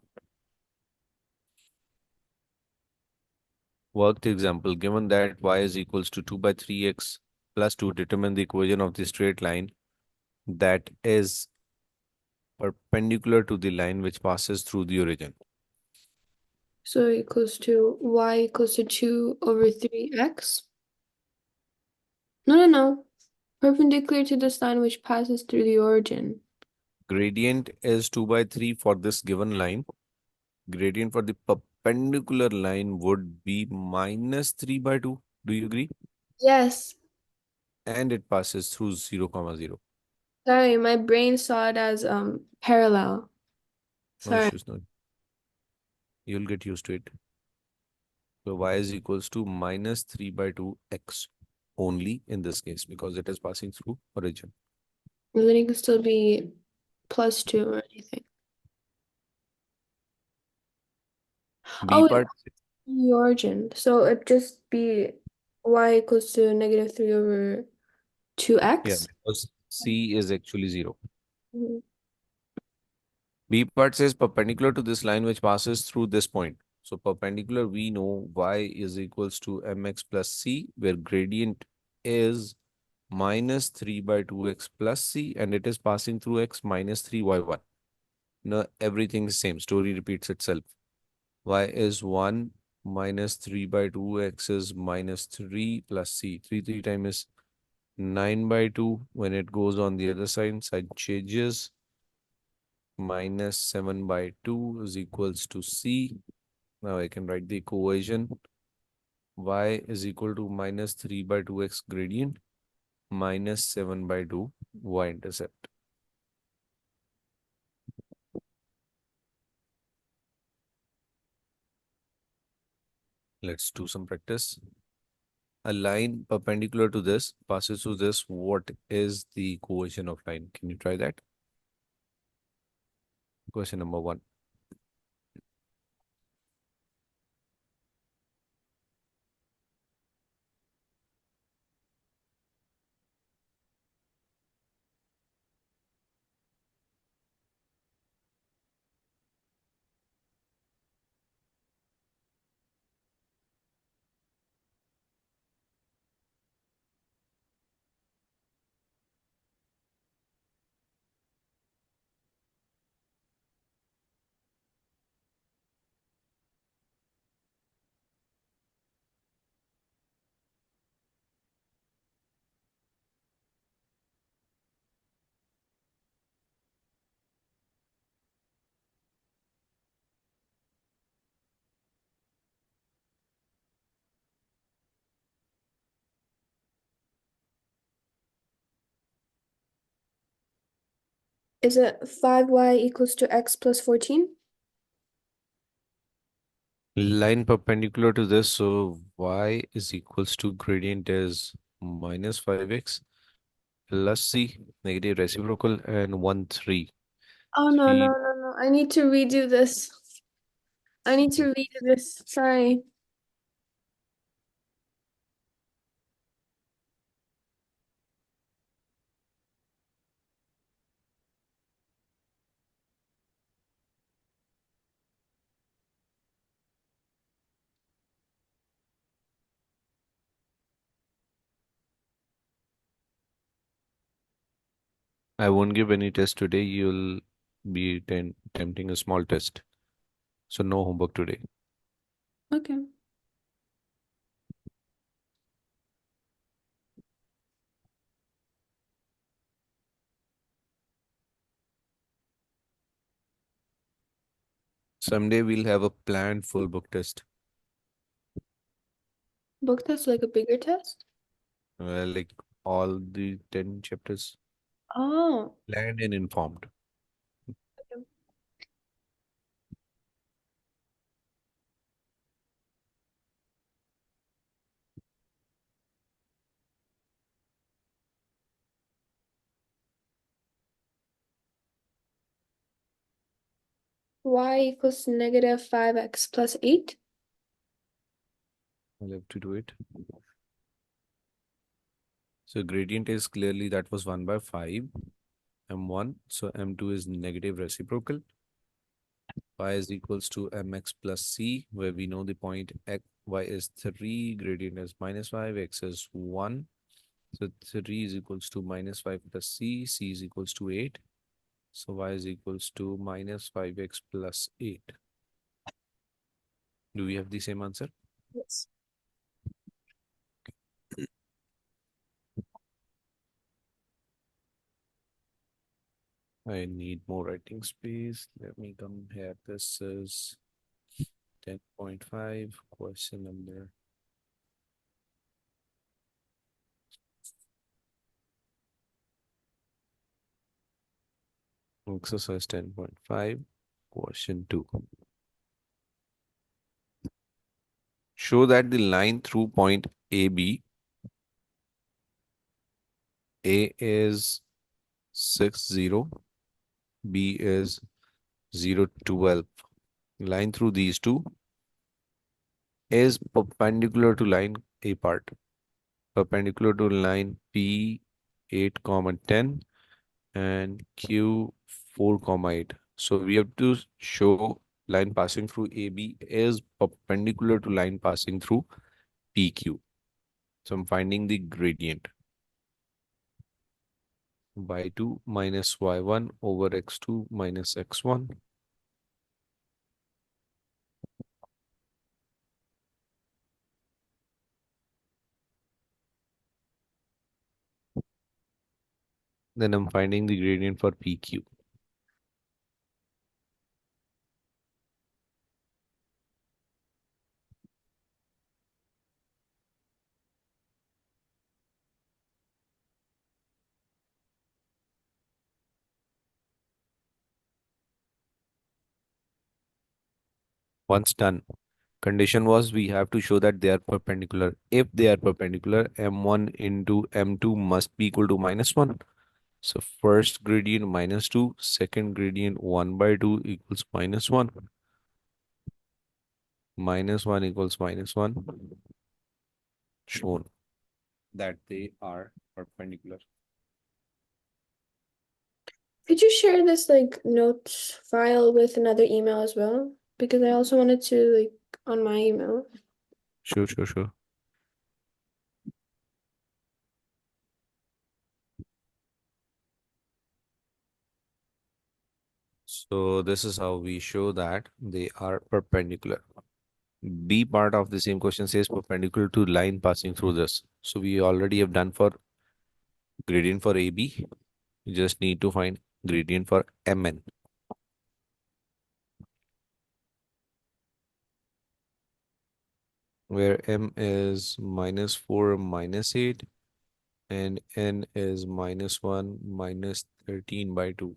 S1: Worked example, given that y is equals to 2 by 3x plus 2, determine the equation of the straight line that is perpendicular to the line which passes through the origin.
S2: So equals to y equals to 2/3x. No, no, no. Perpendicular to this line which passes through the origin.
S1: Gradient is 2 by 3 for this given line. Gradient for the perpendicular line would be minus 3 by 2. Do you agree?
S2: Yes.
S1: And it passes through 0, comma 0.
S2: Sorry, my brain saw it as parallel.
S1: No
S2: Sorry.
S1: issues, no. You'll get used to it. So y is equals to minus 3 by 2 x only in this case because it is passing through origin.
S2: And then it could still be +2 or anything.
S1: B
S2: Oh, it's
S1: part,
S2: the origin. So it just be y equals to -3 over
S1: yeah,
S2: 2x.
S1: because C is actually 0.
S2: Mhm.
S1: B part says perpendicular to this line which passes through this point. So perpendicular, we know y is equals to mx plus c, where gradient is minus 3 by 2x plus c, and it is passing through x minus 3y1. Now everything is same. Story repeats itself. Y is 1 minus 3 by 2, x is minus 3 plus c. 3 times is 9 by 2. When it goes on the other side changes. Minus 7 by 2 is equals to c. Now I can write the equation. Y is equal to minus 3 by 2x gradient minus 7 by 2 y-intercept. Let's do some practice. A line perpendicular to this passes through this. What is the equation of line? Can you try that? Question number 1.
S2: Is it 5y equals to x plus 14?
S1: Line perpendicular to this, so y is equals to gradient is minus 5x plus c, negative reciprocal, and 1, 3.
S2: Oh, no, no,
S1: 3.
S2: no, no. I need to redo this. I need to redo this. Sorry.
S1: I won't give any test today. You'll be tempting a small test. So no homework today.
S2: Okay.
S1: Someday we'll have a planned full book test.
S2: Book test like a bigger test?
S1: Like all the 10 chapters
S2: Oh.
S1: planned and informed.
S2: Okay. Y equals to -5x plus 8.
S1: I'll have to do it. So gradient is clearly that was 1 by 5, m1. So m2 is negative reciprocal. Y is equals to mx plus c, where we know the point x, y is 3, gradient is minus 5, x is 1. So 3 is equals to minus 5 plus c is equals to 8. So y is equals to minus 5x plus 8. Do we have the same answer?
S2: Yes.
S1: I need more writing space. Let me come here. This is 10.5, question number. Exercise 10.5, question 2. Show that the line through point AB, A is 6, 0, B is 0, 12. Line through these two is perpendicular to line A part, perpendicular to line P 8, 10 and Q 4, 8. So we have to show line passing through AB is perpendicular to line passing through PQ. So I'm finding the gradient. Y2 minus Y1 over X2 minus X1. Then I'm finding the gradient for PQ. Once done, condition was we have to show that they are perpendicular. If they are perpendicular, M1 into M2 must be equal to -1. So first gradient -2, second gradient 1 by 2 equals -1. -1 equals -1. Shown that they are perpendicular.
S2: Could you share this like notes file with another email as well? Because I also wanted to like on my email.
S1: Sure, sure, sure. So this is how we show that they are perpendicular. B part of the same question says perpendicular to line passing through this. So we already have done for gradient for AB. You just need to find gradient for MN. Where M is -4, -8 and N is -1, -13 by 2.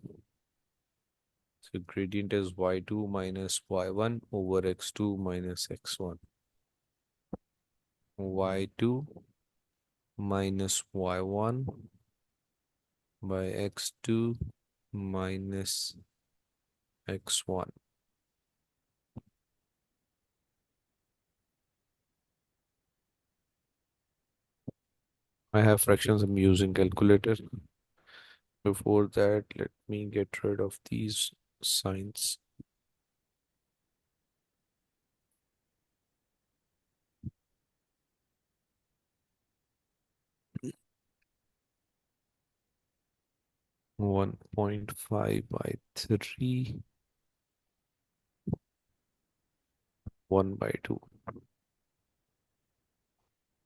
S1: So gradient is Y2 minus Y1 over X2 minus X1. Y2 minus Y1 by X2 minus X1. I have fractions. I'm using calculator. Before that, let me get rid of these signs. (1.5 by 3) 1 by 2.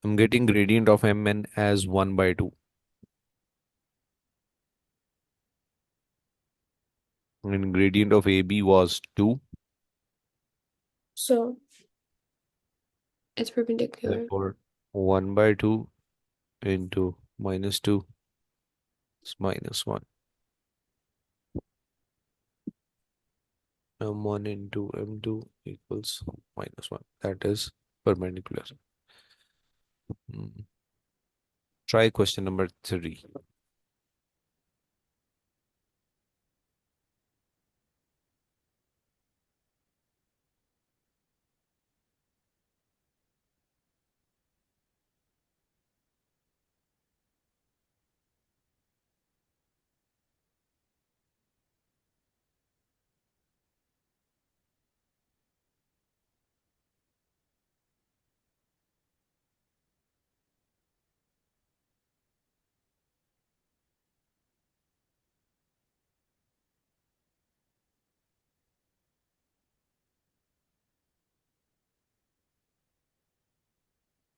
S1: I'm getting gradient of Mn as 1 by 2. And gradient of AB was 2.
S2: So it's perpendicular.
S1: Therefore, 1 by 2 into -2 is -1. M1 into M2 equals -1. That is perpendicular. Try question number 3.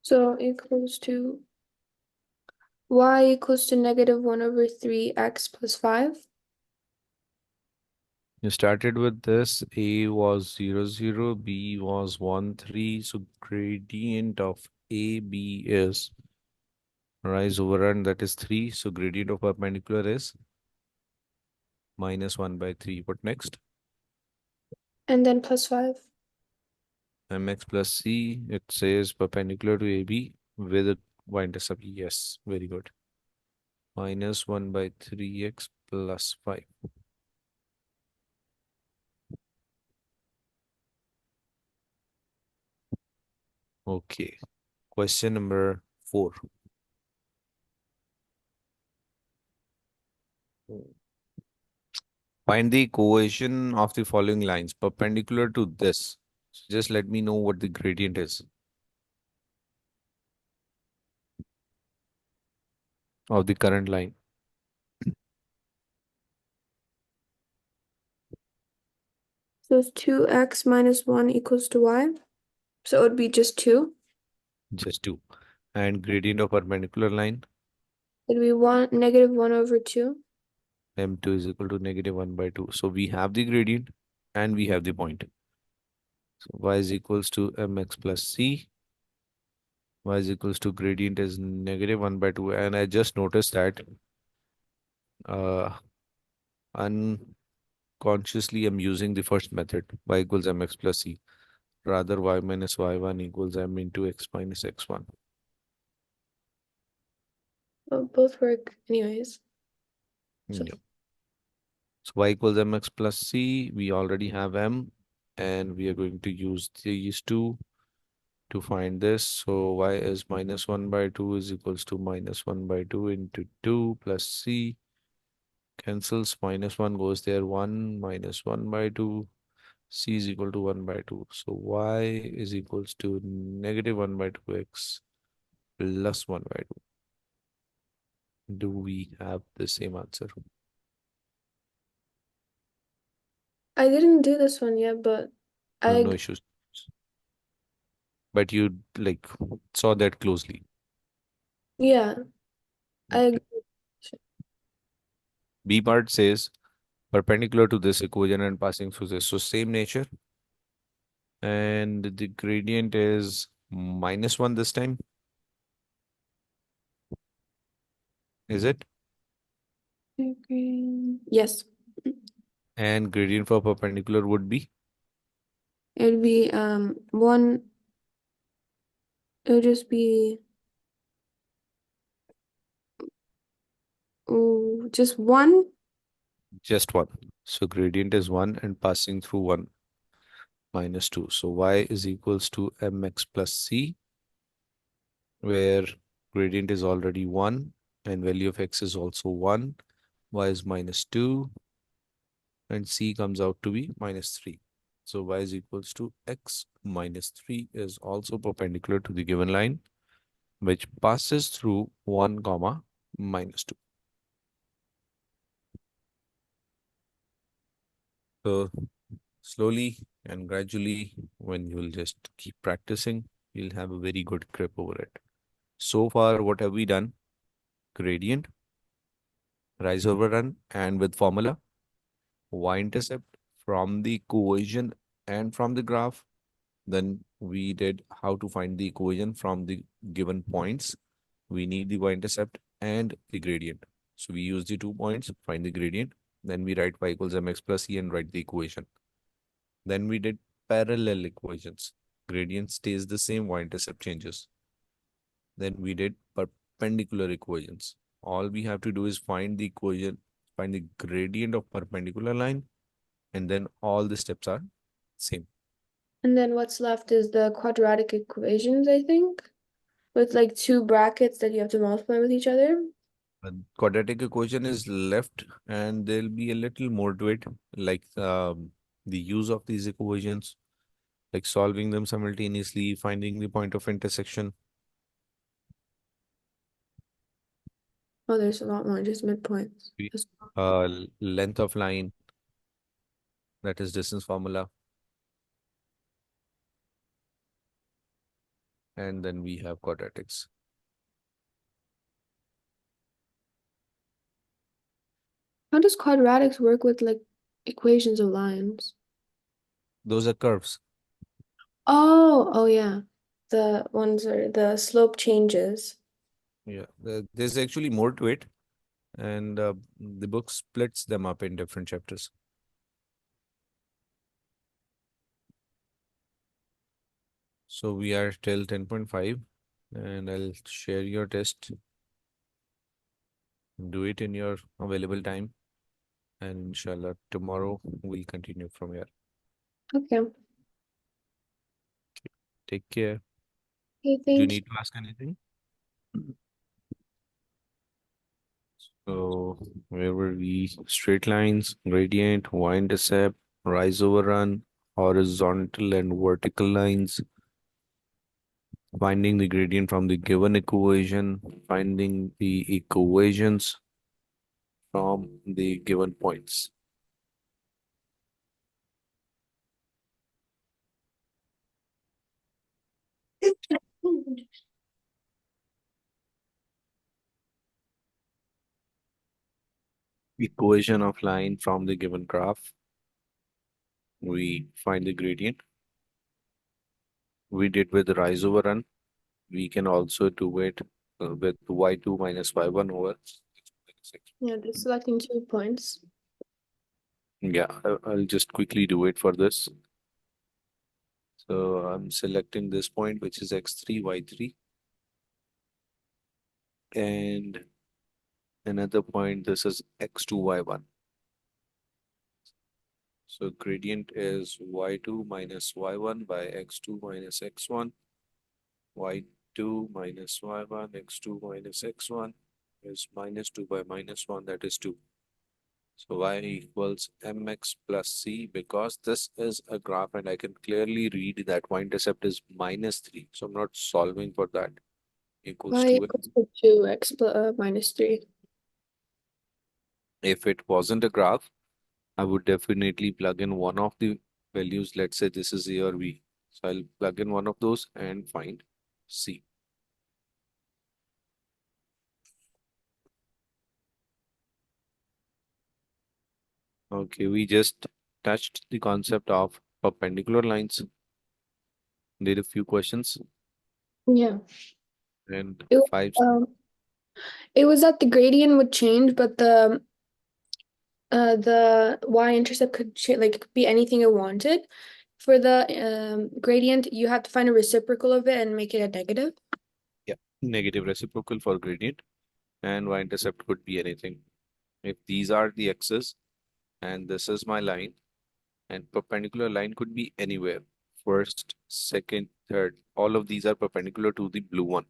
S2: So equals to y equals to -1/3 x plus 5.
S1: You started with this. A was 0, 0, B was 1, 3. So gradient of AB is rise over run, that is 3. So gradient of perpendicular is minus 1 by 3. What next?
S2: And then plus 5.
S1: Mx plus C. It says perpendicular to AB with a y-intercept. Yes, very good. Minus 1 by 3x plus 5. Okay. Question number 4. Find the equation of the following lines perpendicular to this. So just let me know what the gradient is of the current line.
S2: So it's 2x minus 1 equals to y. So it would be just 2.
S1: Just 2. And gradient of perpendicular line,
S2: It'd be negative 1 over 2.
S1: m2 is equal to negative 1 by 2. So we have the gradient and we have the point. So y is equals to mx plus c. Y is equals to gradient is negative 1 by 2. And I just noticed that uh, unconsciously I'm using the first method, y equals mx plus c. Rather, y minus y1 equals m into x minus x1.
S2: Well, both work anyways. So
S1: Yeah. So y equals mx plus c. We already have m, and we are going to use these two to find this. So y is minus 1 by 2 is equals to minus 1 by 2 into 2 plus c. Cancels, minus 1 goes there, 1 minus 1 by 2. C is equal to 1 by 2. So y is equals to negative 1 by 2x plus 1 by 2. Do we have the same answer?
S2: I didn't do this one yet, but
S1: No,
S2: I
S1: no issues. But you like saw that closely.
S2: yeah, I
S1: Okay.
S2: agree.
S1: B part says perpendicular to this equation and passing through this. So same nature. And the gradient is minus 1 this time. Is it?
S2: Yes.
S1: And gradient for perpendicular would be
S2: It'd be one. It would just be just 1.
S1: just 1. So gradient is 1 and passing through 1 minus 2. So y is equals to mx plus c, where gradient is already 1 and value of x is also 1. Y is minus 2 and c comes out to be minus 3. So y is equals to x minus 3 is also perpendicular to the given line, which passes through 1 comma minus 2. So slowly and gradually, when you will just keep practicing, you'll have a very good grip over it. So far, what have we done? Gradient, rise over run, and with formula, y-intercept from the equation and from the graph. Then we did how to find the equation from the given points. We need the y-intercept and the gradient. So we use the 2 points, find the gradient. Then we write y equals mx plus c and write the equation. Then we did parallel equations. Gradient stays the same, y-intercept changes. Then we did perpendicular equations. All we have to do is find the equation, find the gradient of perpendicular line, and then all the steps are same.
S2: And then what's left is the quadratic equations, I think, with like 2 brackets that you have to multiply with each other.
S1: The quadratic equation is left, and there'll be a little more to it, like the use of these equations, like solving them simultaneously, finding the point of intersection,
S2: Oh, there's a lot more, just midpoints.
S1: length of line, that is distance formula, and then we have quadratics.
S2: How does quadratics work with like equations of lines.
S1: Those are curves.
S2: Oh, yeah. The ones are the slope changes.
S1: Yeah, there's actually more to it, and the book splits them up in different chapters. So we are till 10.5, and I'll share your test. Do it in your available time, and inshallah, tomorrow we'll continue from here.
S2: Okay.
S1: Take care.
S2: Okay,
S1: Do you
S2: thank you.
S1: need to ask anything? So where were we? Straight lines, gradient, y-intercept, rise over run, horizontal and vertical lines, finding the gradient from the given equation, finding the equations from the given points. Equation of line from the given graph. We find the gradient. We did with rise over run. We can also do it with y2 minus y1 over.
S2: Yeah, they're selecting 2 points.
S1: Yeah, I'll just quickly do it for this. So I'm selecting this point, which is x3, y3, and another point, this is x2, y1. So gradient is y2 minus y1 by x2 minus x1, y2 minus y1, x2 minus x1 is minus 2 by minus 1, that is 2. So y equals mx plus c, because this is a graph and I can clearly read that y-intercept is minus 3. So I'm not solving for that. Equals
S2: Y
S1: 2.
S2: equals to 2x minus 3.
S1: If it wasn't a graph, I would definitely plug in one of the values. Let's say this is A or B. So I'll plug in one of those and find C. Okay, we just touched the concept of perpendicular lines. Did a few questions
S2: Yeah.
S1: and
S2: It,
S1: five.
S2: um, it was that the gradient would change, but the y-intercept could like could be anything it wanted. For the gradient, you have to find a reciprocal of it and make it a negative.
S1: Yeah, negative reciprocal for gradient, and y-intercept could be anything. If these are the x's and this is my line, and perpendicular line could be anywhere. First, second, third, all of these are perpendicular to the blue one.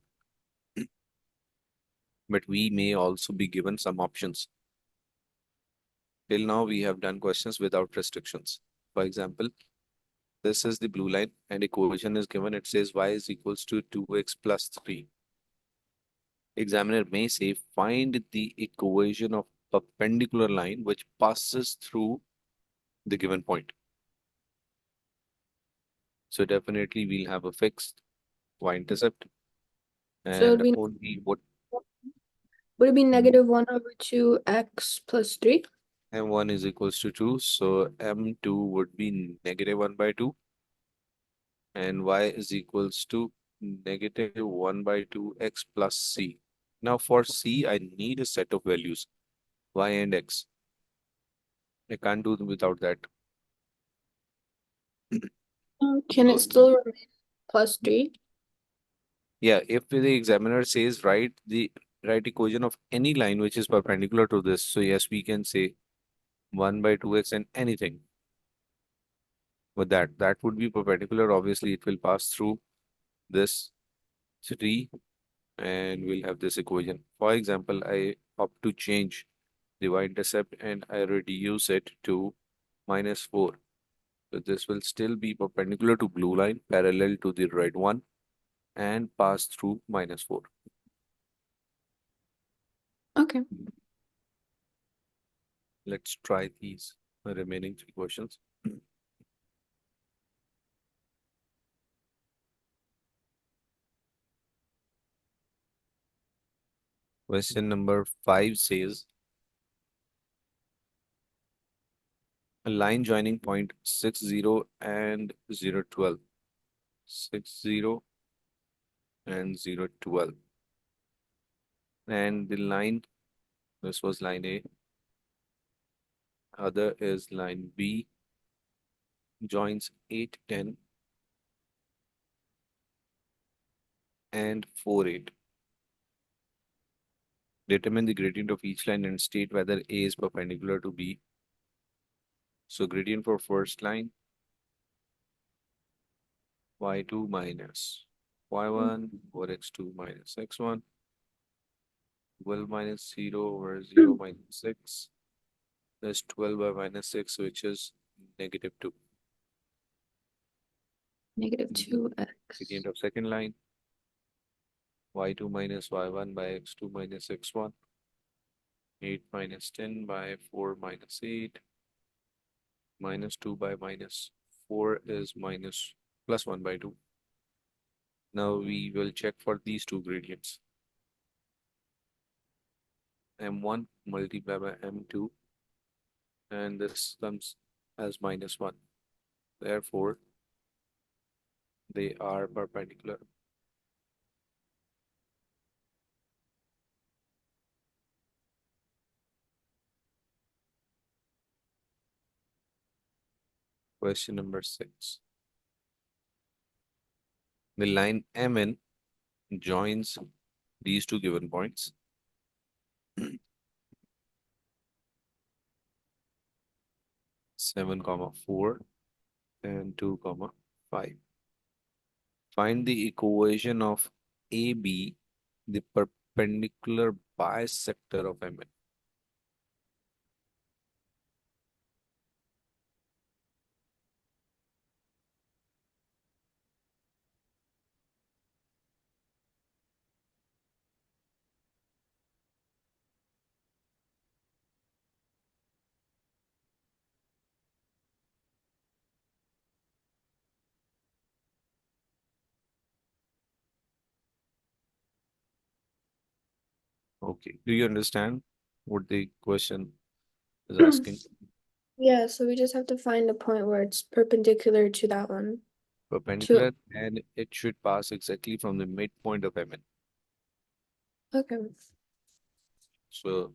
S1: But we may also be given some options. Till now, we have done questions without restrictions. For example, this is the blue line and equation is given. It says y is equals to 2x plus 3. Examiner may say, find the equation of perpendicular line which passes through the given point. So definitely we'll have a fixed y-intercept
S2: So
S1: and only what
S2: would it be negative 1 over 2x plus 3?
S1: m1 is equals to 2. So m2 would be negative 1 by 2 and y is equals to negative 1 by 2 x plus c. Now for c, I need a set of values, y and x. I can't do them without that.
S2: Can it
S1: So,
S2: still remain plus 3?
S1: yeah, if the examiner says write the right equation of any line which is perpendicular to this, so yes, we can say 1 by 2x and anything with that. That would be perpendicular. Obviously, it will pass through this 3 and we'll have this equation. For example, I opt to change the y-intercept and I reduce it to minus 4. So this will still be perpendicular to blue line, parallel to the red one, and pass through minus 4.
S2: Okay.
S1: Let's try these remaining 3 questions. Question number 5 says, A line joining point 60 and 012. 60 and 012. And the line, this was line A, other is line B, joins 8, 10 and 4, 8. Determine the gradient of each line and state whether A is perpendicular to B. So gradient for first line, y2 minus y1 over x2 minus x1, 12 minus 0 over 0 minus 6. That's 12 by minus 6, which is negative 2.
S2: Negative 2x.
S1: Gradient of second line, y2 minus y1 by x2 minus x1, 8 minus 10 by 4 minus 8, minus 2 by minus 4 is minus plus 1 by 2. Now we will check for these two gradients. M1 multiplied by M2, and this comes as minus 1. Therefore, they are perpendicular. Question number 6. The line MN joins these two given points. 7, 4 and 2, 5. Find the equation of AB, the perpendicular bisector of MN. Okay. Do you understand what the question is asking?
S2: Yeah, so we just have to find a point where it's perpendicular to that one.
S1: Perpendicular, and it should pass exactly from the midpoint of MN.
S2: Okay.
S1: So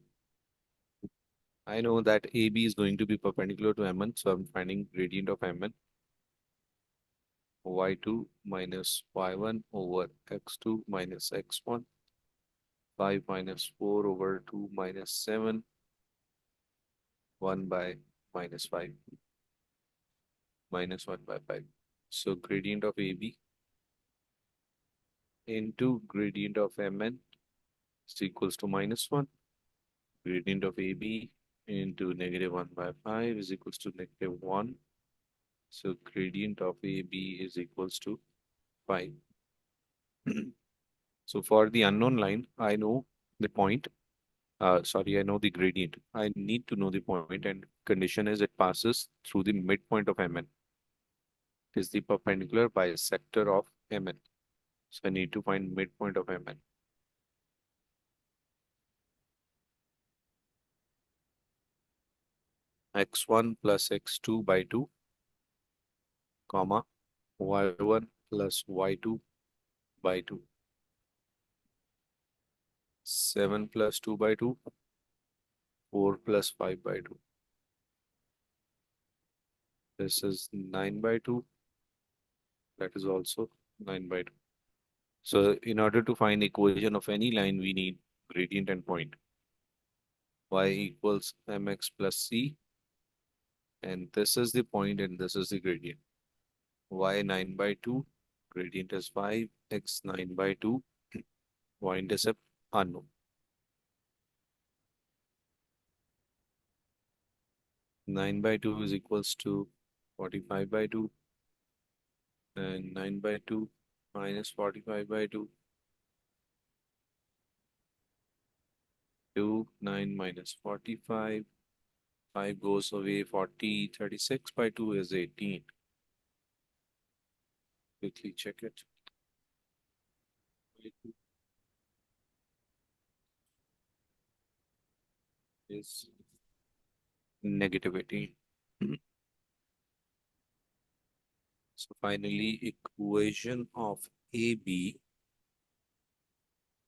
S1: I know that AB is going to be perpendicular to MN, so I'm finding gradient of MN. Y2 minus Y1 over X2 minus X1. 5 minus 4 over 2 minus 7. 1 by minus 5. Minus 1 by 5. So gradient of AB into gradient of MN is equals to minus 1. Gradient of AB into negative 1 by 5 is equals to negative 1. So gradient of AB is equals to 5. So for the unknown line, I know the point. I know the gradient. I need to know the point, and condition is it passes through the midpoint of MN. It is the perpendicular bisector of MN. So I need to find midpoint of MN. X1 plus X2 by 2, comma, Y1 plus Y2 by 2. 7 plus 2 by 2, 4 plus 5 by 2. This is 9 by 2. That is also 9 by 2. So in order to find equation of any line, we need gradient and point. Y equals mx plus c. And this is the point and this is the gradient. Y 9 by 2. Gradient is 5. X 9 by 2. Y-intercept unknown. Nine by 2 is equals to 45 by 2. And 9 by 2 minus 45 by 2. 2, 9 minus 45. 5 goes away, 40, 36 by 2 is 18. Quickly check it. Is negative 18. So finally, equation of AB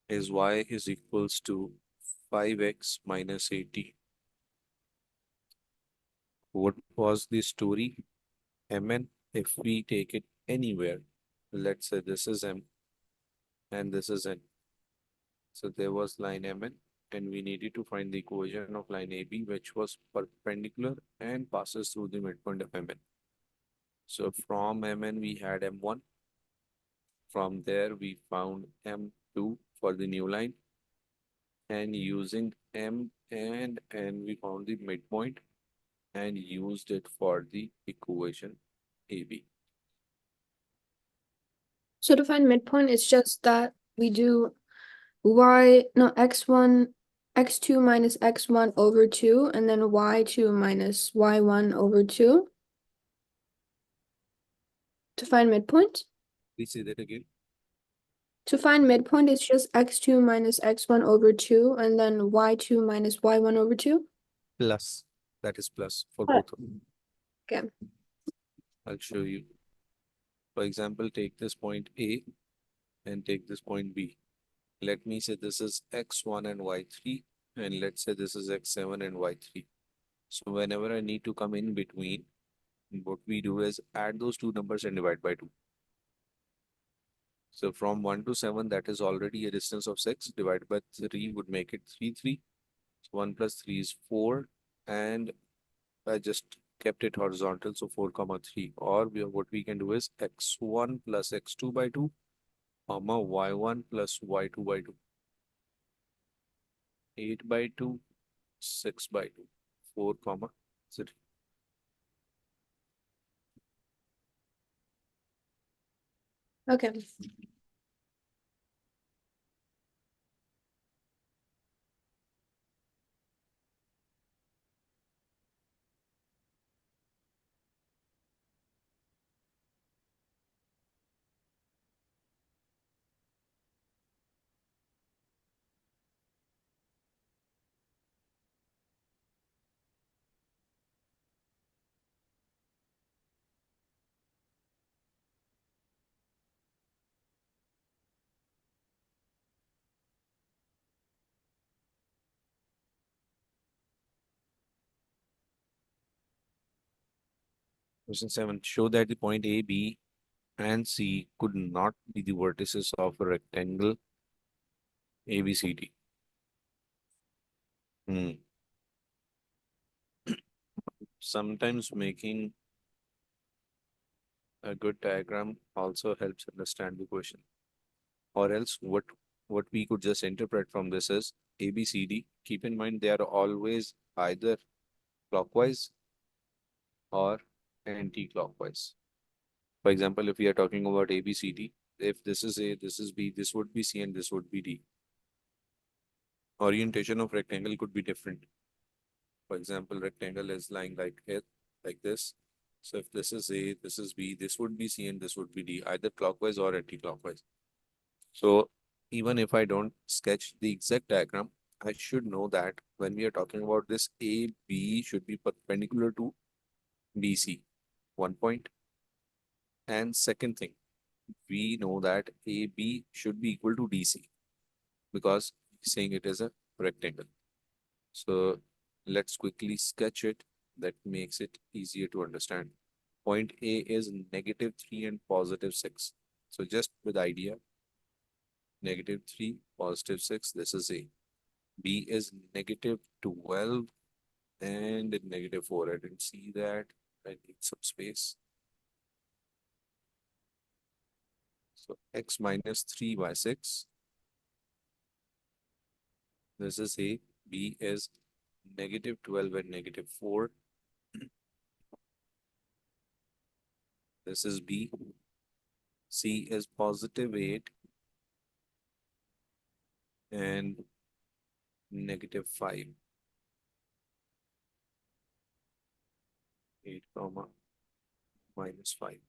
S1: is y is equals to 5x minus 80. What was the story? Mn, if we take it anywhere, let's say this is M and this is N. So there was line Mn and we needed to find the equation of line AB which was perpendicular and passes through the midpoint of Mn. So from Mn we had M1. From there we found M2 for the new line and using M and N we found the midpoint and used it for the equation AB.
S2: So to find midpoint, it's just that we do x2 minus x1 over 2, and then y2 minus y1 over 2 to find midpoint.
S1: Please say that again.
S2: To find midpoint, it's just x2 minus x1 over 2, and then y2 minus y1 over 2.
S1: Plus, that is plus for
S2: Oh.
S1: both of them.
S2: Okay.
S1: I'll show you. For example, take this point A and take this point B. Let me say this is x1 and y3, and let's say this is x7 and y3. So whenever I need to come in between, what we do is add those two numbers and divide by 2. So from 1 to 7, that is already a distance of 6. Divided by 3 would make it 3, 3. So 1 plus 3 is 4. And I just kept it horizontal, so 4 comma 3. Or what we can do is x1 plus x2 by 2, comma y1 plus y2 by 2. 8 by 2, 6 by 2, 4 comma 3.
S2: Okay.
S1: Question 7. Show that the point A, B, and C could not be the vertices of a rectangle ABCD. Sometimes making a good diagram also helps understand the question. Or else what we could just interpret from this is ABCD. Keep in mind they are always either clockwise or anti-clockwise. For example, if we are talking about ABCD, if this is A, this is B, this would be C, and this would be D. Orientation of rectangle could be different. For example, rectangle is lying like it, like this. So if this is A, this is B, this would be C, and this would be D, either clockwise or anti-clockwise. So even if I don't sketch the exact diagram, I should know that when we are talking about this AB should be perpendicular to BC, 1 point. And second thing, we know that AB should be equal to DC because saying it is a rectangle. So let's quickly sketch it. That makes it easier to understand. Point A is -3 and +6. So just with idea, -3, +6, this is A. B is -12 and -4. I didn't see that. I need some space. So x minus 3 by 6. This is A. B is -12 and -4. This is B. C is +8 and -5. 8 comma -5.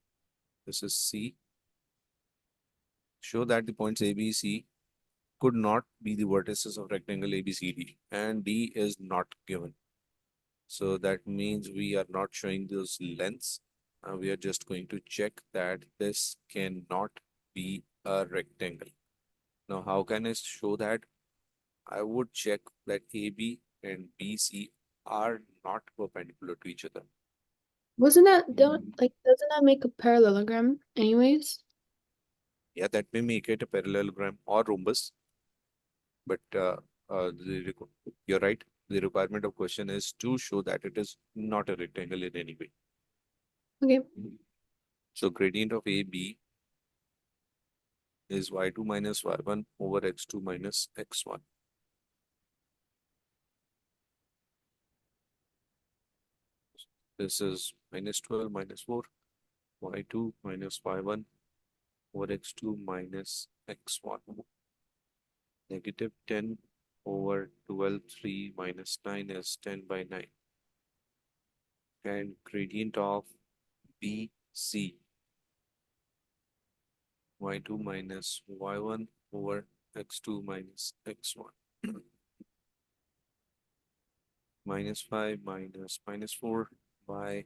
S1: This is C. Show that the points A, B, C could not be the vertices of rectangle ABCD and D is not given. So that means we are not showing those lengths. We are just going to check that this cannot be a rectangle. Now, how can I show that? I would check that AB and BC are not perpendicular to each other.
S2: Wasn't that don't like doesn't that make a parallelogram anyways?
S1: Yeah, that may make it a parallelogram or rhombus, but you're right. The requirement of question is to show that it is not a rectangle in any way.
S2: Okay.
S1: So gradient of AB is y2 minus y1 over x2 minus x1. This is minus 12 minus 4, y2 minus y1 over x2 minus x1. Negative 10 over 12, 3 minus 9 is 10 by 9. And gradient of BC, y2 minus y1 over x2 minus x1. Minus 5 minus minus 4 by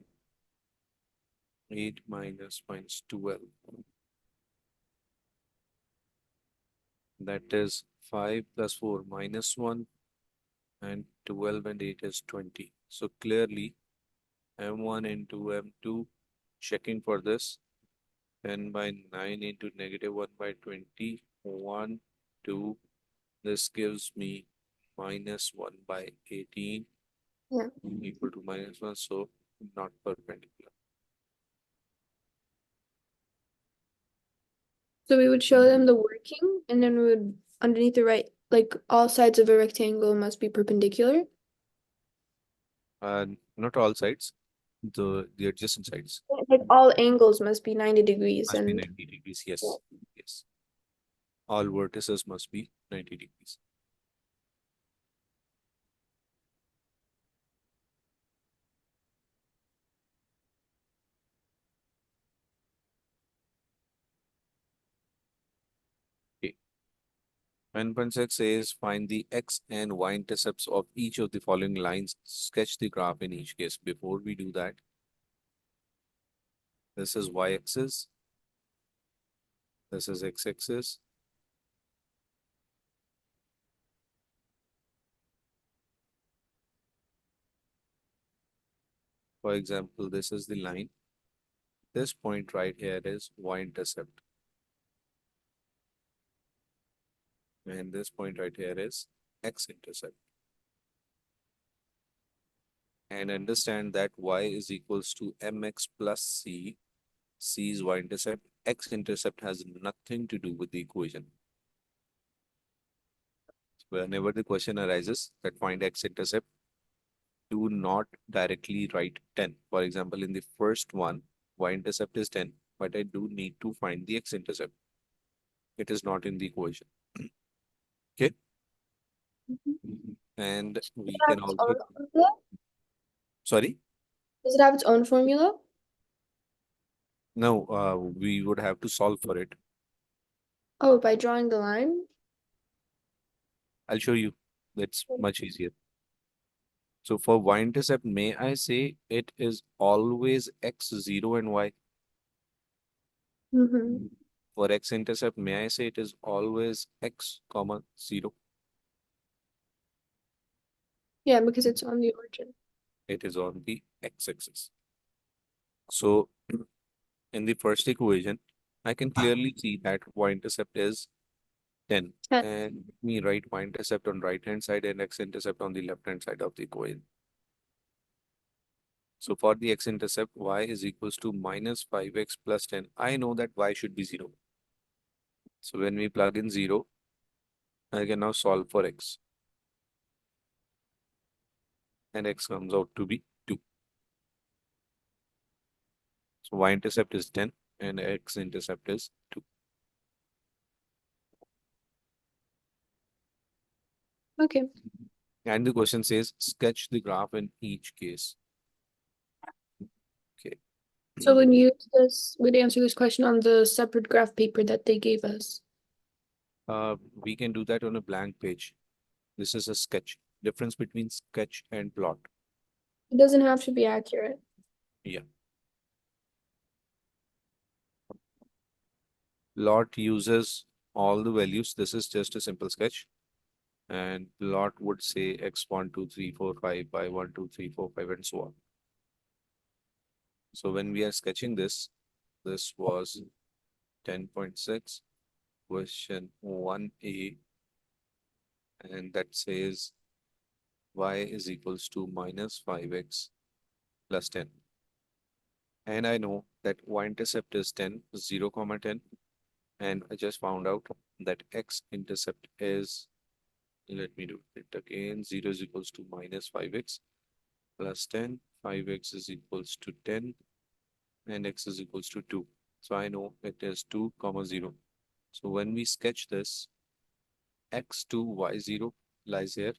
S1: 8 minus minus 12. That is 5 plus 4 minus 1 and 12 and 8 is 20. So clearly M1 into M2, checking for this, 10 by 9 into negative 1 by 20, 1, 2. This gives me minus 1 by 18
S2: Yeah.
S1: equal to minus 1, so not perpendicular.
S2: So we would show them the working, and then we would underneath the right, like all sides of a rectangle must be perpendicular.
S1: Not all sides, the adjacent sides
S2: Like all angles must be 90 degrees,
S1: must be
S2: and
S1: 90 degrees. Yes, yes. All vertices must be 90 degrees. Okay. 9.6 says find the x and y intercepts of each of the following lines. Sketch the graph in each case. Before we do that, this is y-axis, this is x-axis. For example, this is the line. This point right here is y-intercept. And this point right here is x-intercept. And understand that y is equals to mx plus c. C is y-intercept. X-intercept has nothing to do with the equation. Whenever the question arises that find x-intercept, do not directly write 10. For example, in the first one, y-intercept is 10, but I do need to find the x-intercept. It is not in the equation. Okay. And
S2: does
S1: we
S2: it have
S1: can
S2: its
S1: also,
S2: own formula?
S1: sorry,
S2: Does it have its own formula?
S1: no, we would have to solve for it.
S2: Oh, by drawing the line?
S1: I'll show you. That's much easier. So for y-intercept, may I say it is always x0 and y?
S2: Mm-hmm.
S1: For x-intercept, may I say it is always x comma 0?
S2: Yeah, because it's on the origin.
S1: It is on the x-axis. So in the first equation, I can clearly see that y-intercept is 10.
S2: 10.
S1: And let me write y-intercept on right-hand side and x-intercept on the left-hand side of the equation. So for the x-intercept, y is equals to minus 5x plus 10. I know that y should be 0. So when we plug in 0, I can now solve for x. And x comes out to be 2. So y-intercept is 10 and x-intercept is 2.
S2: Okay.
S1: And the question says sketch the graph in each case. Okay.
S2: So when you use this, we'd answer this question on the separate graph paper that they gave us.
S1: We can do that on a blank page. This is a sketch. Difference between sketch and plot.
S2: It doesn't have to be accurate.
S1: Yeah. Plot uses all the values. This is just a simple sketch. And plot would say x1, 2, 3, 4, 5 by 1, 2, 3, 4, 5, and so on. So when we are sketching this, this was 10.6, question 1A, and that says y is equals to minus 5x plus 10. And I know that y-intercept is 10, 0, comma 10. And I just found out that x-intercept is, let me do it again, 0 is equals to minus 5x plus 10, 5x is equals to 10, and x is equals to 2. So I know it is 2 comma 0. So when we sketch this, x2 y0 lies here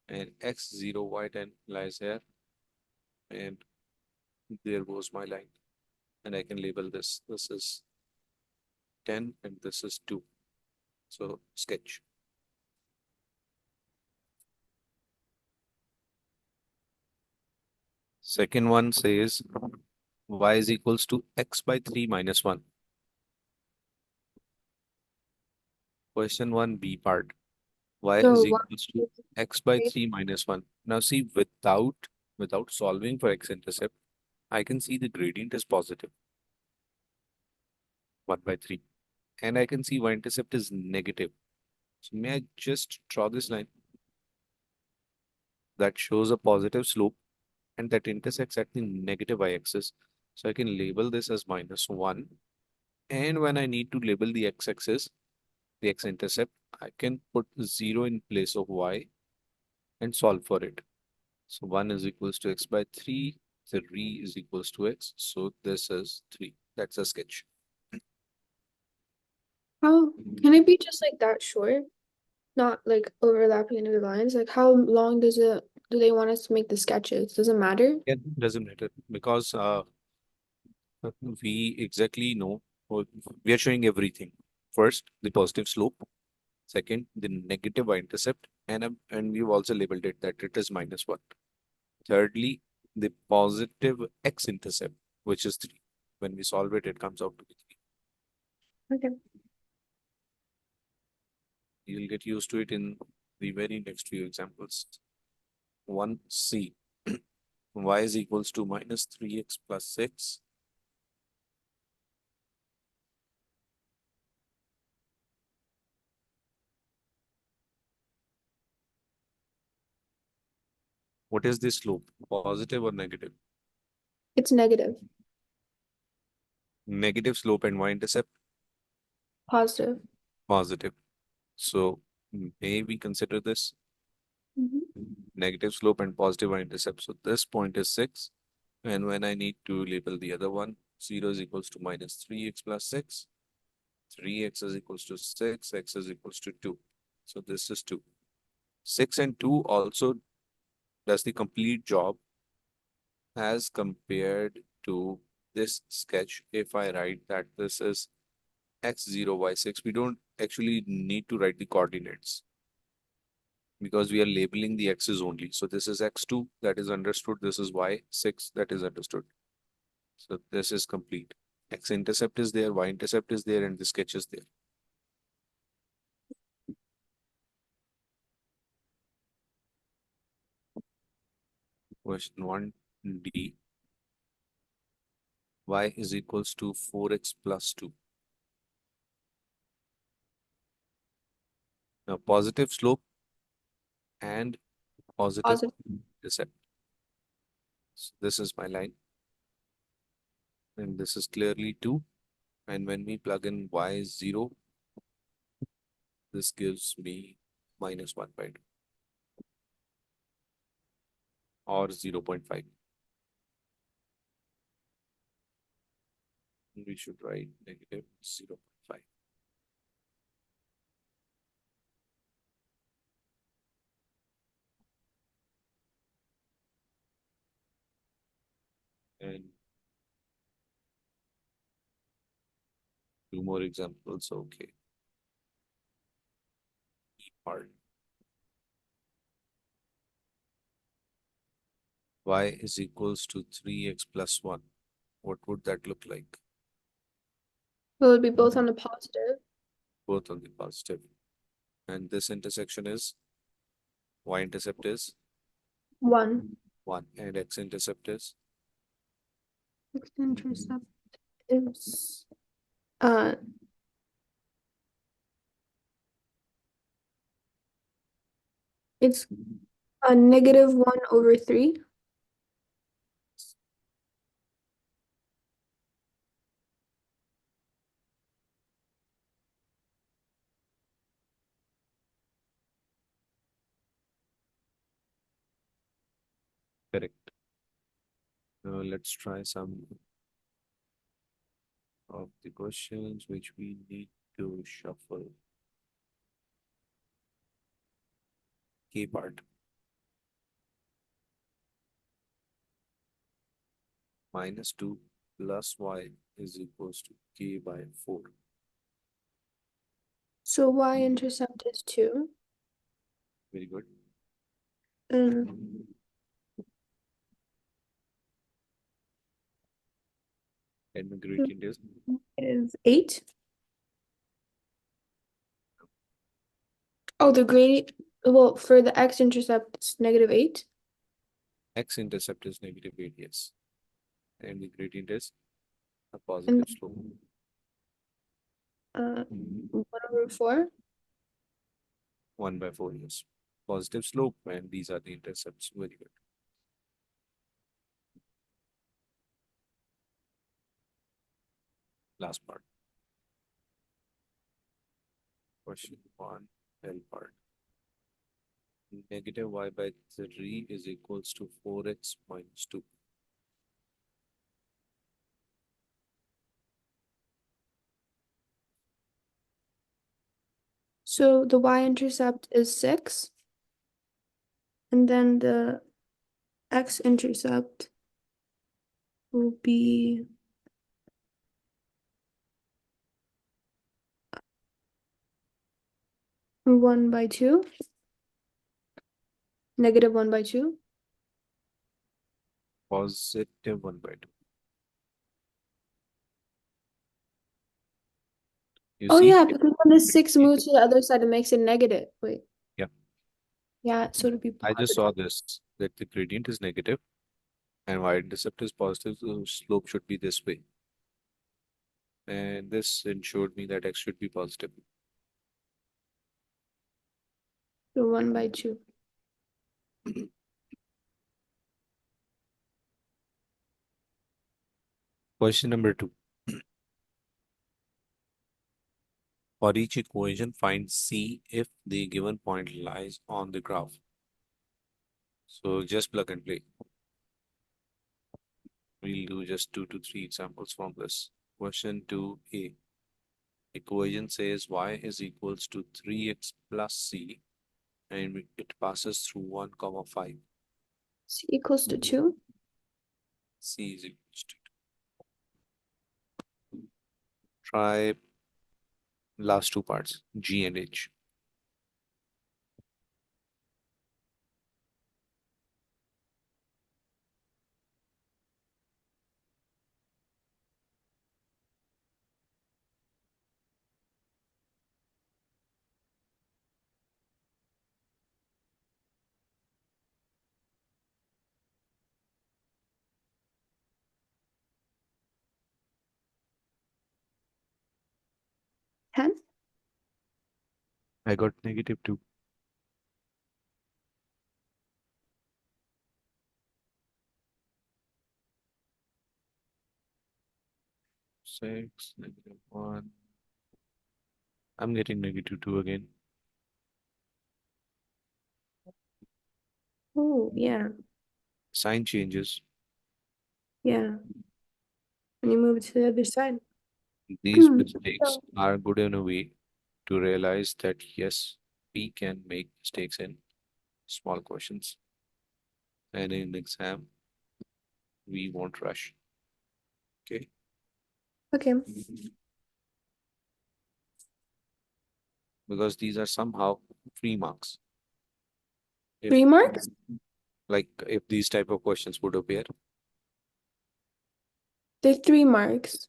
S1: and x0 y10 lies here, and there goes my line, and I can label this. This is 10 and this is 2. So sketch. Second one says y is equals to x by 3 minus 1. Question 1b part. Y
S2: So
S1: is
S2: one,
S1: equals to x by 3 minus 1. Now see, without solving for x-intercept, I can see the gradient is positive, 1 by 3. And I can see y-intercept is negative. So may I just draw this line that shows a positive slope and that intersects at the negative y-axis. So I can label this as minus 1. And when I need to label the x-axis, the x-intercept, I can put 0 in place of y and solve for it. So 1 is equals to x by 3, 3 is equals to x. So this is 3. That's a sketch.
S2: how can it be just like that short? Not like overlapping into the lines? Like how long do they want us to make the sketches? Does it matter?
S1: It doesn't matter because we exactly know, or we are showing everything. First, the positive slope. Second, the negative y-intercept. And we've also labeled it that it is minus 1. Thirdly, the positive x-intercept, which is 3. When we solve it, it comes out to be 3.
S2: Okay.
S1: You'll get used to it in the very next few examples. 1c, y is equals to minus 3x plus 6. What is the slope? Positive or negative?
S2: It's negative.
S1: Negative slope and y-intercept?
S2: Positive.
S1: Positive. So may we consider this
S2: Mhm.
S1: negative slope and positive y-intercept? So this point is 6. And when I need to label the other one, 0 is equals to minus 3x plus 6. 3x is equals to 6, x is equals to 2. So this is 2. 6 and 2 also does the complete job as compared to this sketch. If I write that this is x0, y6, we don't actually need to write the coordinates because we are labeling the x's only. So this is x2, that is understood. This is y6, that is understood. So this is complete. X-intercept is there, y-intercept is there, and the sketch is there. Question 1d, y is equals to 4x plus 2. Now positive slope and positive
S2: Positive.
S1: intercept. So this is my line, and this is clearly 2. And when we plug in y is 0, this gives me minus 1 by 2 or 0.5. We should write negative 0.5. And two more examples. Okay. E part. y is equals to 3x plus 1, what would that look like?
S2: Will it be both on the positive?
S1: Both on the positive. And this intersection is, y-intercept is
S2: 1.
S1: 1 and x-intercept is
S2: X-intercept is uh it's a negative 1 over 3.
S1: correct. Now let's try some of the questions which we need to shuffle. K part. Minus 2 plus y is equals to k by 4.
S2: So y-intercept is 2.
S1: Very good.
S2: Um,
S1: And the gradient
S2: is 8. Oh, the gradient, well, for the x-intercept, it's negative 8.
S1: x-intercept is negative 8, yes. And the gradient is a
S2: And
S1: positive slope.
S2: 1 over 4.
S1: 1 by 4, yes. Positive slope, and these are the intercepts. Very good. Last part. Question 1, L part. Negative y by 3 is equals to 4x minus 2.
S2: So the y-intercept is 6. And then the x-intercept will be 1 by 2. Negative 1 by 2.
S1: Positive 1 by 2. You
S2: Oh
S1: see?
S2: yeah, because when the 6 moves to the other side, it makes it negative. Wait.
S1: Yeah.
S2: Yeah, so it'd be
S1: I just
S2: positive.
S1: saw this, that the gradient is negative and y-intercept is positive, so slope should be this way. And this ensured me that x should be positive.
S2: So 1 by 2.
S1: Question number 2. For each equation, find C if the given point lies on the graph. So just plug and play. We'll do just 2 to 3 examples from this. Question 2a. Equation says y is equals to 3x plus c and it passes through 1 comma 5.
S2: C equals to 2.
S1: C is equals to 2. Try last two parts, G and H.
S2: Ten.
S1: I got negative 2. 6, negative 1. I'm getting negative 2 again.
S2: Oh, yeah.
S1: Sign changes.
S2: Yeah. When you move it to the other side.
S1: These mistakes are good in a way to realize that yes, we can make mistakes in small questions. And in exam, we won't rush. Okay.
S2: Okay.
S1: Because these are somehow free marks. If
S2: 3 marks?
S1: Like if these type of questions would appear,
S2: They're 3 marks.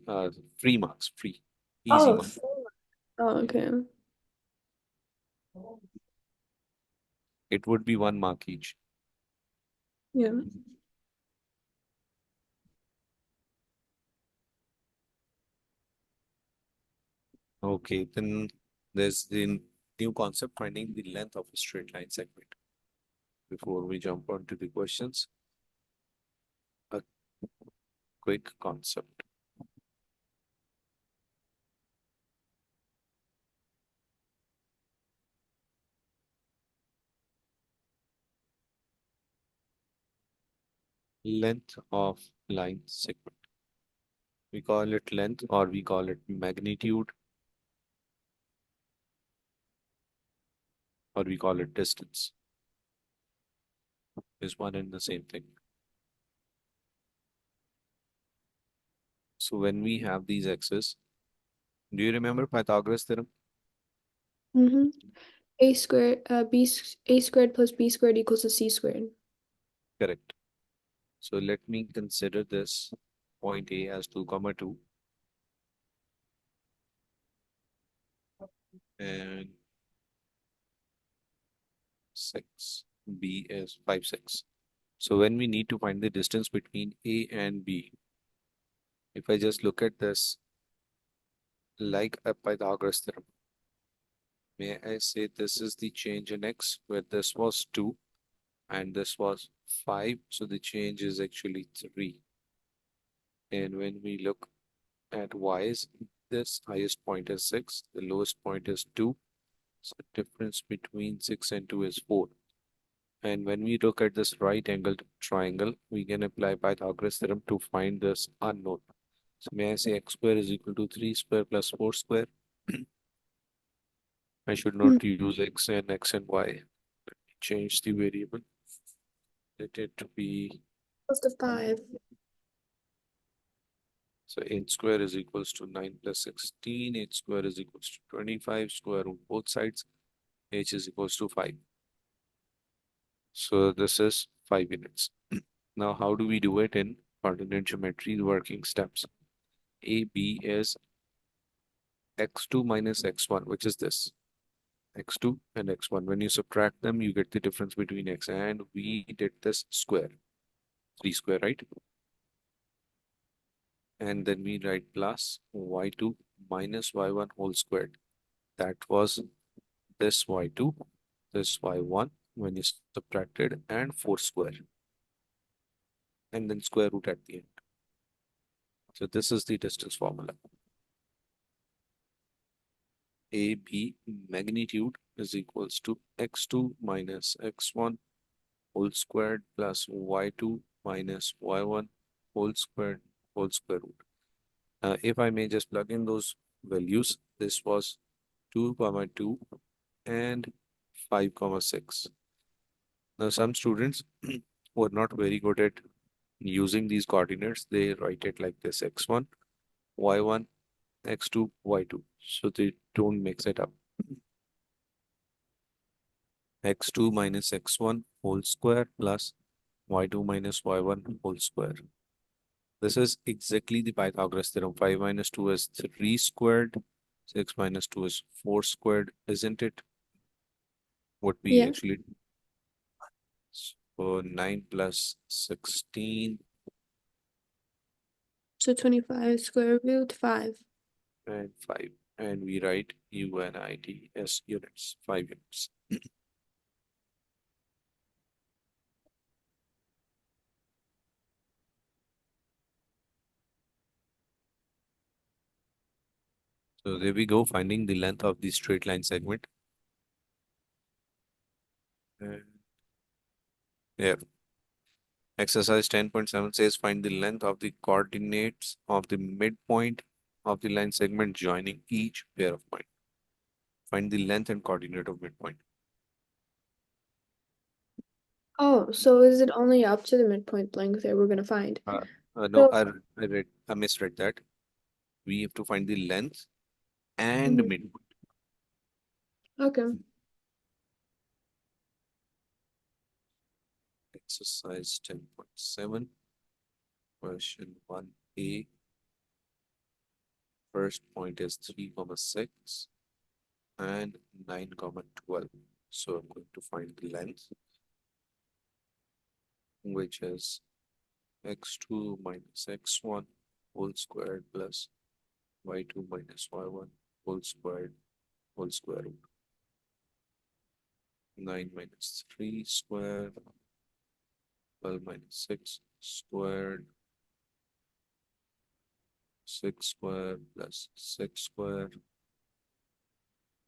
S1: uh, free marks, free, easy
S2: Oh,
S1: mark.
S2: 4 marks. Oh, okay.
S1: It would be 1 mark each.
S2: Yeah.
S1: Okay, then there's the new concept finding the length of a straight line segment. Before we jump on to the questions, a quick concept. Length of line segment. We call it length or we call it magnitude or we call it distance. Is one and the same thing. So when we have these x's, do you remember Pythagoras theorem?
S2: Mm-hmm. A squared, A squared plus B squared equals to C squared.
S1: Correct. So let me consider this point A as 2 comma 2 and 6. B is 5, 6. So when we need to find the distance between A and B, if I just look at this like a Pythagoras theorem, may I say this is the change in x where this was 2 and this was 5. So the change is actually 3. And when we look at y's, this highest point is 6, the lowest point is 2. So the difference between 6 and 2 is 4. And when we look at this right angled triangle, we can apply Pythagoras theorem to find this unknown. So may I say x square is equal to 3 square plus 4 square? I should
S2: Mm.
S1: not use x and y. Change the variable. Let it be,
S2: Close to 5.
S1: so 8 square is equals to 9 plus 16. 8 square is equals to 25. Square root both sides. H is equals to 5. So this is 5 units. Now, how do we do it in coordinate geometry working steps? AB is x2 minus x1, which is this. X2 and x1. When you subtract them, you get the difference between x, and we did this square, 3 square, right? And then we write plus y2 minus y1 whole squared. That was this y2, this y1 when you subtracted, and 4 square, and then square root at the end. So this is the distance formula. AB magnitude is equals to x2 minus x1 whole squared plus y2 minus y1 whole square root. If I may just plug in those values, this was 2 comma 2 and 5 comma 6. Now some students who are not very good at using these coordinates, they write it like this: x1, y1, x2, y2. So they don't mix it up. X2 minus x1 whole square plus y2 minus y1 whole square. This is exactly the Pythagoras theorem. 5 minus 2 is 3 squared. 6 minus 2 is 4 squared, isn't it? What we
S2: Yeah.
S1: actually do. So 9 plus 16
S2: So 25 square root 5.
S1: and 5. And we write UNIT units, 5 units. So there we go, finding the length of the straight line segment. And yeah, exercise 10.7 says find the length of the coordinates of the midpoint of the line segment joining each pair of points. Find the length and coordinate of midpoint.
S2: Oh, so is it only up to the midpoint length that we're gonna find?
S1: Uh, no,
S2: So,
S1: I misread that. We have to find the length and
S2: mhm.
S1: midpoint.
S2: Okay.
S1: Exercise 10.7, question 1a. First point is 3 comma 6 and 9 comma 12. So I'm going to find the length, which is x2 minus x1 whole squared plus y2 minus y1 whole squared whole square root. 9 minus 3 squared, 12 minus 6 squared, 6 squared plus 6 squared,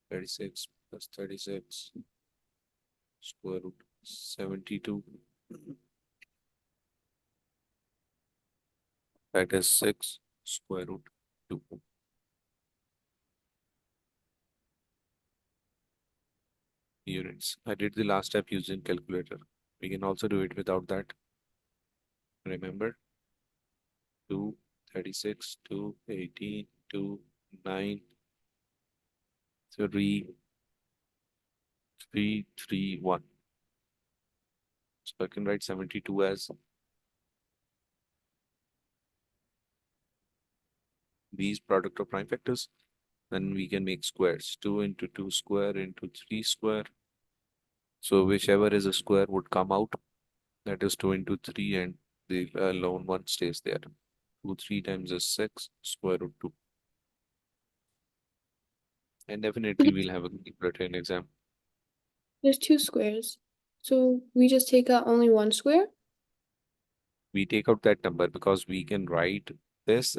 S1: 36 plus 36 square root 72. That is 6 square root 2 units. I did the last step using calculator. We can also do it without that. Remember, 2, 36, 2, 18, 2, 9, 3, 3, 3, 1. So I can write 72 as these product of prime factors. Then we can make squares. 2 into 2 square into 3 square. So whichever is a square would come out. That is 2 into 3 and the lone one stays there. 2, 3 times is 6 square root 2. And definitely we'll have a calculator in exam.
S2: There's two squares. So we just take out only one square?
S1: We take out that number because we can write this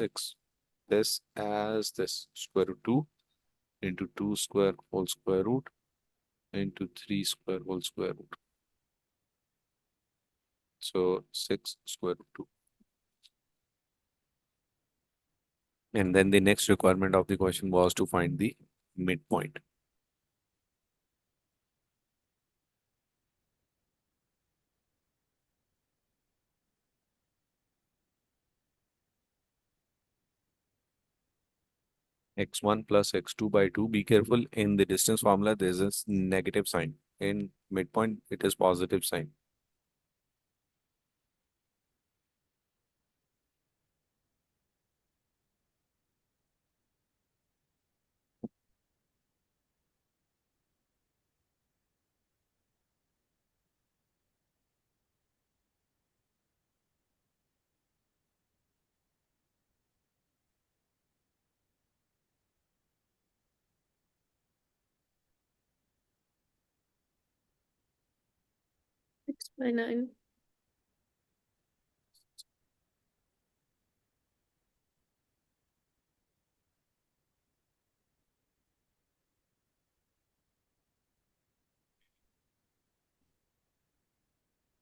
S1: this as this square root 2 into 2 square whole square root into 3 square whole square root. So 6 square root 2. And then the next requirement of the question was to find the midpoint. X1 plus x2 by 2. Be careful, in the distance formula, there is a negative sign. In midpoint, it is positive sign.
S2: X by 9.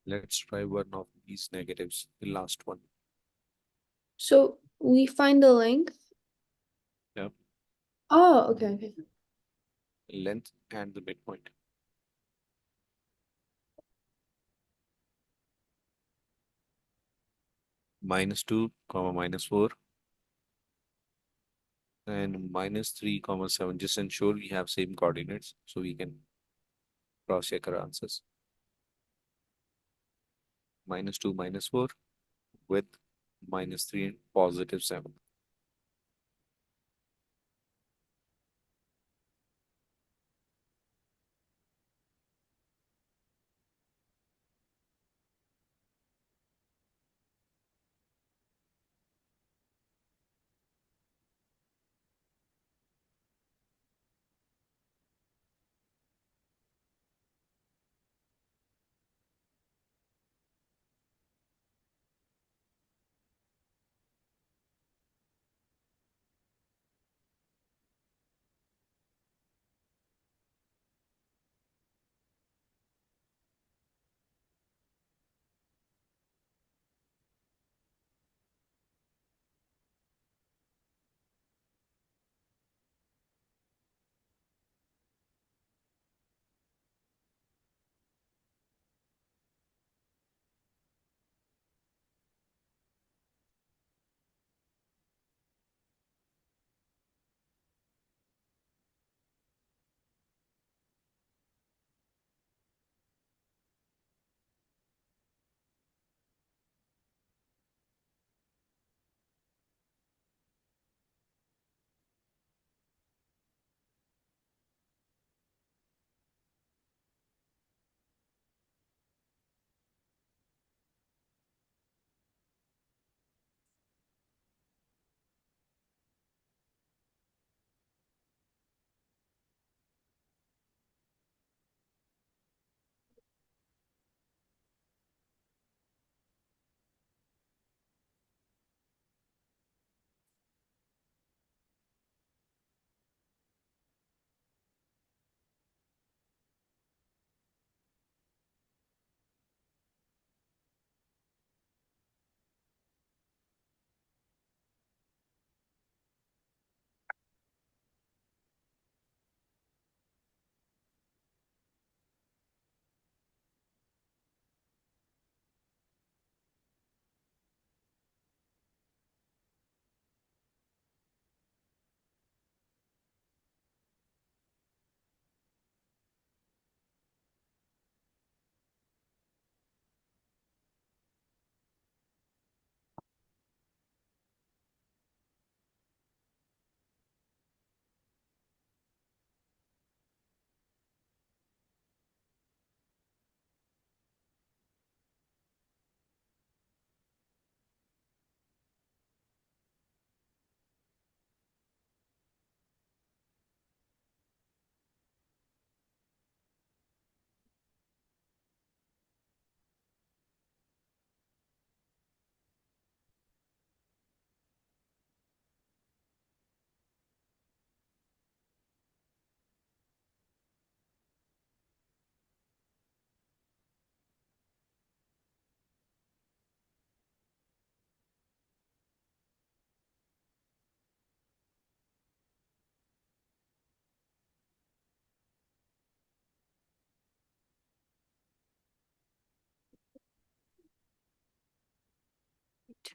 S1: Let's try one of these negatives, the last one.
S2: So we find the length.
S1: Yeah.
S2: Oh, okay.
S1: Length and the midpoint. Minus 2 comma minus 4 and minus 3 comma 7. Just ensure we have same coordinates so we can cross check our answers. Minus 2 minus 4 with minus 3 and positive 7.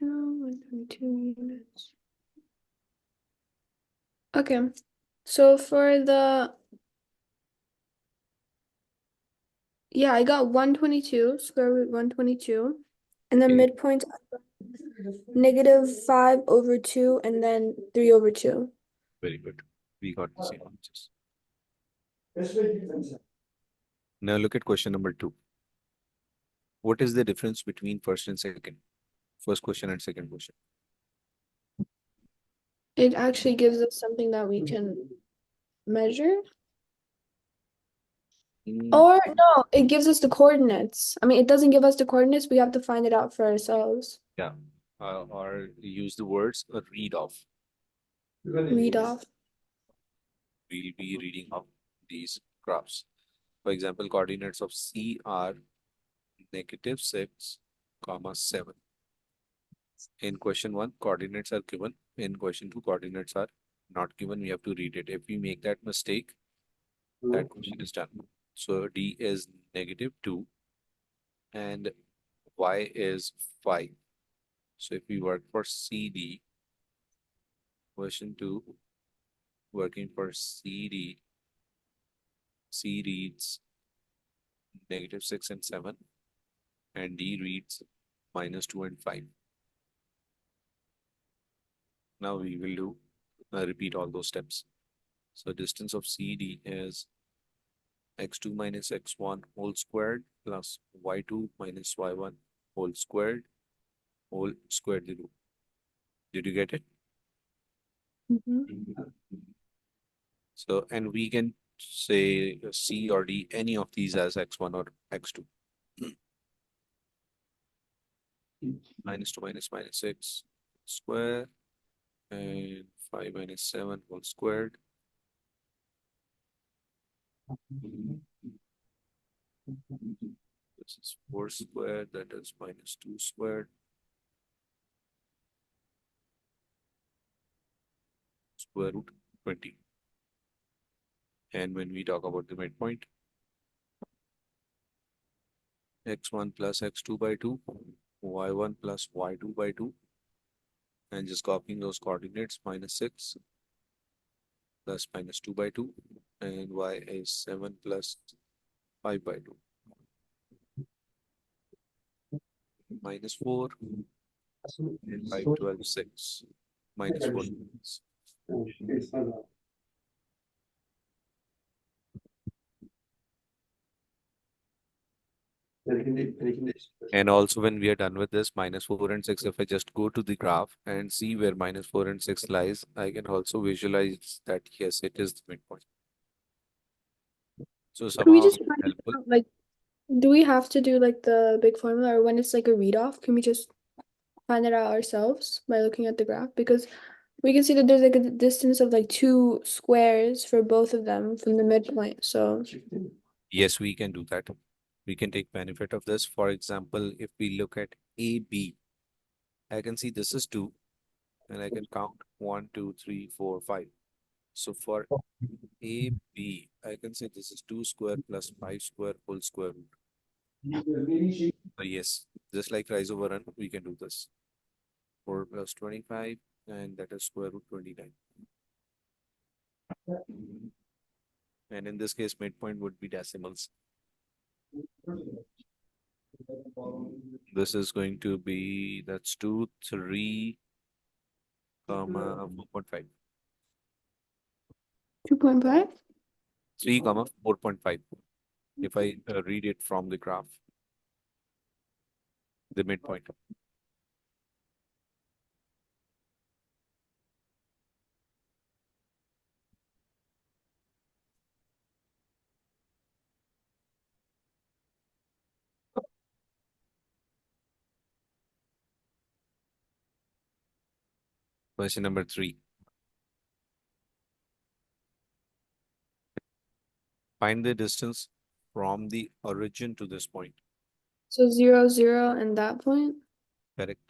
S2: 122 units. Okay, so for the, yeah, I got 122, square root 122, and then
S1: Okay,
S2: midpoint -5/2, and then 3/2.
S1: very good. We got the same answers. Now look at question number 2. What is the difference between first and second? First question and second question.
S2: It actually gives us something that we can measure.
S1: Mm,
S2: Or no, it gives us the coordinates. I mean, it doesn't give us the coordinates. We have to find it out for ourselves.
S1: yeah. Or use the words read off.
S2: Read off.
S1: We'll be reading off these graphs. For example, coordinates of C are -6, comma 7. In question 1, coordinates are given. In question 2, coordinates are not given. We have to read it. If we make that mistake, that question is done. So D is -2 and Y is 5. So if we work for CD, question 2, working for CD, C reads -6 and 7, and D reads -2 and 5. Now we will do repeat all those steps. So distance of CD is x2 minus x1 whole squared plus y2 minus y1 whole squared the root. Did you get it?
S2: Mhm.
S1: So, and we can say C or D, any of these as x1 or x2. -2 minus 6 square and 5 minus 7 whole squared. This is 4 squared, that is -2 squared, square root 20. And when we talk about the midpoint, x1 plus x2 by 2, y1 plus y2 by 2, and just copying those coordinates, -6 plus -2 by 2, and y is 7 plus 5 by 2, -4 and 5, 12, 6, -4. And also when we are done with this -4 and 6, if I just go to the graph and see where -4 and 6 lies, I can also visualize that yes, it is the midpoint. So
S2: Can we
S1: somehow
S2: just
S1: it's
S2: find it
S1: helpful.
S2: out? Like, do we have to do like the big formula, or when it's like a read off, can we just find it out ourselves by looking at the graph? Because we can see that there's like a distance of like two squares for both of them from the midpoint. So
S1: Yes, we can do that. We can take benefit of this. For example, if we look at AB, I can see this is 2, and I can count 1, 2, 3, 4, 5. So for AB, I can say this is 2 square plus 5 square whole square root. So yes, just like rise over run, we can do this. 4 plus 25, and that is square root 29. And in this case, midpoint would be decimals. This is going to be, that's 2, 3, 4.5.
S2: 2.5.
S1: 3, 4.5. If I read it from the graph, the midpoint. Question number 3. Find the distance from the origin to this point.
S2: So 0, 0, and that point.
S1: Correct.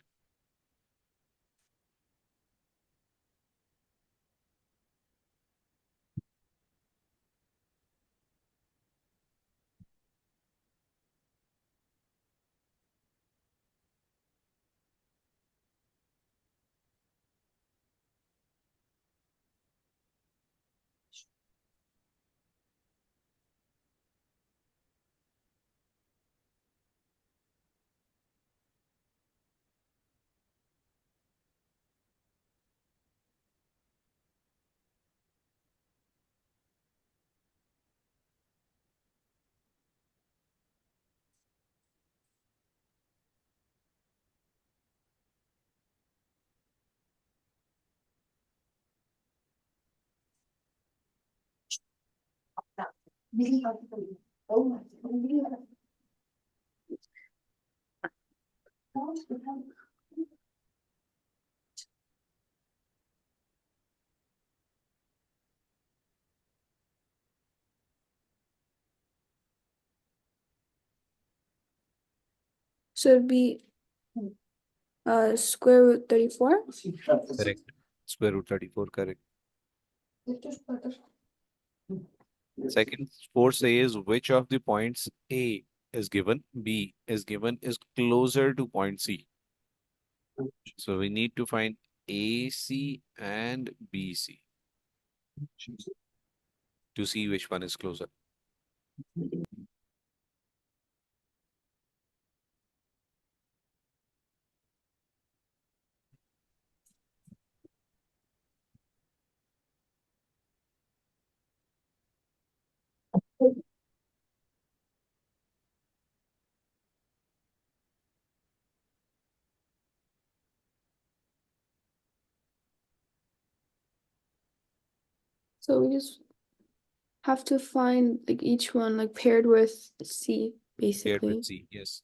S2: So it'd be square root 34.
S1: Correct. Square root 34, correct. Second, 4 says which of the points A is given, B is given, is closer to point C. So we need to find AC and BC to see which one is closer.
S2: So we just have to find like each one like paired with C,
S1: Paired with
S2: basically.
S1: C, yes.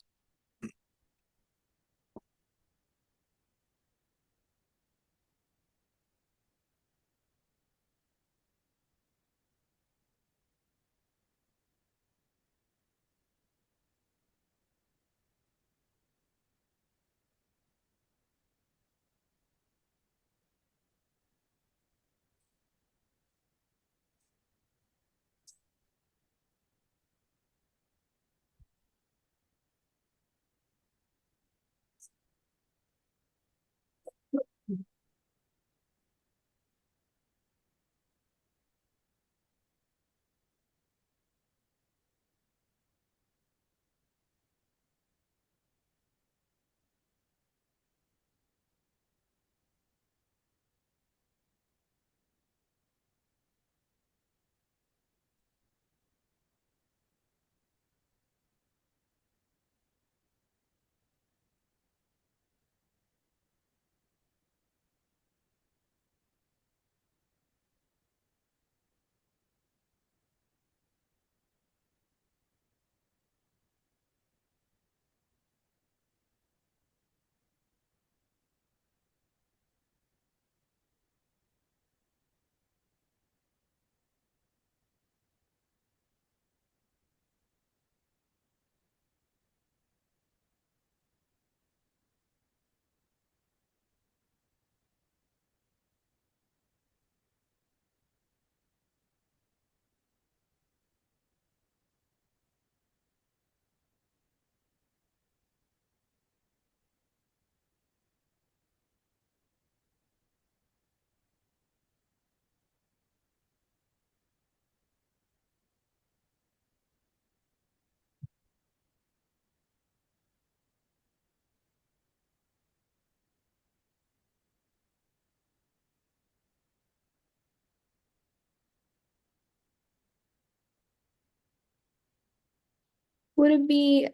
S2: Would it be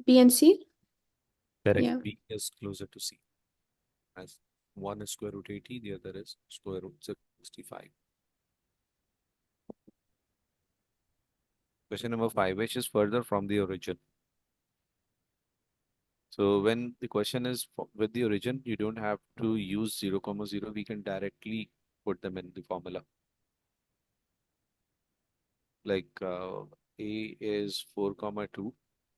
S2: B and C?
S1: Correct.
S2: Yeah.
S1: B is closer to C. As one is square root 80, the other is square root 65. Question number 5, which is further from the origin? So when the question is with the origin, you don't have to use 0, comma 0. We can directly put them in the formula. Like A is 4, comma 2.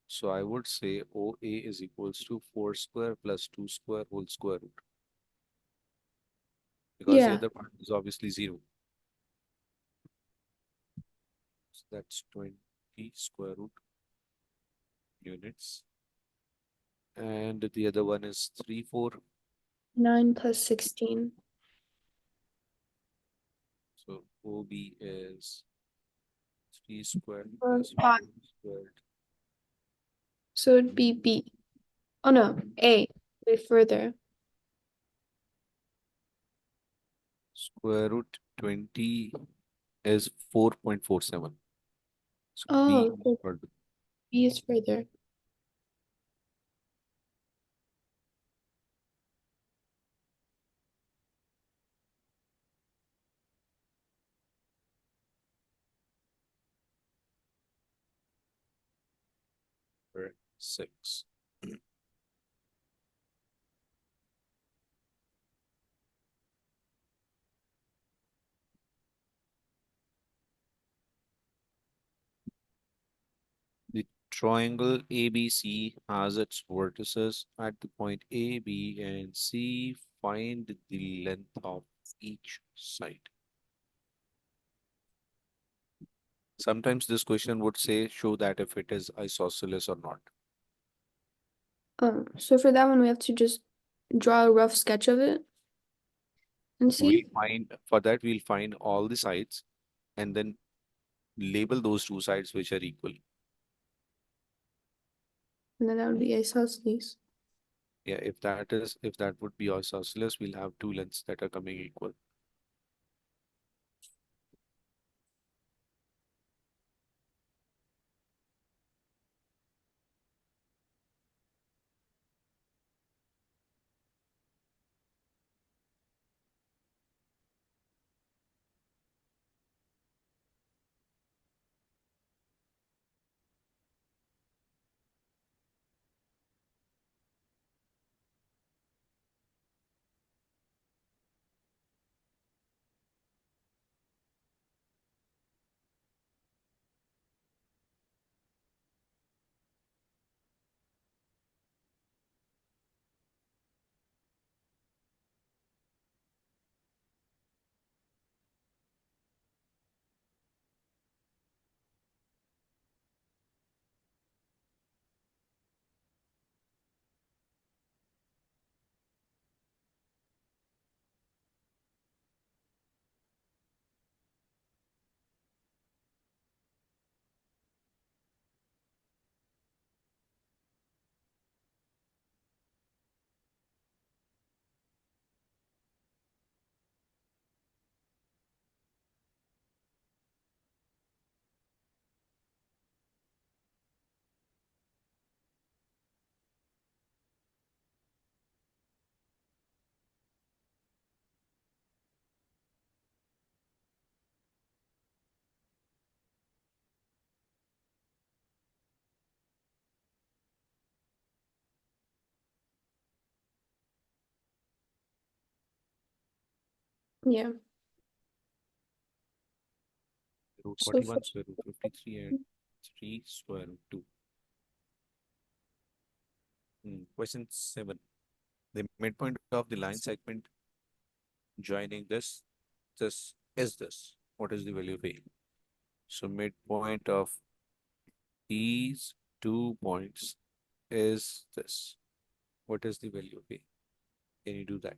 S1: So I would say OA is equals to 4 square plus 2 square whole square root. Because the
S2: Yeah.
S1: other part is obviously 0. So that's 20 square root units. And the other one is 3, 4.
S2: 9 plus 16.
S1: So OB is 3 squared
S2: Or
S1: plus
S2: 5.
S1: 4 squared.
S2: So it'd be B. Oh no, A. Wait further.
S1: Square root 20 is 4.47. So B
S2: Oh,
S1: is
S2: so
S1: further.
S2: B is further.
S1: 6. The triangle ABC has its vertices at the point A, B, and C. Find the length of each side. Sometimes this question would say, show that if it is isosceles or not.
S2: So for that one, we have to just draw a rough sketch of it and
S1: We'll
S2: see.
S1: find, for that, we'll find all the sides and then label those two sides which are equal.
S2: And then that would be isosceles.
S1: Yeah, if that would be isosceles, we'll have two lengths that are coming equal.
S2: Yeah.
S1: Root
S2: So for,
S1: 41, square root 53, and 3 square root 2. Question 7. The midpoint of the line segment joining this is this. What is the value of A? So midpoint of these 2 points is this. What is the value of A? Can you do that?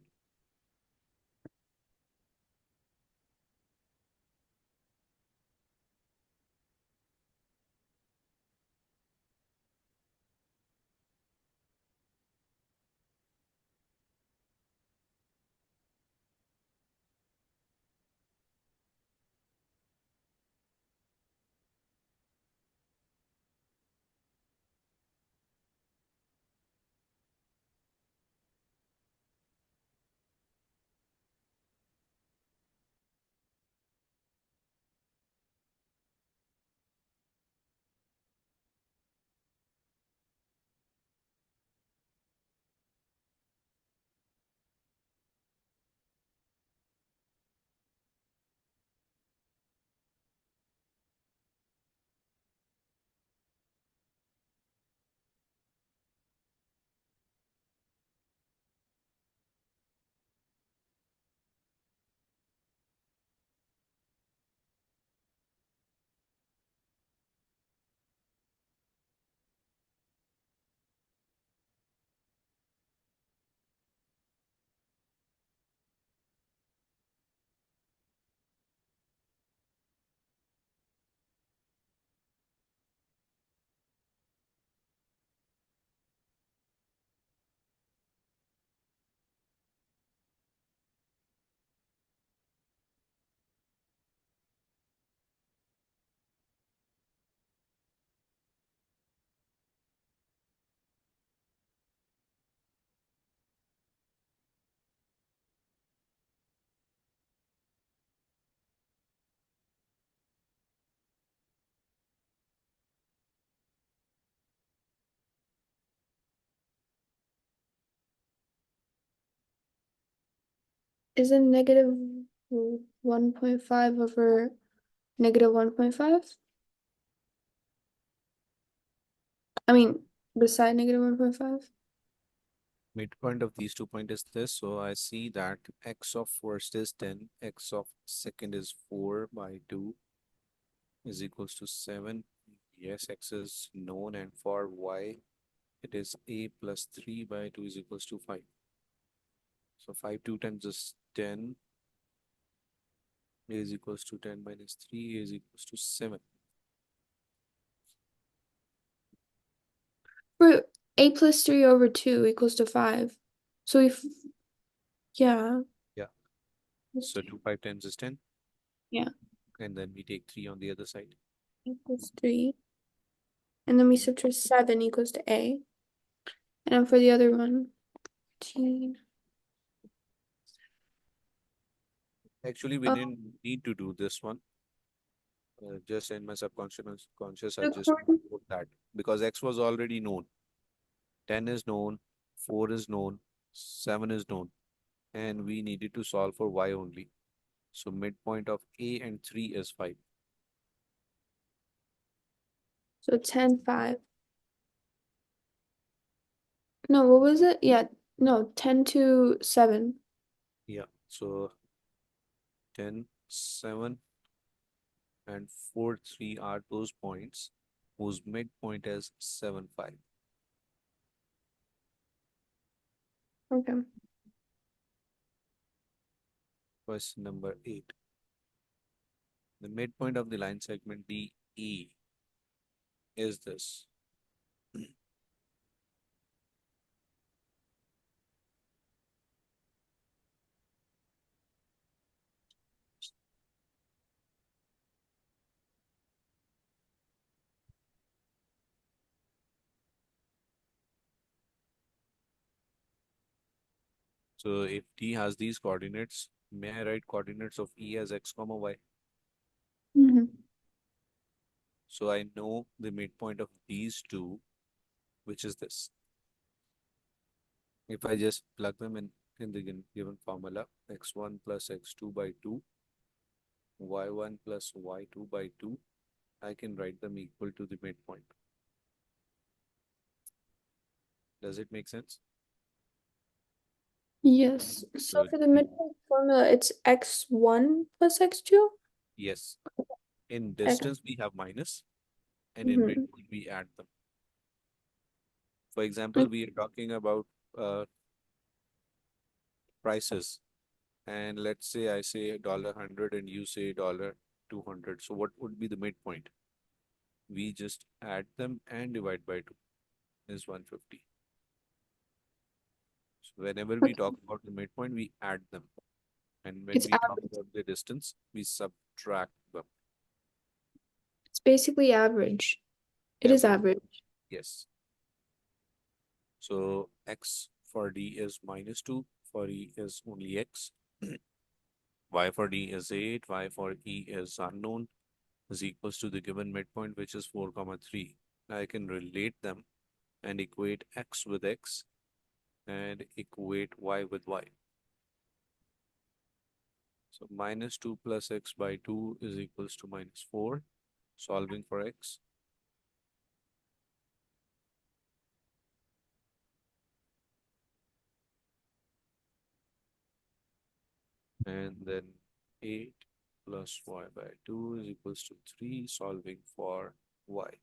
S2: Isn't negative 1.5 over negative 1.5? I mean, beside negative 1.5?
S1: Midpoint of these 2 points is this. So I see that x of first is 10, x of second is 4 by 2 is equals to 7. Yes, x is known, and for y, it is a plus 3 by 2 is equals to 5. So 5 2 times is 10, a is equals to 10 minus 3, a is equals to 7.
S2: For a plus 3 over 2 equals to 5. So if, yeah,
S1: Yeah.
S2: let's
S1: So
S2: do-
S1: 2 5 times is 10,
S2: yeah,
S1: and then we take 3 on the other side.
S2: equals 3. And then we subtract 7 equals to a. And then for the other one, 15.
S1: Actually, we
S2: Oh,
S1: didn't need to do this one. Just in my conscious, I just
S2: according,
S1: put that because x was already known. 10 is known, 4 is known, 7 is known, and we needed to solve for y only. So midpoint of a and 3 is 5.
S2: so 10, 5. No, what was it? Yeah, no, 10 to 7.
S1: Yeah. So 10, 7, and 4, 3 are those points whose midpoint is 7, 5.
S2: Okay.
S1: Question number 8. The midpoint of the line segment DE is this. So if D has these coordinates, may I write coordinates of E as x comma y?
S2: Hmm.
S1: So I know the midpoint of these two, which is this. If I just plug them in the given formula, x1 plus x2 by 2, y1 plus y2 by 2, I can write them equal to the midpoint. Does it make sense?
S2: Yes. So
S1: So
S2: for the midpoint formula, it's x1 plus x2?
S1: yes, in
S2: X.
S1: distance we have minus, and in
S2: Mhm.
S1: midpoint we add them. For example, we are talking about prices, and let's say I say $100 and you say $200. So what would be the midpoint? We just add them and divide by 2 is 150. So whenever we
S2: Okay.
S1: talk about the midpoint, we add them. And when
S2: It's
S1: we talk
S2: average.
S1: about the distance, we subtract them.
S2: It's basically average. It is
S1: Average.
S2: average.
S1: Yes. So x for D is -2, for E is only x. Y for D is 8, Y for E is unknown, is equals to the given midpoint, which is 4, comma 3. Now I can relate them and equate x with x and equate y with y. So -2 plus x by 2 is equals to -4. Solving for x. And then 8 plus y by 2 is equals to 3. Solving for y.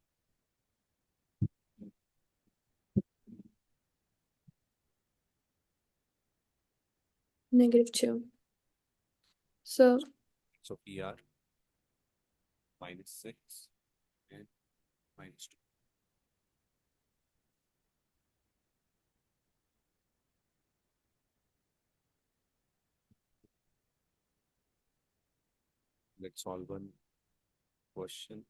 S2: -2. So
S1: So PR -6 and -2. Let's solve one question.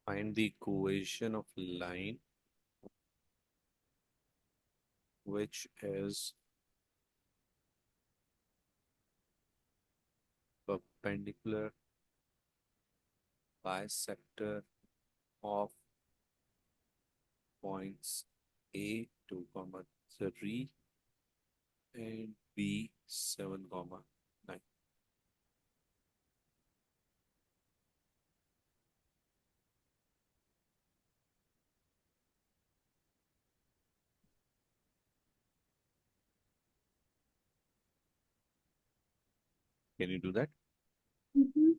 S1: Find the equation of line which is perpendicular bisector of points A 2, 3 and B 7, 9. Can you do that?
S2: Mhm.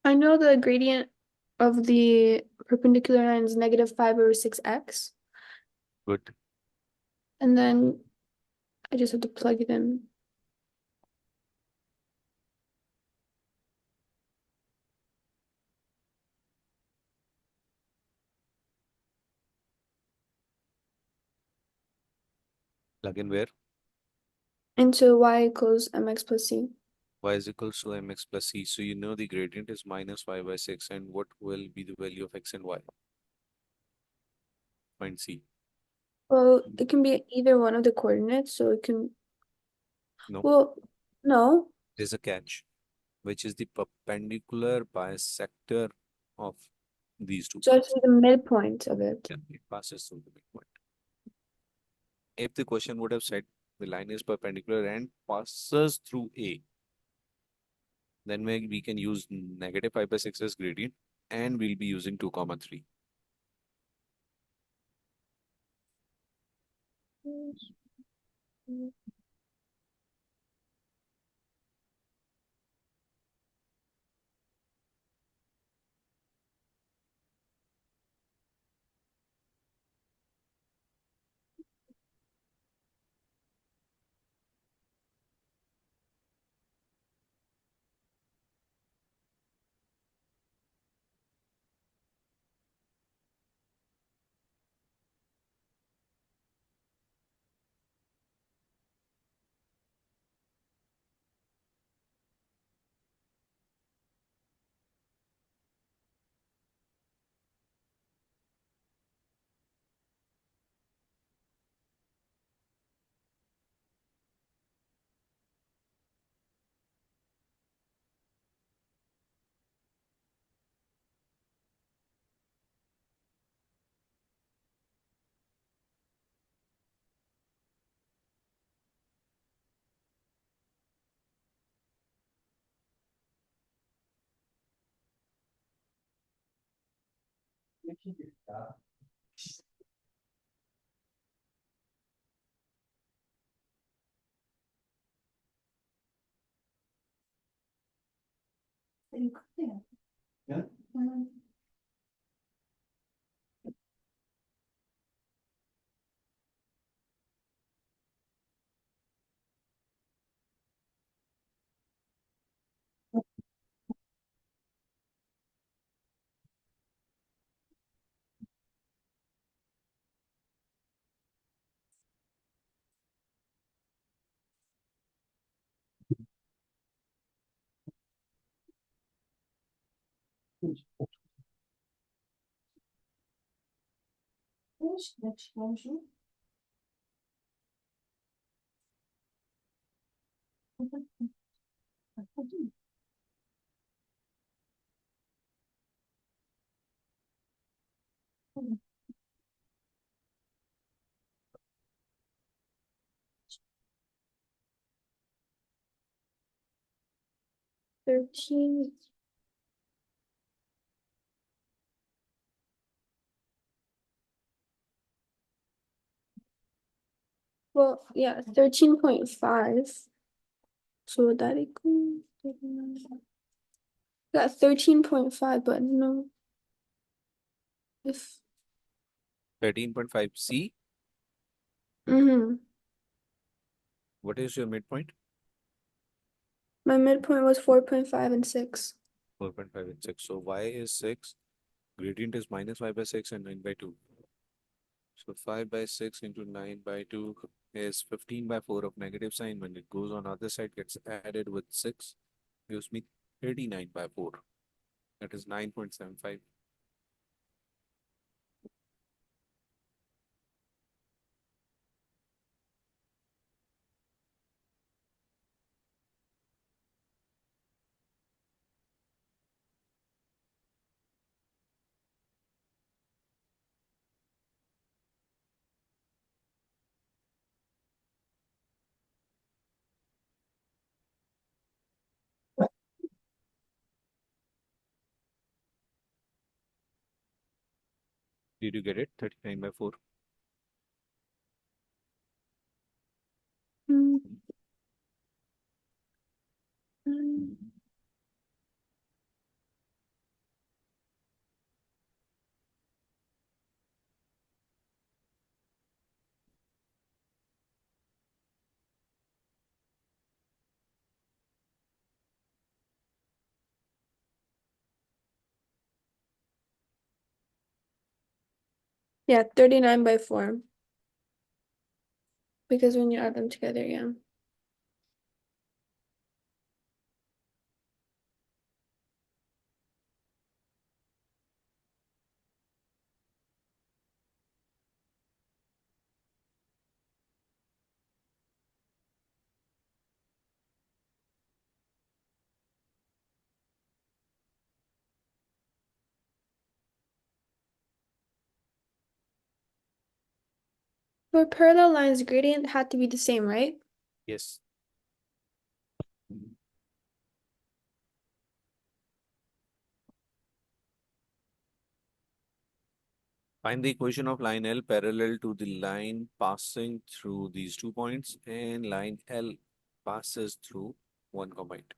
S2: I know the gradient of the perpendicular line is -5/6x,
S1: Good.
S2: and then I just have to plug it in.
S1: Plug in where?
S2: Into y equals mx plus c.
S1: Y is equals to mx plus c. So you know the gradient is -5/6. And what will be the value of x and y? Find c.
S2: Well, it can be either one of the coordinates, so it can,
S1: No,
S2: well, no,
S1: there's a catch, which is the perpendicular bisector of these two
S2: so
S1: points.
S2: actually the midpoint of it.
S1: Yeah, it passes through the midpoint. If the question would have said the line is perpendicular and passes through A, then we can use -5/6 as gradient, and we'll be using 2, 3.
S2: Mm. 13. Well, yeah, 13.5. So would that equal Got 13.5, but no. If
S1: 13.5C.
S2: mm-hmm.
S1: What is your midpoint?
S2: My midpoint was 4.5 and 6.
S1: 4.5 and 6. So y is 6. Gradient is minus 5 by 6 and 9 by 2. So 5 by 6 into 9 by 2 is 15 by 4 of negative sign. When it goes on other side, gets added with 6, gives me 39 by 4. That is 9.75. Did you get it? 39 by 4.
S2: Mm-hmm. Yeah, 39 by 4. Because when you add them together, yeah. For parallel lines, gradient had to be the same, right?
S1: Yes. Find the equation of line L parallel to the line passing through these 2 points, and line L passes through 1, 8.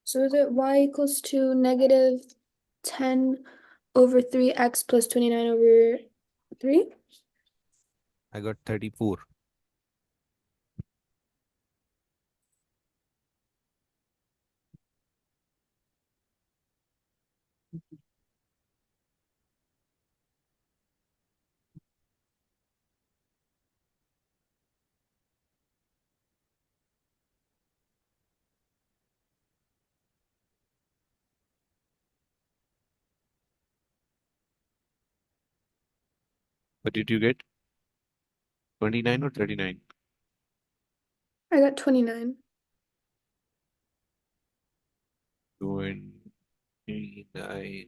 S2: So is it y equals to negative 10 over 3x plus 29 over 3?
S1: I got 34. What did you get? 29 or 39?
S2: I got 29.
S1: 29. 9.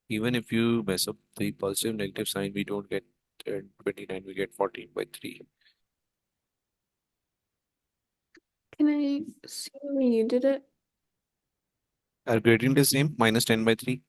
S1: Even if you mess up the positive negative sign, we don't get 29, we get 14 by 3.
S2: Can I see when you did it?
S1: Our gradient is same, minus 10 by 3.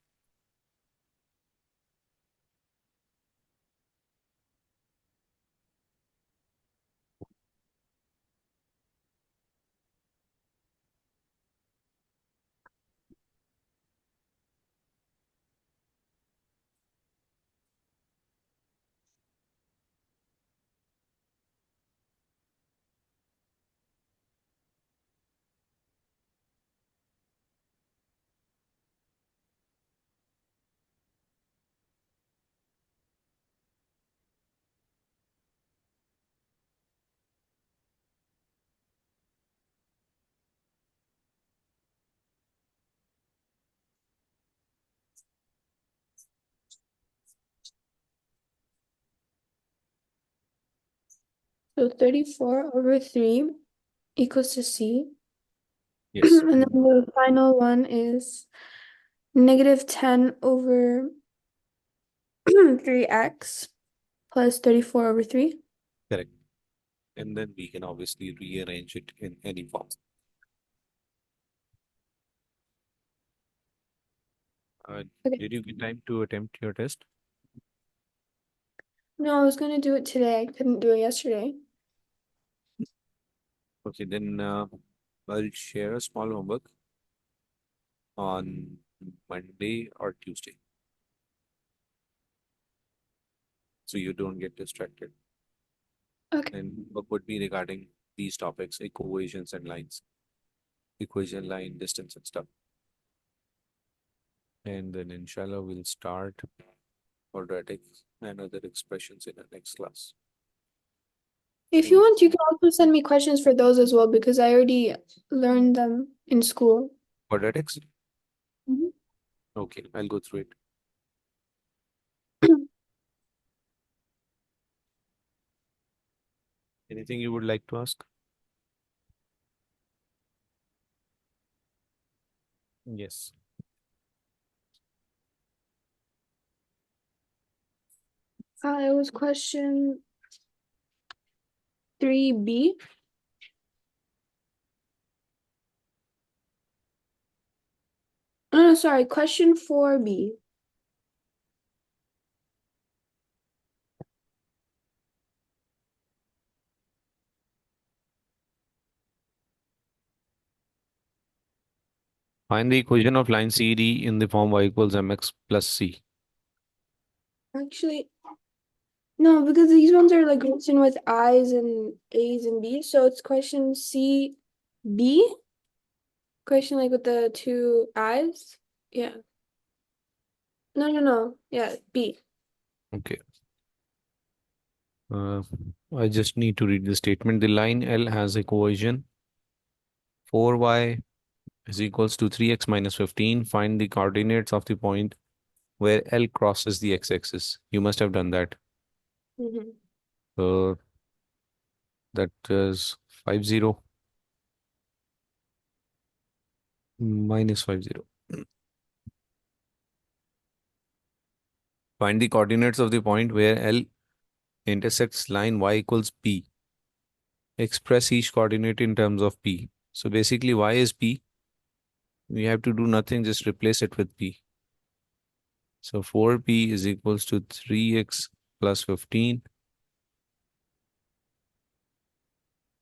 S2: So 34 over 3 equals to C.
S1: Yes.
S2: And then the final one is negative 10 over 3x plus 34 over 3.
S1: Correct. And then we can obviously rearrange it in any form. Uh,
S2: Okay.
S1: did you get time to attempt your test?
S2: No, I was going to do it today. I couldn't do it yesterday.
S1: Okay, then I'll share a small homework on Monday or Tuesday, so you don't get distracted.
S2: Okay.
S1: And what would be regarding these topics, equations and lines, equation, line, distance, and stuff. And then inshallah we'll start quadratic and other expressions in the next class.
S2: If you
S1: Any
S2: want, you can also send me questions for those as well because I already learned them in school.
S1: quadratics?
S2: Mhm.
S1: Okay, I'll go through it. Anything you would like to ask? Yes.
S2: It was question 3B. No, sorry, question 4B.
S1: Find the equation of line CD in the form y equals mx plus c.
S2: Actually, no, because these ones are like written with I's and A's and B's. So it's question C, B. Question like with the two I's. Yeah. No, no, no. Yeah, B.
S1: Okay. Uh, I just need to read the statement. The line L has a cohesion 4y is equals to 3x minus 15. Find the coordinates of the point where L crosses the x-axis. You must have done that.
S2: Mm-hmm.
S1: So that is 50 minus 50. Find the coordinates of the point where L intersects line y equals p. Express each coordinate in terms of p. So basically y is p. We have to do nothing, just replace it with p. So 4p is equals to 3x plus 15.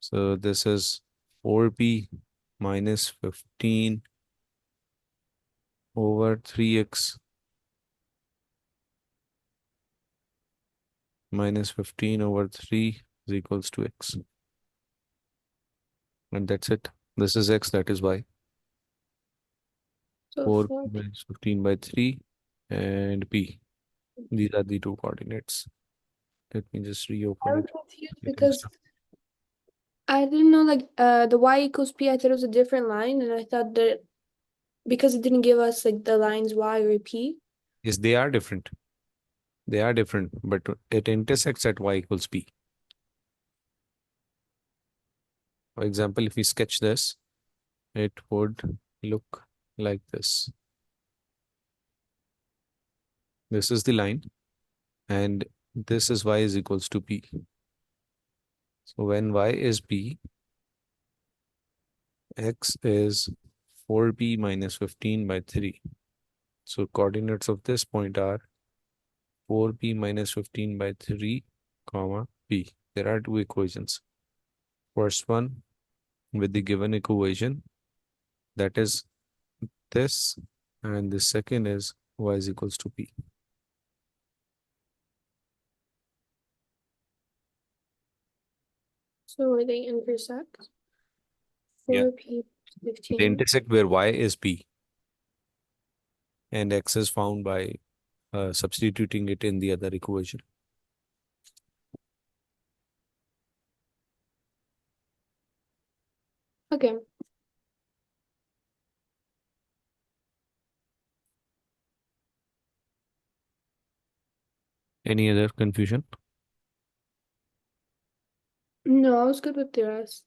S1: So this is 4p minus 15 over 3x minus 15 over 3 is equals to x. And that's it. This is x, that is y.
S2: So
S1: 4
S2: 4.
S1: minus 15 by 3 and p. These are the two coordinates. Let me just
S2: I
S1: reopen
S2: was
S1: it.
S2: confused
S1: Getting
S2: because
S1: stuff.
S2: I didn't know like the y equals p. I thought it was a different line, and I thought that because it didn't give us like the lines y or p.
S1: Yes, they are different. They are different, but it intersects at y equals p. For example, if we sketch this, it would look like this. This is the line, and this is y is equals to p. So when y is p, x is 4p minus 15 by 3. So coordinates of this point are 4p minus 15 by 3, comma, p. There are two equations. First one with the given equation, that is this, and the second is y is equals to p.
S2: So where they intersect?
S1: Yeah.
S2: 4p
S1: They
S2: 15.
S1: intersect where y is p and x is found by substituting it in the other equation.
S2: Okay.
S1: Any other confusion?
S2: No, I was good with the rest.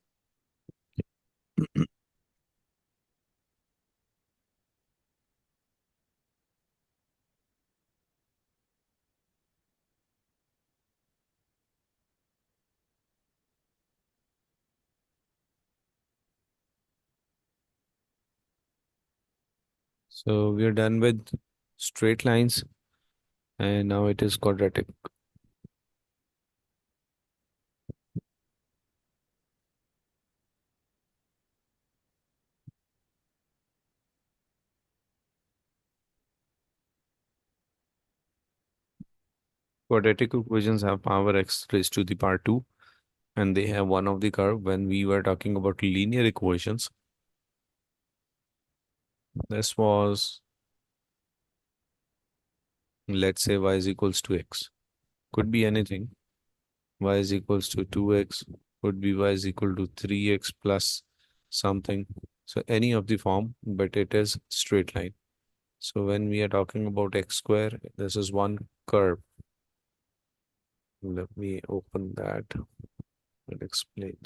S1: So we are done with straight lines, and now it is quadratic. Quadratic equations have power x raised to the power 2, and they have one of the curve. When we were talking about linear equations, this was, let's say, y is equals to x. Could be anything. Y is equals to 2x, could be y is equal to 3x plus something. So any of the form, but it is straight line. So when we are talking about x square, this is one curve. Let me open that and explain.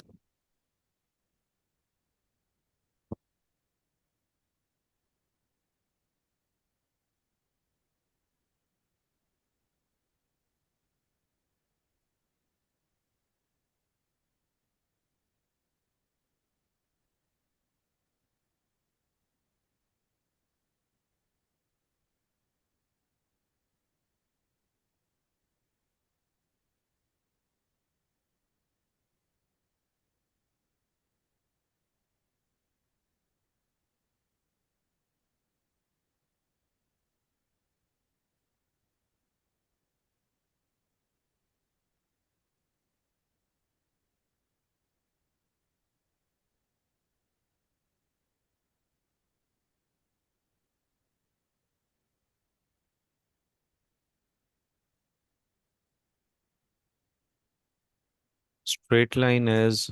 S1: Straight line is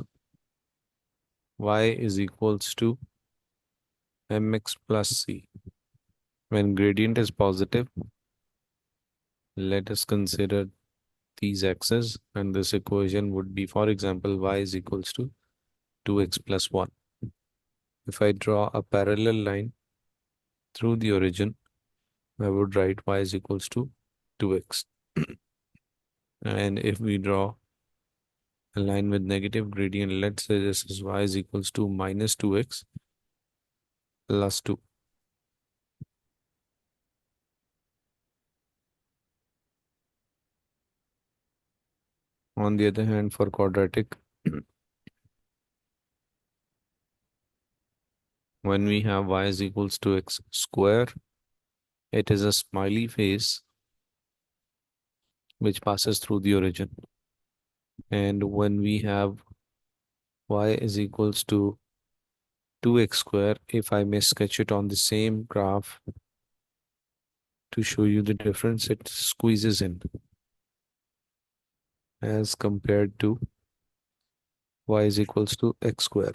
S1: y is equals to mx plus c. When gradient is positive, let us consider these x's, and this equation would be, for example, y is equals to 2x plus 1. If I draw a parallel line through the origin, I would write y is equals to 2x. And if we draw a line with negative gradient, let's say this is y is equals to minus 2x plus 2. On the other hand, for quadratic, when we have y is equals to x square, it is a smiley face which passes through the origin. And when we have y is equals to 2x square, if I may sketch it on the same graph to show you the difference, it squeezes in as compared to y is equals to x square.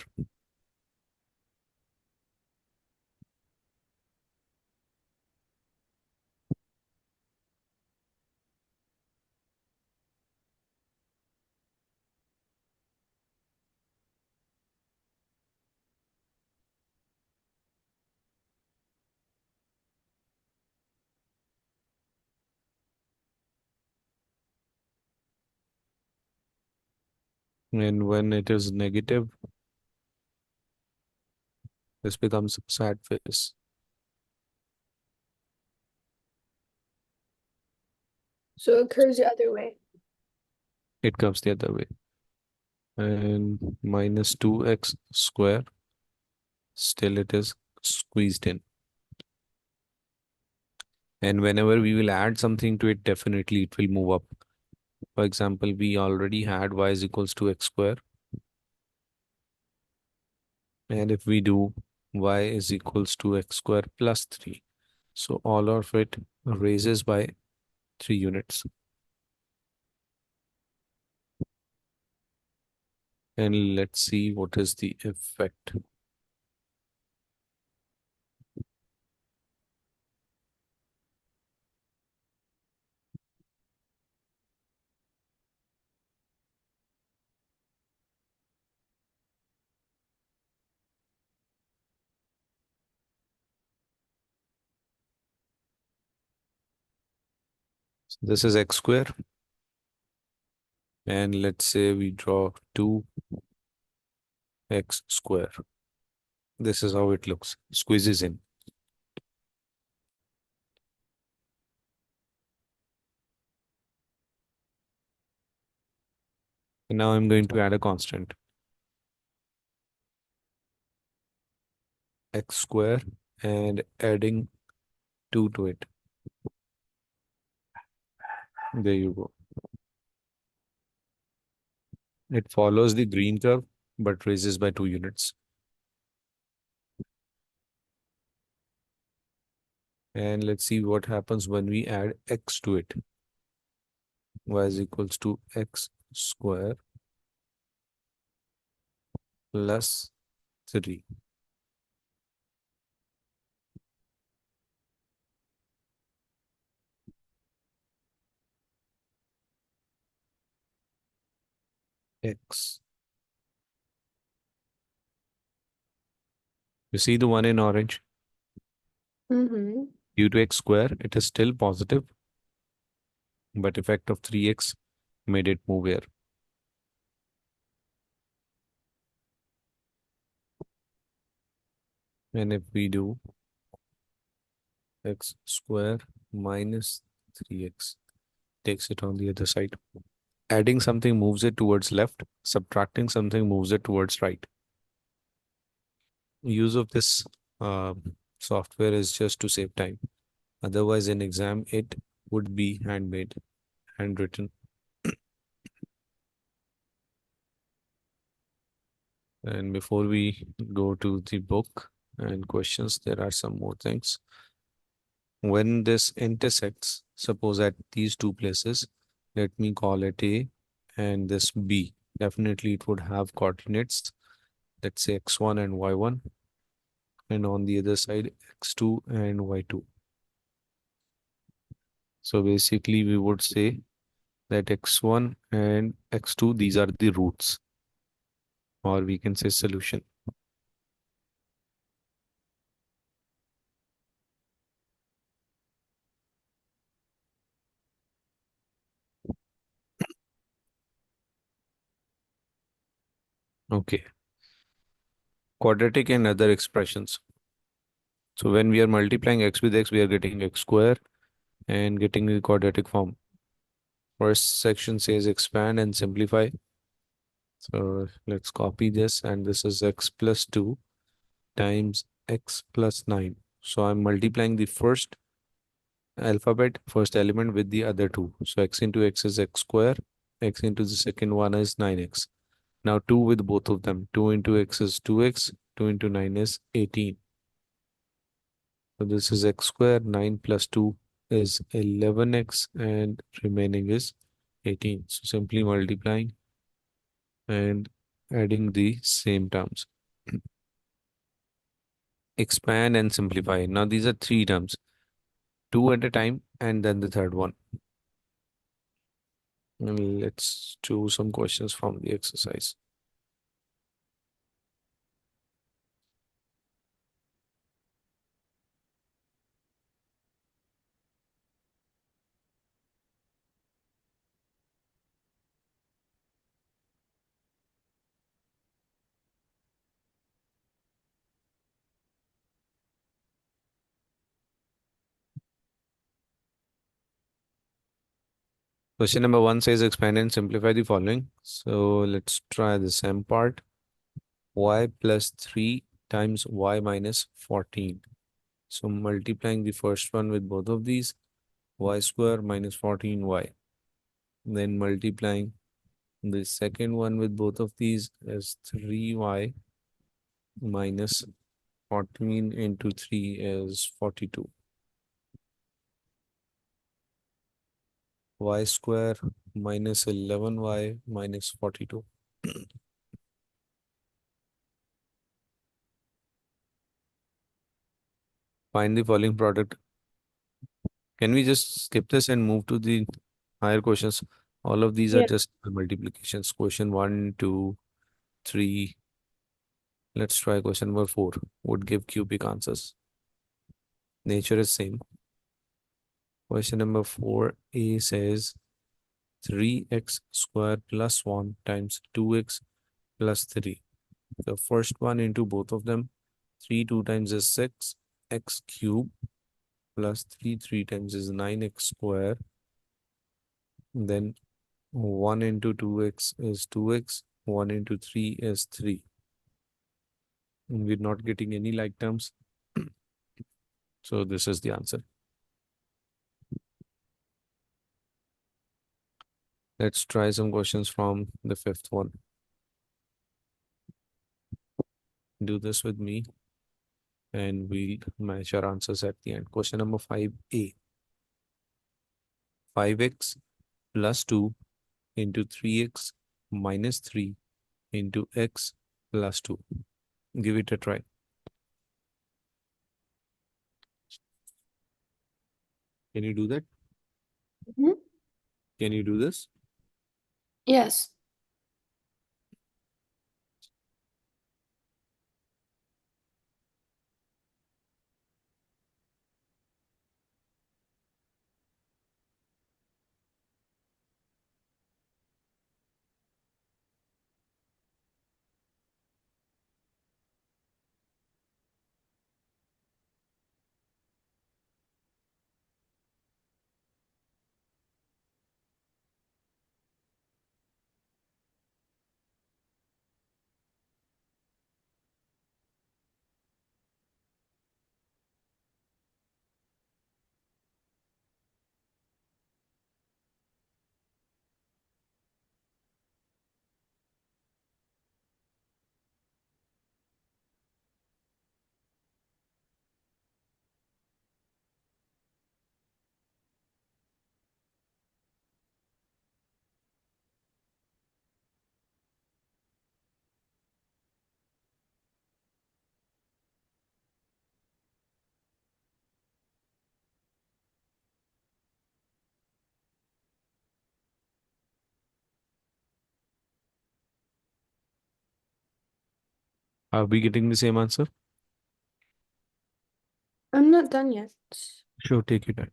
S1: And when it is negative, this becomes sad face.
S2: So it curves the other way.
S1: It comes the other way. And minus 2x square, still it is squeezed in. And whenever we will add something to it, definitely it will move up. For example, we already had y is equals to x square. And if we do y is equals to x square plus 3, so all of it raises by 3 units. And let's see what is the effect. So this is x square. And let's say we draw 2x square. This is how it looks, squeezes in. And now I'm going to add a constant, x square, and adding 2 to it. There you go. It follows the green curve, but raises by 2 units. And let's see what happens when we add x to it. Y is equals to x square plus 3. X. You see the one in orange?
S2: Mm-hmm.
S1: Due to x square, it is still positive, but effect of 3x made it move here. And if we do x square minus 3x, takes it on the other side. Adding something moves it towards left, subtracting something moves it towards right. Use of this uh, software is just to save time. Otherwise, in exam, it would be handmade, handwritten. And before we go to the book and questions, there are some more things. When this intersects, suppose at these two places, let me call it A and this B. Definitely it would have coordinates, let's say x1 and y1, and on the other side, x2 and y2. So basically, we would say that x1 and x2, these are the roots, or we can say solution. Okay. Quadratic and other expressions. So when we are multiplying x with x, we are getting x square and getting the quadratic form. First section says expand and simplify. So let's copy this, and this is x plus 2 times x plus 9. So I'm multiplying the first alphabet, first element with the other two. So x into x is x square, x into the second one is 9x. Now 2 with both of them. 2 into x is 2x, 2 into 9 is 18. So this is x square, 9 plus 2 is 11x, and remaining is 18. So simply multiplying and adding the same terms. Expand and simplify. Now these are three terms, two at a time, and then the third one. And let's do some questions from the exercise. Question number one says expand and simplify the following. So let's try the same part. Y plus 3 times y minus 14. So multiplying the first one with both of these, y square minus 14y. Then multiplying the second one with both of these is 3y minus 14 into 3 is 42. Y square minus 11y minus 42. Find the following product. Can we just skip this and move to the higher questions? All of these are
S2: Yeah.
S1: just multiplications. Question 1, 2, 3. Let's try question number 4. Would give cubic answers. Nature is same. Question number 4a says 3x square plus 1 times 2x plus 3. The first one into both of them. 3 2 times is 6. X cube plus 3 3 times is 9x square. Then 1 into 2x is 2x. 1 into 3 is 3. And we're not getting any like terms. So this is the answer. Let's try some questions from the fifth one. Do this with me and we'll match our answers at the end. Question number 5a. 5x plus 2 into 3x minus 3 into x plus 2. Give it a try. Can you do that?
S2: Mhm.
S1: Can you do this?
S2: Yes.
S1: Are we getting the same answer?
S2: I'm not done yet.
S1: Sure, take your time.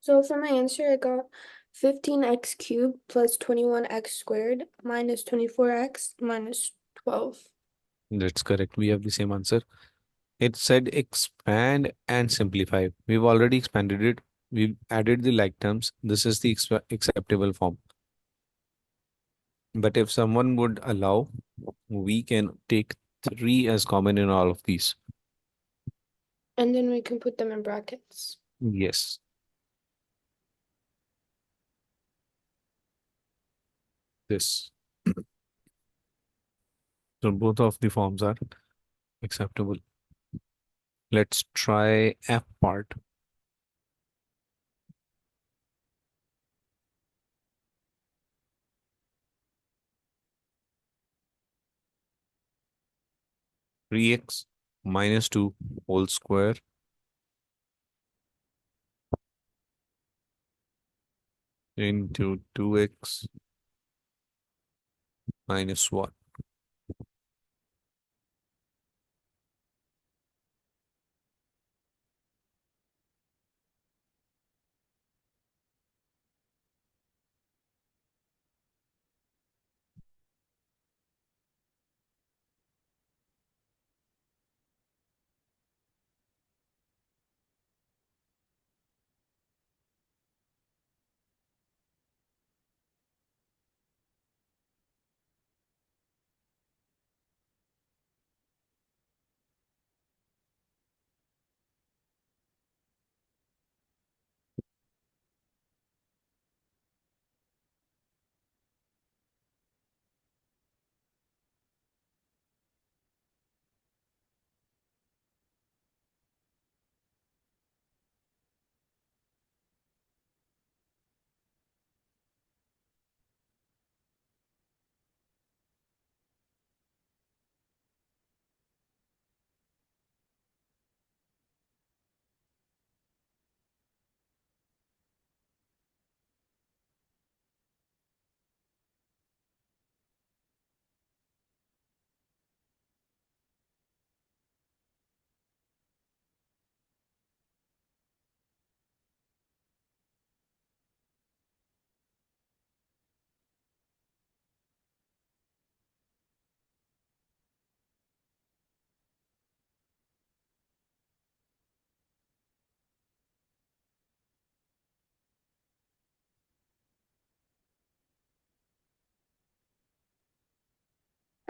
S2: So for my answer, I got 15x cubed plus 21x squared minus 24x minus 12.
S1: That's correct. We have the same answer. It said expand and simplify. We've already expanded it. We've added the like terms. This is the acceptable form. But if someone would allow, we can take 3 as common in all of these.
S2: And then we can put them in brackets.
S1: Yes. this. So both of the forms are acceptable. Let's try F part. 3x minus 2 whole square into 2x minus 1.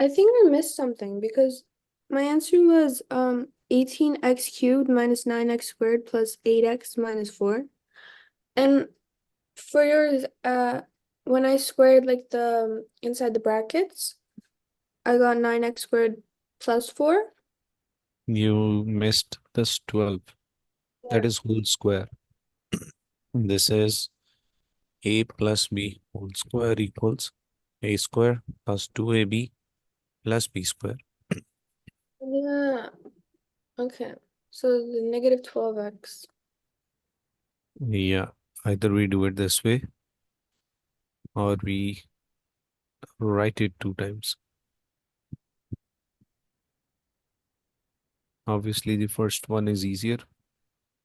S2: I think I missed something because my answer was 18x cubed minus 9x squared plus 8x minus 4. And for yours, when I squared like the inside the brackets, I got 9x squared plus 4.
S1: You missed this 12. That
S2: Yeah.
S1: is whole square. This is a plus b whole square equals a square plus 2ab plus b square.
S2: Yeah. Okay. So the negative 12x.
S1: Yeah, either we do it this way or we write it two times. Obviously, the first one is easier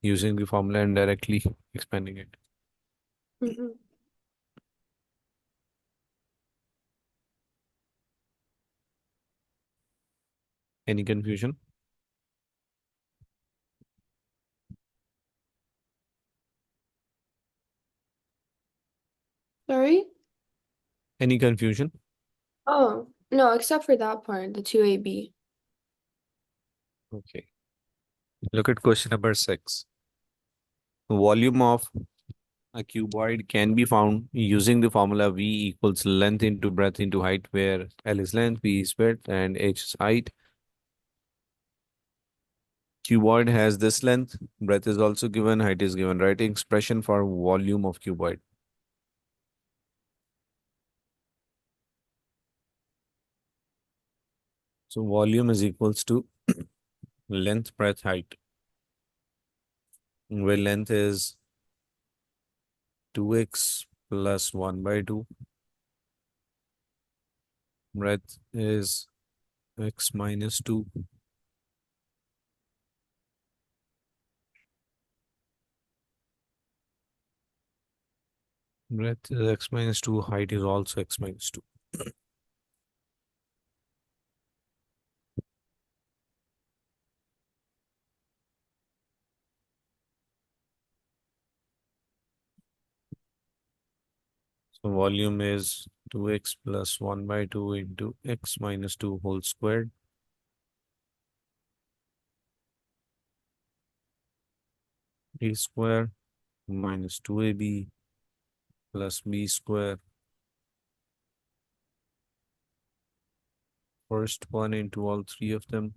S1: using the formula and directly expanding it.
S2: Mm-hmm.
S1: Any confusion?
S2: Sorry?
S1: Any confusion?
S2: Oh, no, except for that part, the 2ab.
S1: Okay. Look at question number 6. Volume of a cuboid can be found using the formula V equals length into breadth into height, where L is length, V is width, and H is height. Cuboid has this length, breadth is also given, height is given. Write expression for volume of cuboid. So volume is equals to length, breadth, height, where length is 2x plus 1 by 2. Breadth is x minus 2. Breadth is x minus 2. Height is also x minus 2. So volume is 2x plus 1 by 2 into x minus 2 whole squared. A square minus 2ab plus b square First one into all three of them.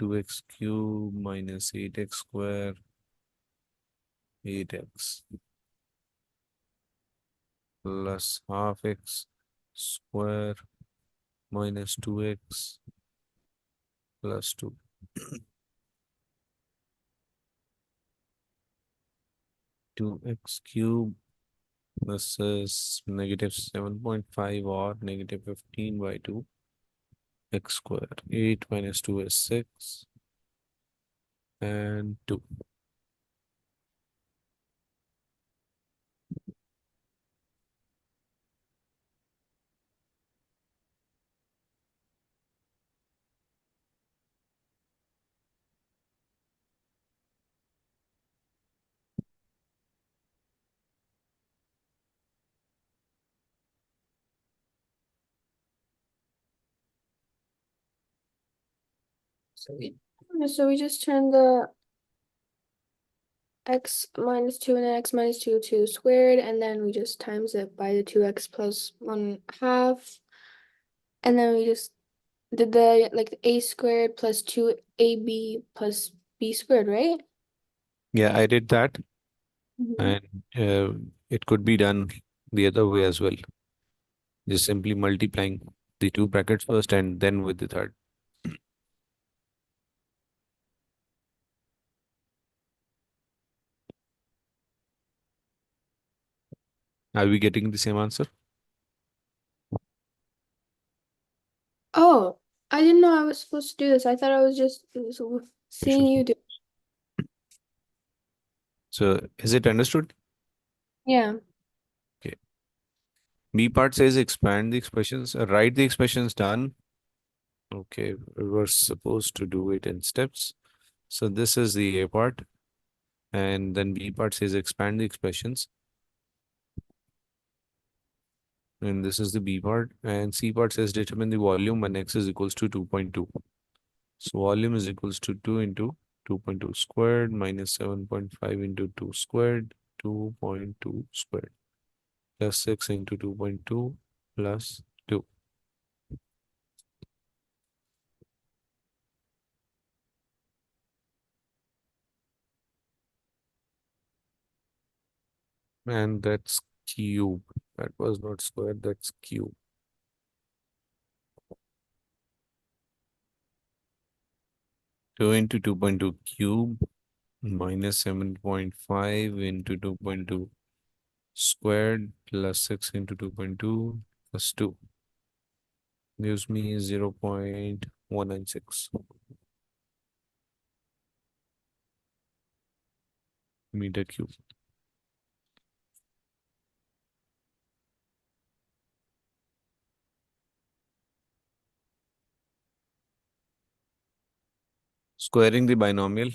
S1: 2x cubed minus 8x squared, 8x plus half x square minus 2x plus 2. 2x cubed, this is negative 7.5 or negative 15 by 2 x squared. 8 minus 2 is 6 and 2.
S2: So we just turn the x minus 2 and then x minus 2 to squared, and then we just times it by the 2x plus 1/2. And then we just did the like a squared plus 2ab plus b squared, right?
S1: Yeah, I did that,
S2: Mhm.
S1: and it could be done the other way as well. Just simply multiplying the two brackets first and then with the third. Are we getting the same answer?
S2: Oh, I didn't know I was supposed to do this. I thought I was just seeing
S1: Sure.
S2: you do.
S1: So is it understood?
S2: Yeah.
S1: Okay. B part says expand the expressions, write the expressions done. Okay, we were supposed to do it in steps. So this is the A part, and then B part says expand the expressions, and this is the B part, and C part says determine the volume when x is equals to 2.2. So volume is equals to 2 into 2.2 squared minus 7.5 into 2 squared, 2.2 squared, plus 6 into 2.2 plus 2. And that's cube. That was not square, that's cube. 2 into 2.2 cube minus 7.5 into 2.2 squared plus 6 into 2.2 plus 2 gives me 0.196 meter cube. Squaring the binomial,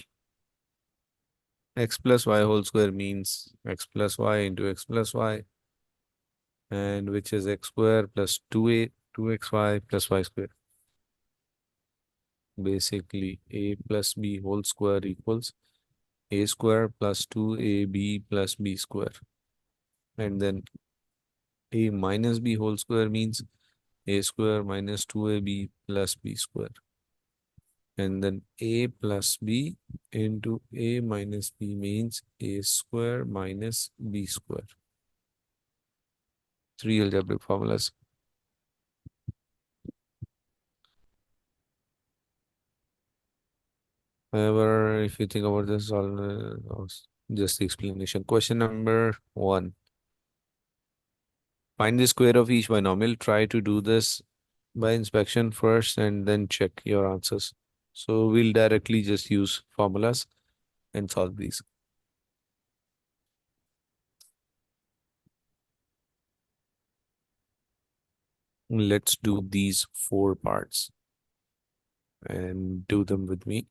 S1: x plus y whole square means x plus y into x plus y, and which is x square plus 2a, 2xy plus y square. Basically, a plus b whole square equals a square plus 2ab plus b square. And then a minus b whole square means a square minus 2ab plus b square. And then a plus b into a minus b means a square minus b square. Three algebraic formulas. However, if you think about this, all just the explanation. Question number 1. Find the square of each binomial. Try to do this by inspection first and then check your answers. So we'll directly just use formulas and solve these. Let's do these 4 parts and do them with me.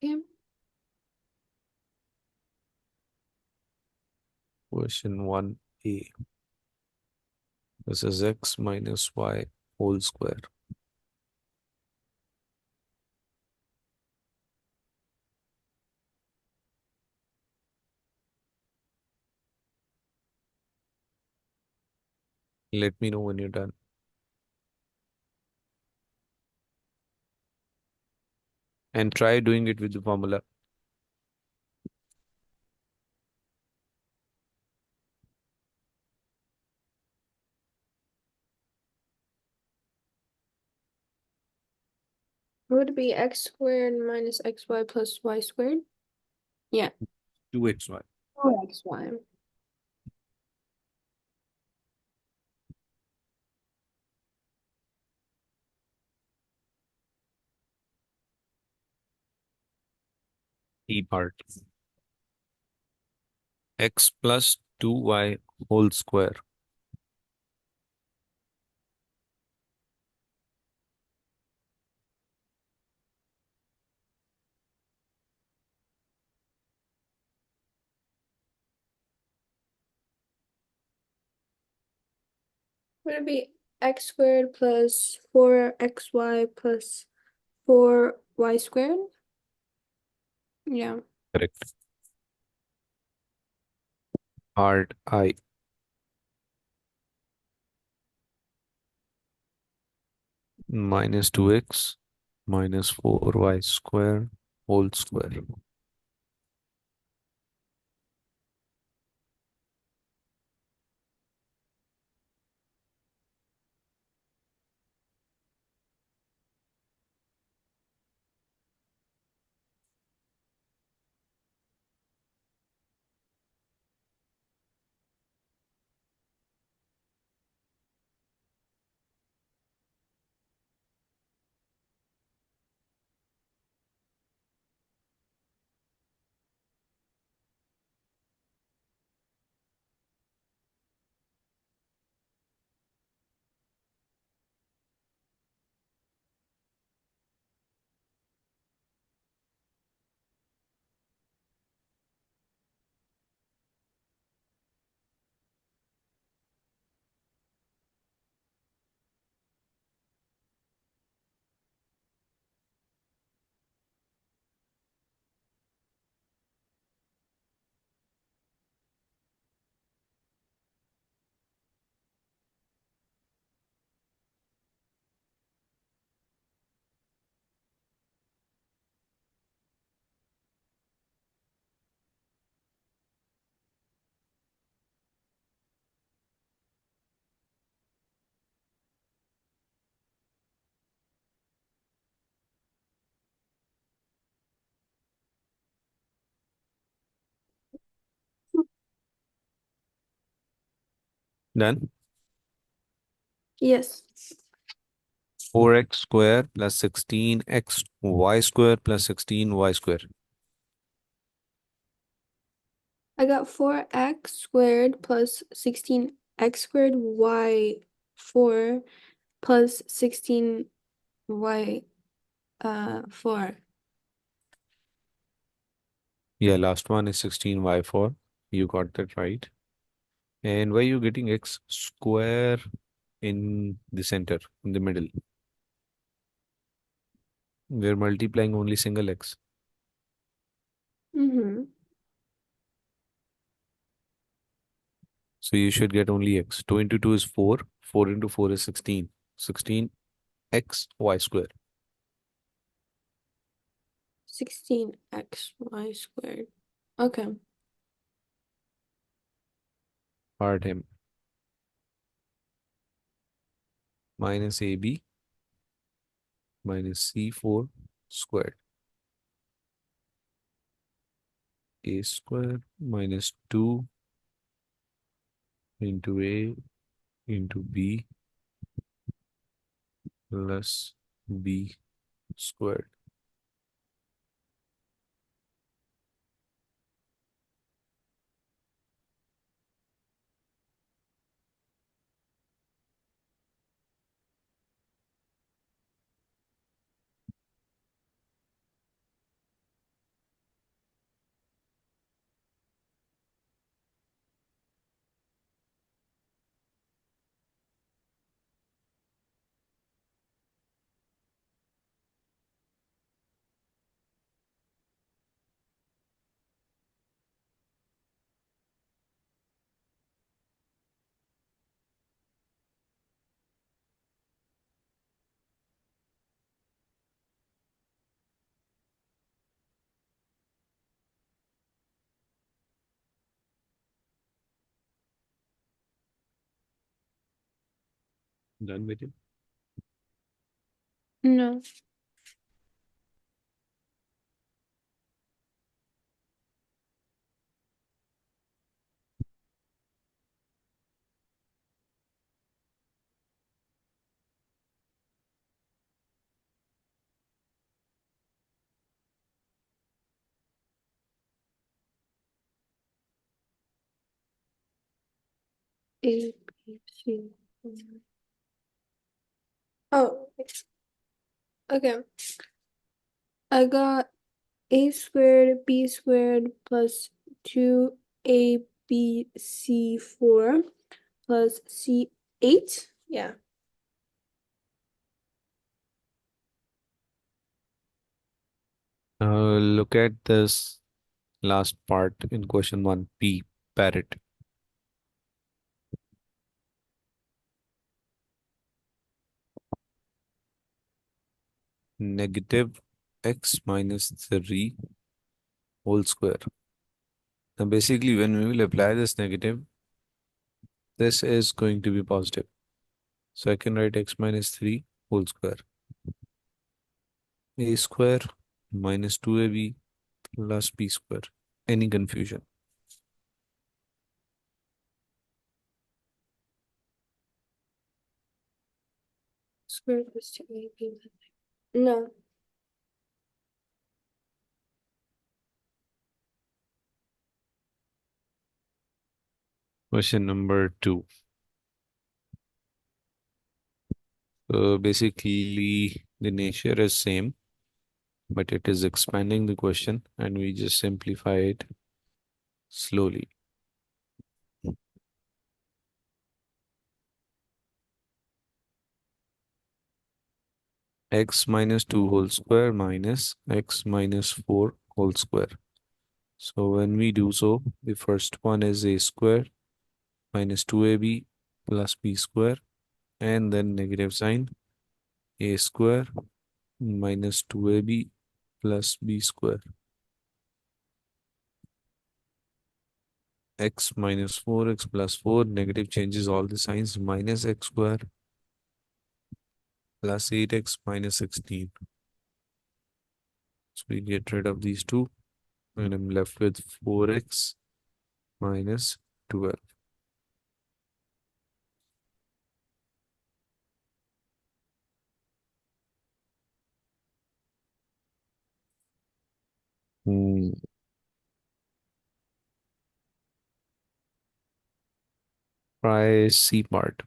S2: Yeah.
S1: Question 1a. This is x minus y whole square. Let me know when you're done. And try doing it with the formula.
S2: Would it be x squared minus xy plus y squared? Yeah.
S1: 2xy.
S2: 4xy.
S1: E part. X plus 2y whole square.
S2: Would it be x squared plus 4xy plus 4y squared? Yeah.
S1: Correct. Part I. Minus 2x minus 4y square whole square. Done.
S2: Yes.
S1: 4x square plus 16x y square plus 16y square.
S2: I got 4x squared plus 16x squared y 4 plus 16y 4.
S1: Yeah, last one is 16y4. You got that right. And why are you getting x square in the center, in the middle? We're multiplying only single x.
S2: Mm-hmm.
S1: So you should get only x. 2 into 2 is 4. 4 into 4 is 16. 16x y square.
S2: 16xy squared. Okay.
S1: Part m. Minus ab minus c4 squared. A square minus 2 into a into b plus b squared. Done with it.
S2: No. A, B, C. Oh, okay. I got a squared b squared plus 2abc4 plus c8. Yeah.
S1: Look at this last part in question one. P, parrot. Negative x minus 3 whole square. Now, basically, when we will apply this negative, this is going to be positive. So I can write x minus 3 whole square. A square minus 2ab plus b square. Any confusion?
S2: Squared plus 2ab. No.
S1: Question number two. Basically, the nature is same, but it is expanding the question and we just simplify it slowly. X minus 2 whole square minus x minus 4 whole square. So when we do so, the first one is a square minus 2ab plus b square and then negative sign a square minus 2ab plus b square. X minus 4x plus 4 negative changes all the signs minus x square plus 8x minus 16. So we get rid of these two and I'm left with 4x minus 12. Hmm. Try C part.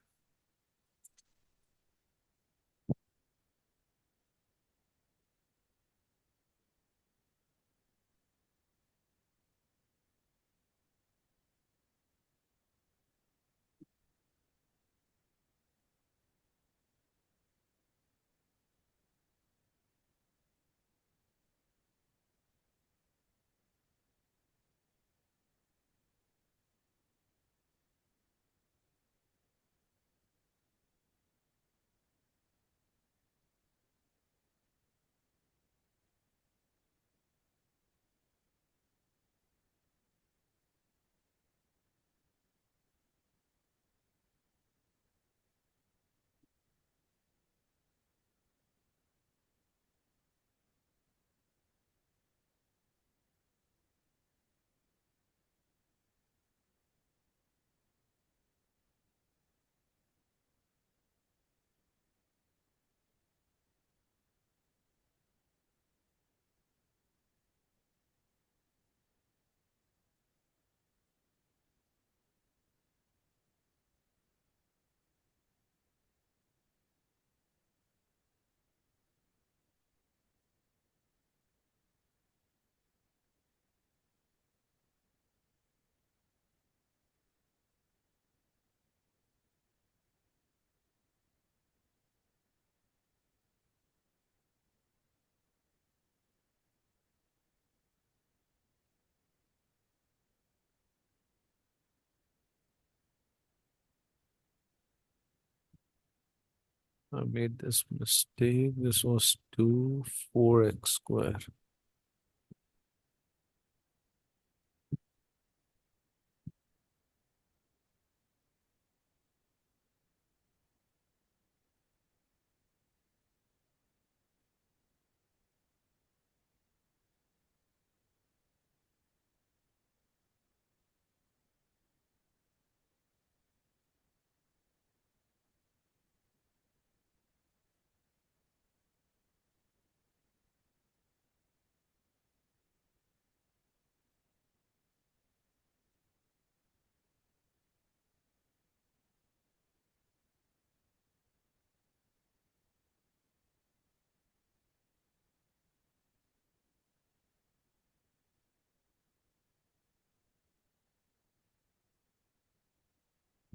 S1: I made this mistake. This was 2 4x square.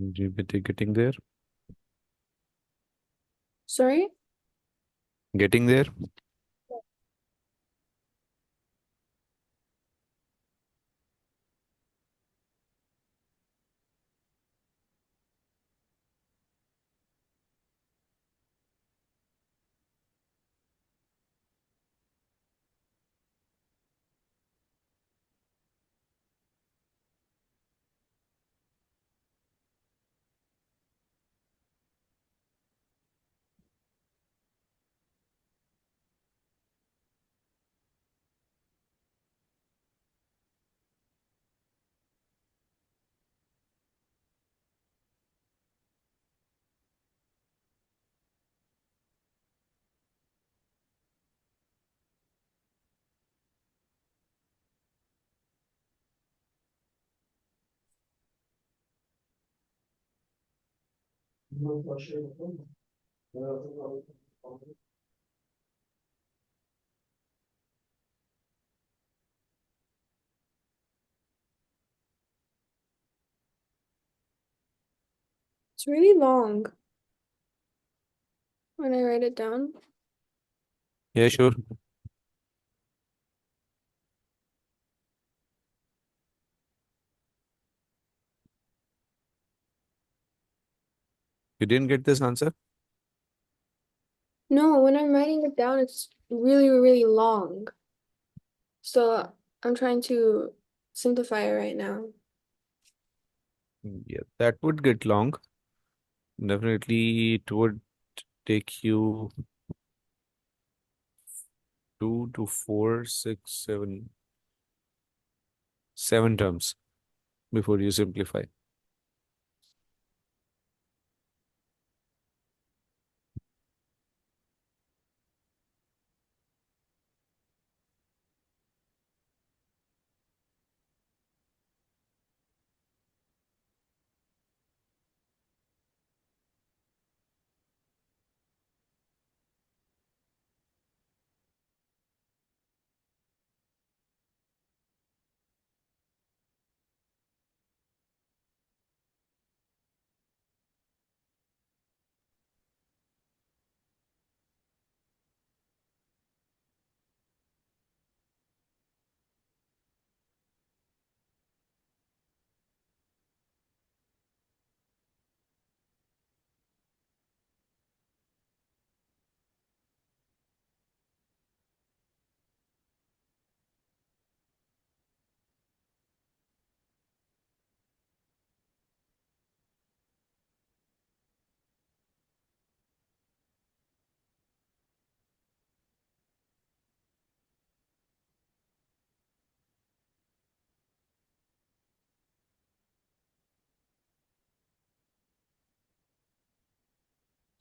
S1: GPT getting there.
S2: Sorry?
S1: Getting there.
S2: It's really long when I write it down.
S1: Yeah, sure. You didn't get this answer?
S2: No, when I'm writing it down, it's really, really long. So I'm trying to simplify it right now.
S1: Yeah, that would get long. Definitely, it would take you 2 to 4, 6, 7, 7 terms before you simplify.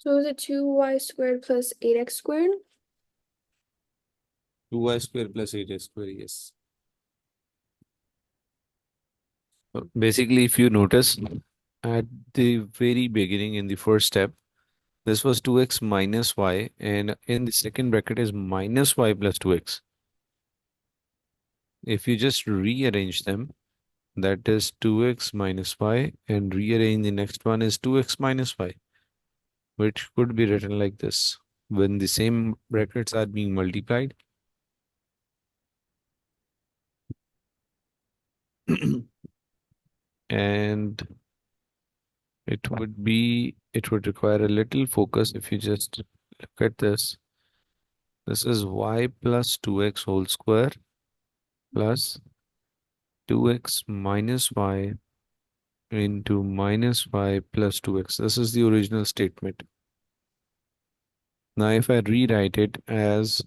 S2: So is it 2y squared plus 8x squared?
S1: 2y square plus 8x square, yes. Basically, if you notice, at the very beginning in the first step, this was 2x minus y, and in the second bracket is minus y plus 2x. If you just rearrange them, that is 2x minus y, and rearrange the next one is 2x minus y, which could be written like this. When the same brackets are being multiplied, and it would require a little focus if you just look at this. This is y plus 2x whole square plus 2x minus y into minus y plus 2x. This is the original statement. Now, if I rewrite it as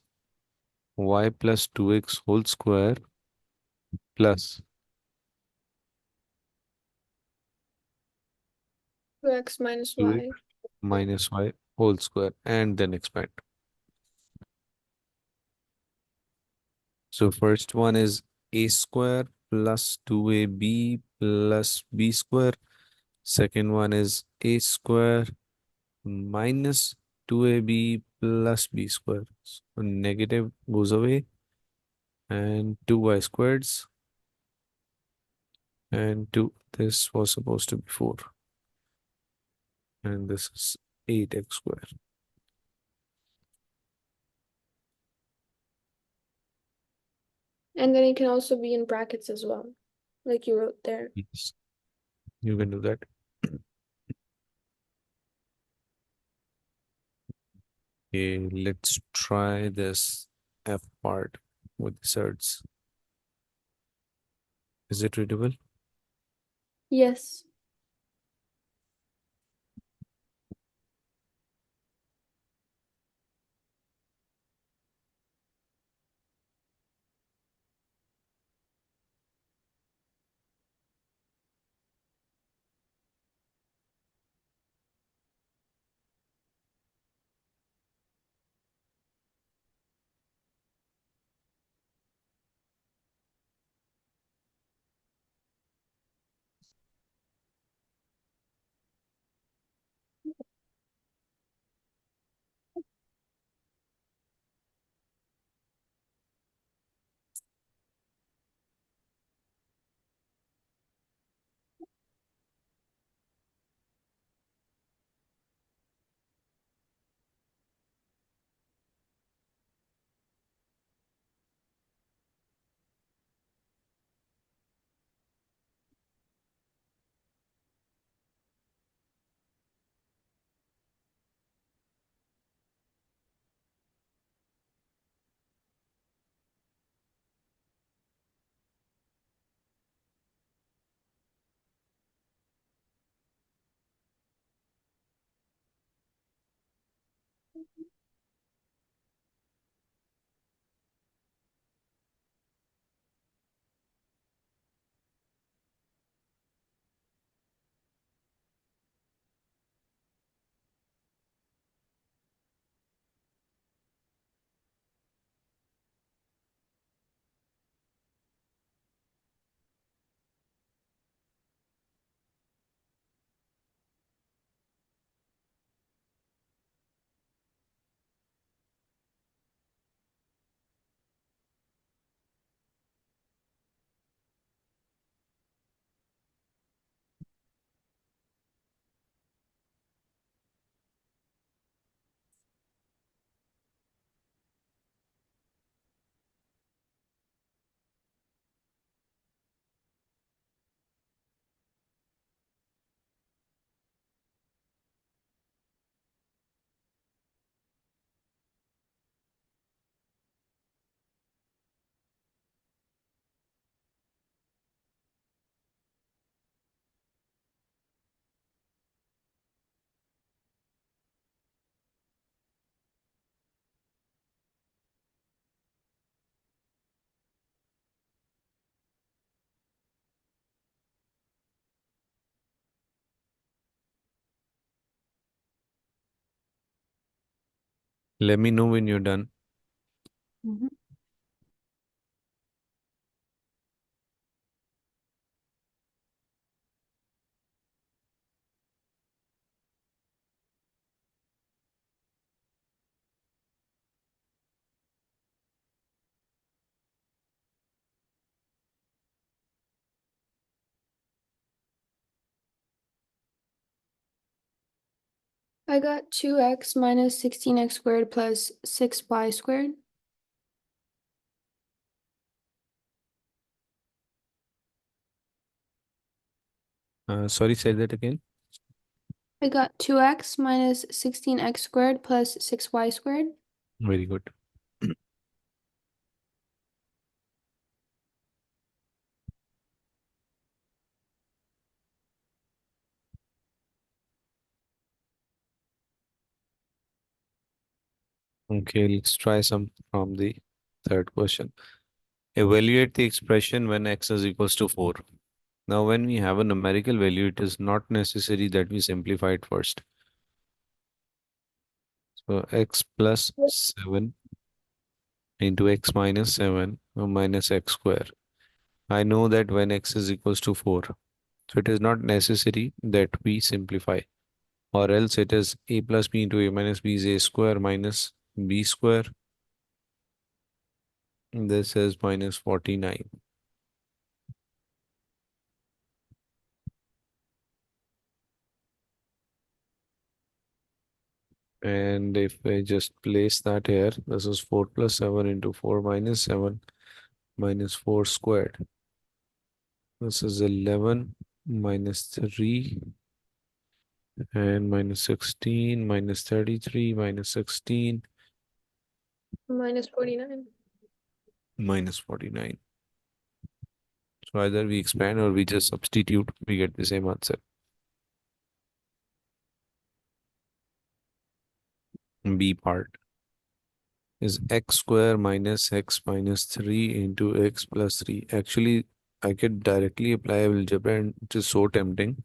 S1: y plus 2x whole square plus
S2: 2x minus
S1: 2x
S2: y.
S1: minus y whole square and then expand. So first one is a square plus 2ab plus b square. Second one is a square minus 2ab plus b square. So negative goes away and 2y squareds and 2. This was supposed to be 4. and this is 8x square.
S2: And then it can also be in brackets as well, like you wrote there.
S1: Yes, you can do that. Okay, let's try this F part with the surds. Is it readable?
S2: Yes.
S1: Let me know when you're done.
S2: Mhm. I got 2x minus 16x squared plus 6y squared.
S1: Sorry, say that again.
S2: I got 2x minus 16x squared plus 6y squared.
S1: Very good. Okay, let's try some from the third question. Evaluate the expression when x is equals to 4. Now, when we have a numerical value, it is not necessary that we simplify it first. So x plus 7 into x minus 7 or minus x square. I know that when x is equals to 4, so it is not necessary that we simplify, or else it is a plus b into a minus b is a square minus b square. This is minus 49. And if I just place that here, this is 4 plus 7 into 4 minus 7 minus 4 squared. This is 11 minus 3 and minus 16 minus 33 minus 16
S2: Minus 49.
S1: minus 49. So either we expand or we just substitute, we get the same answer. B part is x square minus x minus 3 into x plus 3. Actually, I could directly apply algebra and it is so tempting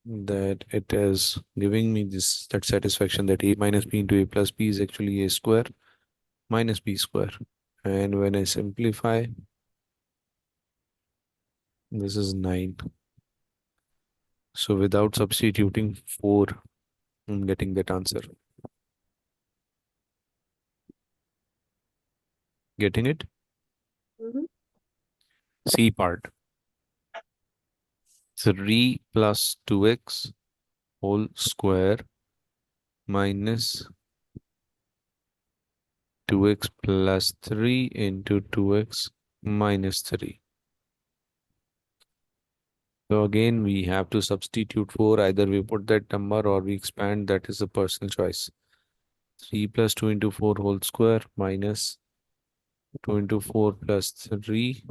S1: that it is giving me this that satisfaction that a minus b into a plus b is actually a square minus b square. And when I simplify, this is 9. So without substituting 4, I'm getting that answer. Getting it?
S2: Mm-hmm.
S1: C part. 3 plus 2x whole square minus 2x plus 3 into 2x minus 3. So again, we have to substitute 4. Either we put that number or we expand. That is a personal choice. 3 plus 2 into 4 whole square minus 2 into 4 plus 3,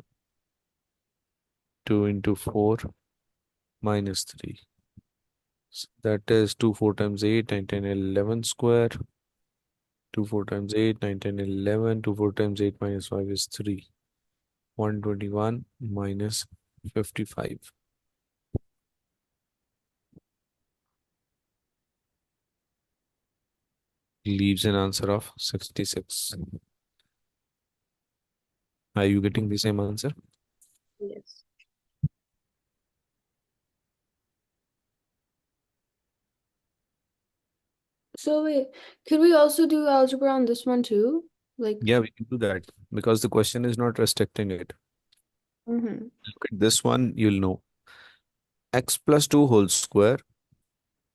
S1: 2 into 4 minus 3. So that is 2 4 times 8, 9 10 11 square. 2 4 times 8, 9 10 11. 2 4 times 8 minus 5 is 3. 121 minus 55 leaves an answer of 66. Are you getting the same answer?
S2: Yes. So wait, could we also do algebra on this one too? Like,
S1: Yeah, we can do that because the question is not restricting it.
S2: mm-hmm.
S1: Look at this one, you'll know. X plus 2 whole square.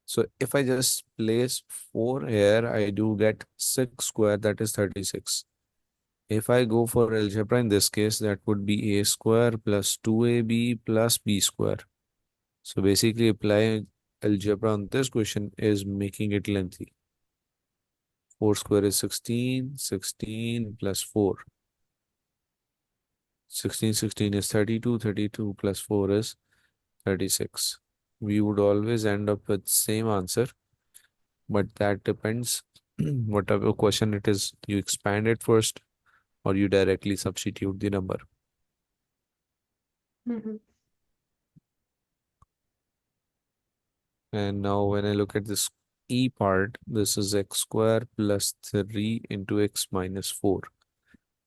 S1: So if I just place 4 here, I do get 6 square, that is 36. If I go for algebra in this case, that would be a square plus 2ab plus b square. So basically applying algebra on this question is making it lengthy. 4 square is 16, 16 plus 4. 16, 16 is 32, 32 plus 4 is 36. We would always end up with same answer, but that depends whatever question it is, you expand it first or you directly substitute the number.
S2: Mm-hmm.
S1: And now when I look at this E part, this is x square plus 3 into x minus 4.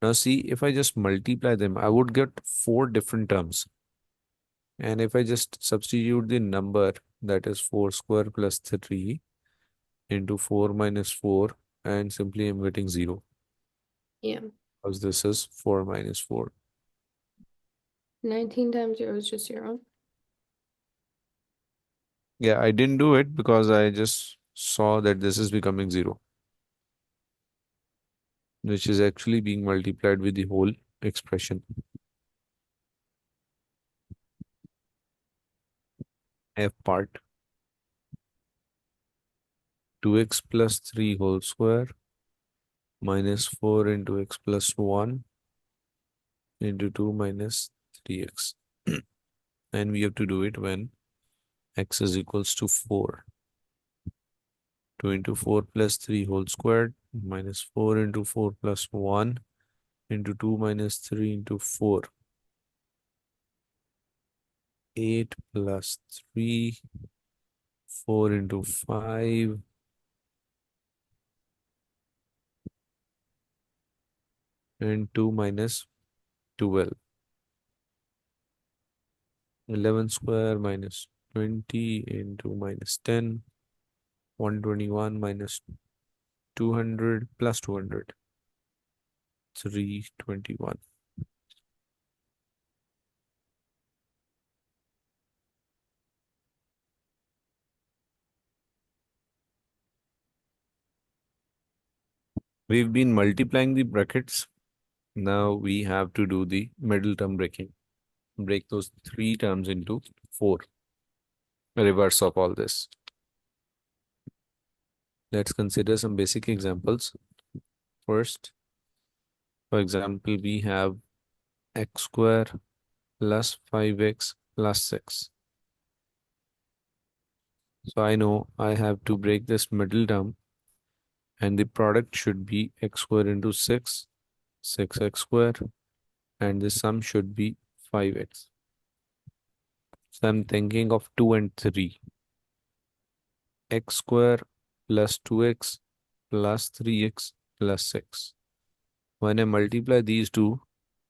S1: Now see, if I just multiply them, I would get 4 different terms. And if I just substitute the number, that is 4 square plus 3 into 4 minus 4, and simply I'm getting 0
S2: Yeah.
S1: because this is 4 minus 4.
S2: 19 times 0 is just 0.
S1: Yeah, I didn't do it because I just saw that this is becoming 0, which is actually being multiplied with the whole expression. F part, 2x plus 3 whole square minus 4 into x plus 1 into 2 minus 3x. And we have to do it when x is equals to 4. 2 into 4 plus 3 whole squared minus 4 into 4 plus 1 into 2 minus 3 into 4. 8 plus 3, 4 into 5, and 2 minus 12. 11 square minus 20 into minus 10. 121 minus 200 plus 200. 321. We've been multiplying the brackets. Now we have to do the middle term breaking. Break those three terms into four. Reverse of all this. Let's consider some basic examples. First, for example, we have x square plus 5x plus 6. So I know I have to break this middle term, and the product should be x square into 6, 6x square, and the sum should be 5x. So I'm thinking of 2 and 3. X square plus 2x plus 3x plus 6. When I multiply these two,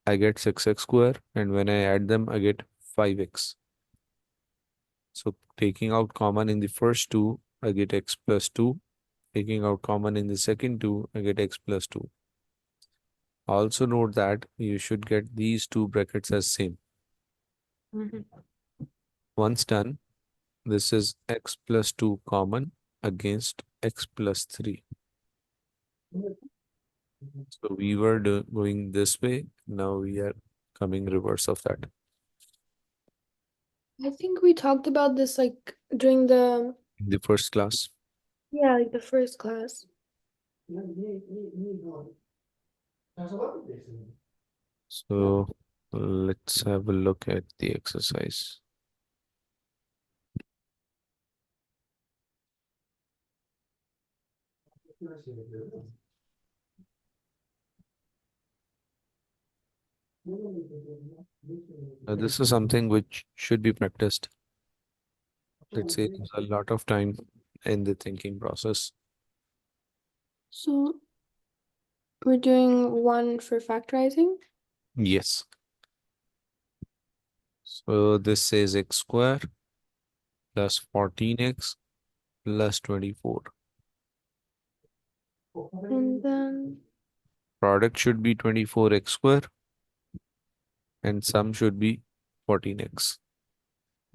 S1: I get 6x square, and when I add them, I get 5x. So taking out common in the first two, I get x plus 2. Taking out common in the second two, I get x plus 2. Also note that you should get these two brackets as same.
S2: Mhm.
S1: Once done, this is x plus 2 common against x plus 3. So we were going this way. Now we are coming reverse of that.
S2: I think we talked about this like during the
S1: In the first class.
S2: like the first class.
S1: So let's have a look at the exercise. This is something which should be practiced. It saves a lot of time in the thinking process.
S2: So we're doing one for factorizing.
S1: Yes. So this says x square plus 14x plus 24.
S2: And then
S1: Product should be 24x square and sum should be 14x.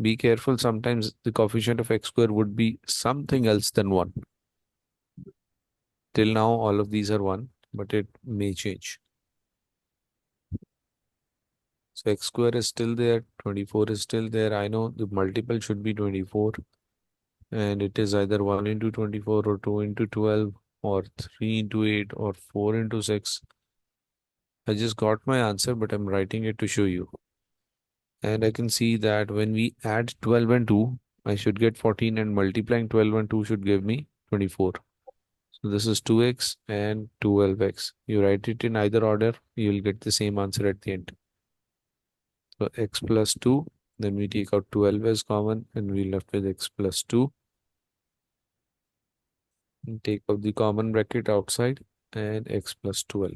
S1: Be careful, sometimes the coefficient of x square would be something else than 1. Till now, all of these are 1, but it may change. So x square is still there, 24 is still there. I know the multiple should be 24, and it is either 1 into 24 or 2 into 12 or 3 into 8 or 4 into 6. I just got my answer, but I'm writing it to show you. And I can see that when we add 12 and 2, I should get 14, and multiplying 12 and 2 should give me 24. So this is 2x and 12x. You write it in either order, you'll get the same answer at the end. So x plus 2, then we take out 12 as common and we left with x plus 2. And take out the common bracket outside and x plus 12.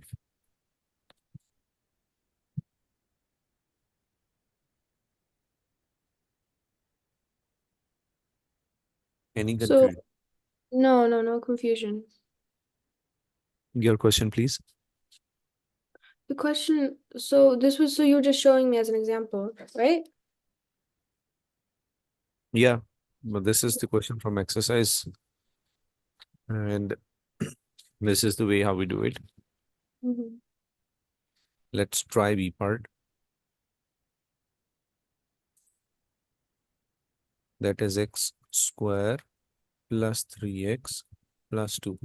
S1: Any
S2: so
S1: confusion?
S2: no confusion.
S1: Your question, please.
S2: The question, so this was so you were just showing me as an example, right?
S1: Yeah, but this is the question from exercise, and this is the way how we do it.
S2: Mhm.
S1: Let's try B part. That is x square plus 3x plus 2.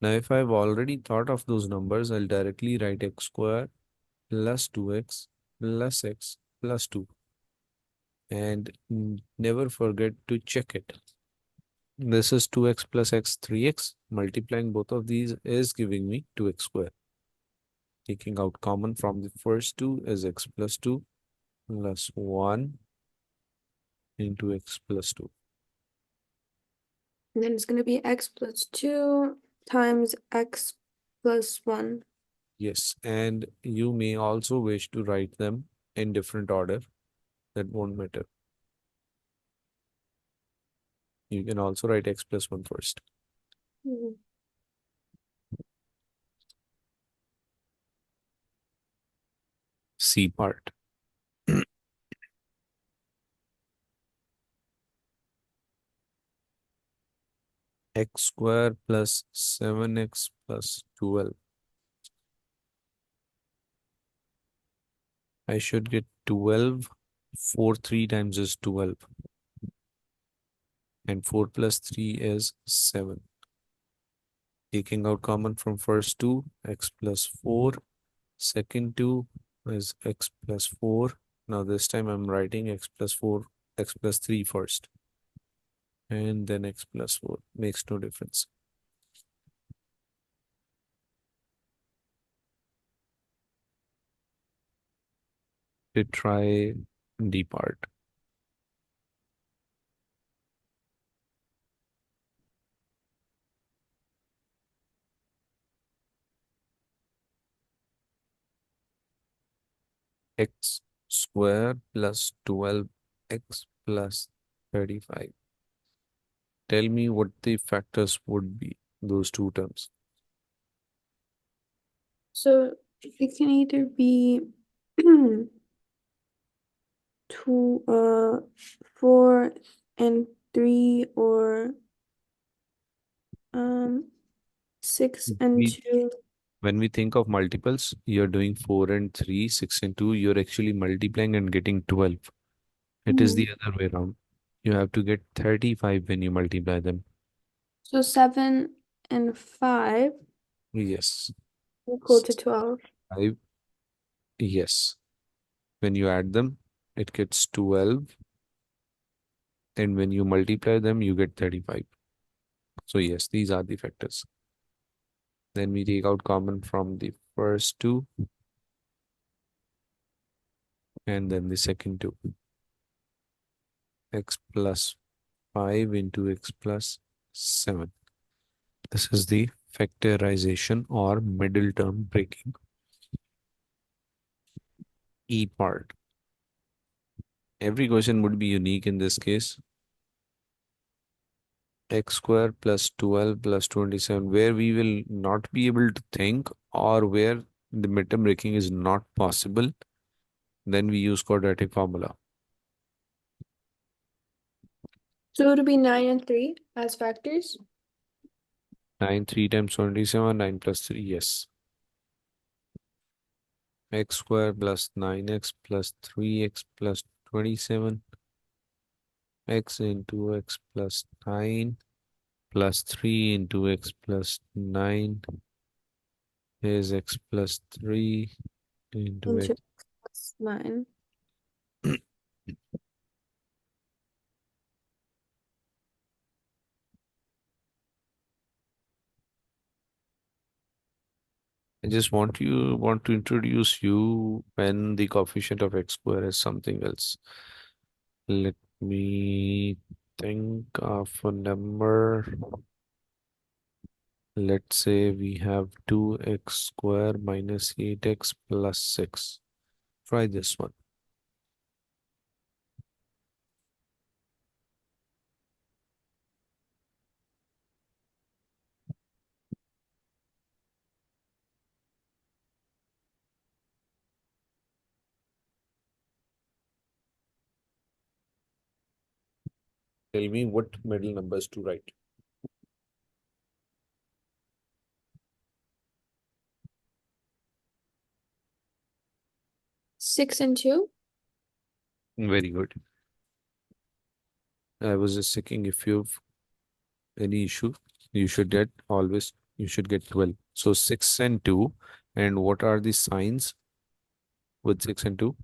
S1: Now, if I've already thought of those numbers, I'll directly write x square plus 2x plus x plus 2. And never forget to check it. This is 2x plus x 3x. Multiplying both of these is giving me 2x square. Taking out common from the first two is x plus 2 plus 1 into x plus 2.
S2: And then it's going to be x plus 2 times x plus 1.
S1: Yes, and you may also wish to write them in different order. That won't matter. You can also write x plus 1 first.
S2: Mhm.
S1: C part. x square plus 7x plus 12. I should get 12. 4 3 times is 12. And 4 plus 3 is 7. Taking out common from first two, x plus 4. Second two is x plus 4. Now this time I'm writing x plus 4, x plus 3 first. And then x plus 4. Makes no difference. To try D part. X square plus 12x plus 35. Tell me what the factors would be, those two terms.
S2: So it can either be two, 4 and 3, or 6 and 2.
S1: When we think of multiples, you're doing 4 and 3, 6 and 2, you're actually multiplying and getting 12. It is
S2: Mhm.
S1: the other way around. You have to get 35 when you multiply them.
S2: So 7 and 5
S1: Yes.
S2: equal to 12.
S1: 5, yes. When you add them, it gets 12. And when you multiply them, you get 35. So yes, these are the factors. Then we take out common from the first two and then the second two. X plus 5 into x plus 7. This is the factorization or middle term breaking. E part. Every question would be unique in this case. X square plus 12 plus 27, where we will not be able to think or where the midterm breaking is not possible, then we use quadratic formula.
S2: So it would be 9 and 3 as factors.
S1: 9 3 times 27, 9 plus 3, yes. X square plus 9x plus 3x plus 27, x into x plus 9 plus 3 into x plus 9 is x plus 3 into
S2: Into
S1: x.
S2: plus 9.
S1: I just want to introduce you when the coefficient of x square is something else. Let me think of a number. Let's say we have 2x square minus 8x plus 6. Try this one. Tell me what middle numbers to write.
S2: 6 and 2.
S1: Very good. I was just checking if you've any issue. You should get 12. So 6 and 2. And what are the signs with 6 and 2?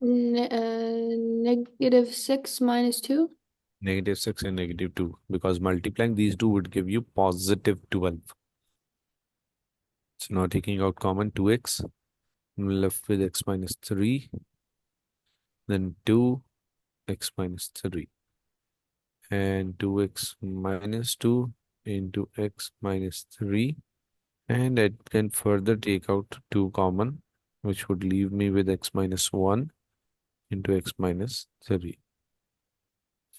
S2: -6 minus 2.
S1: Negative 6 and negative 2. Because multiplying these two would give you positive 12. So now taking out common 2x, I'm left with x minus 3, then 2x minus 3, and 2x minus 2 into x minus 3. And I can further take out 2 common, which would leave me with x minus 1 into x minus 3.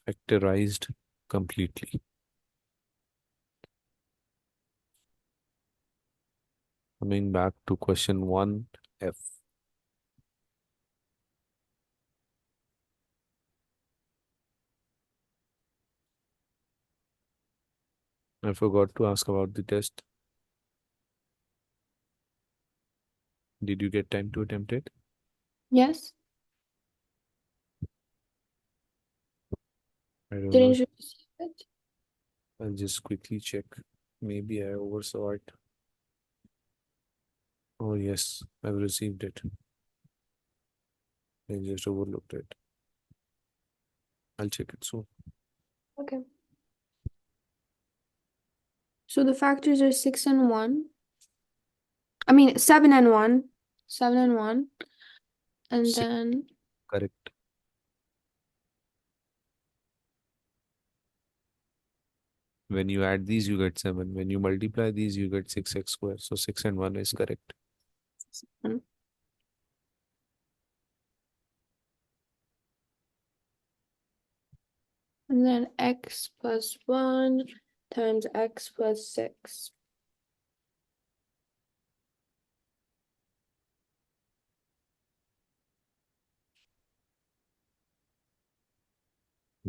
S1: Factorized completely. Coming back to question 1F. I forgot to ask about the test. Did you get time to attempt it?
S2: Yes.
S1: I don't know.
S2: Didn't you receive it?
S1: I'll just quickly check. Maybe I oversaw it. Oh, yes, I've received it. I just overlooked it. I'll check it soon.
S2: Okay. So the factors are 6 and 1. I mean 7 and 1. 7 and 1. And
S1: Six,
S2: then
S1: correct. When you add these, you get 7. When you multiply these, you get 6x squared. So 6 and 1 is correct.
S2: and then x plus 1 times x plus 6.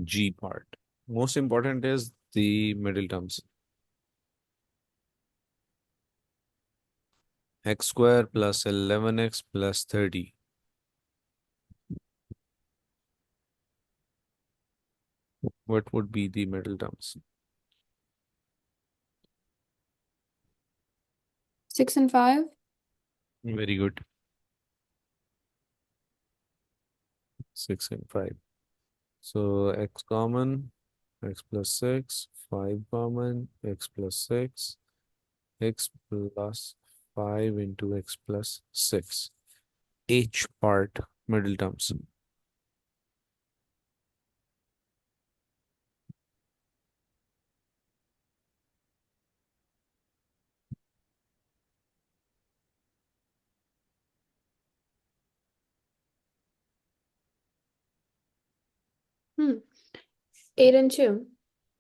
S1: G part. Most important is the middle terms. X square plus 11x plus 30. What would be the middle terms?
S2: 6 and 5.
S1: Very good. 6 and 5. So x common, x plus 6, 5 common, x plus 6, x plus 5 into x plus 6. H part, middle terms.
S2: Hmm. 8 and 2.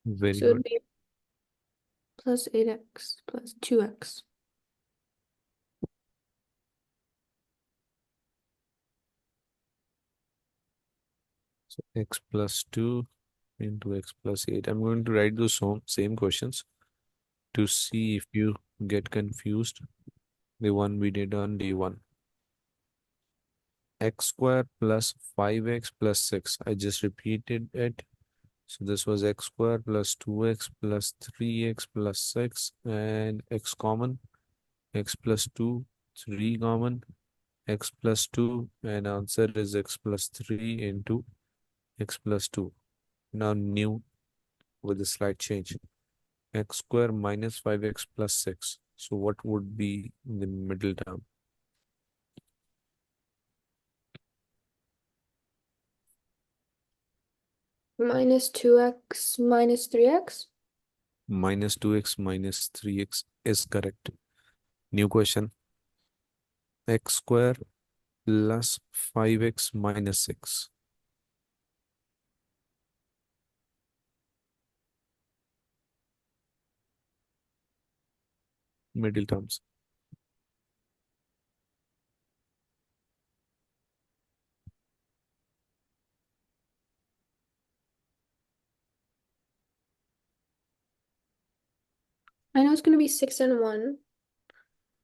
S1: Very
S2: So it'd
S1: good.
S2: be plus 8x plus 2x.
S1: So x plus 2 into x plus 8. I'm going to write those same questions to see if you get confused. The one we did on day 1. X square plus 5x plus 6. I just repeated it. So this was x square plus 2x plus 3x plus 6 and x common, x plus 2, 3 common, x plus 2 and answer is x plus 3 into x plus 2. Now new with a slight change. X square minus 5x plus 6. So what would be the middle term?
S2: Minus 2x minus 3x.
S1: Minus 2x minus 3x is correct. New question. X square plus 5x minus 6. Middle terms.
S2: I know it's going to be 6 and 1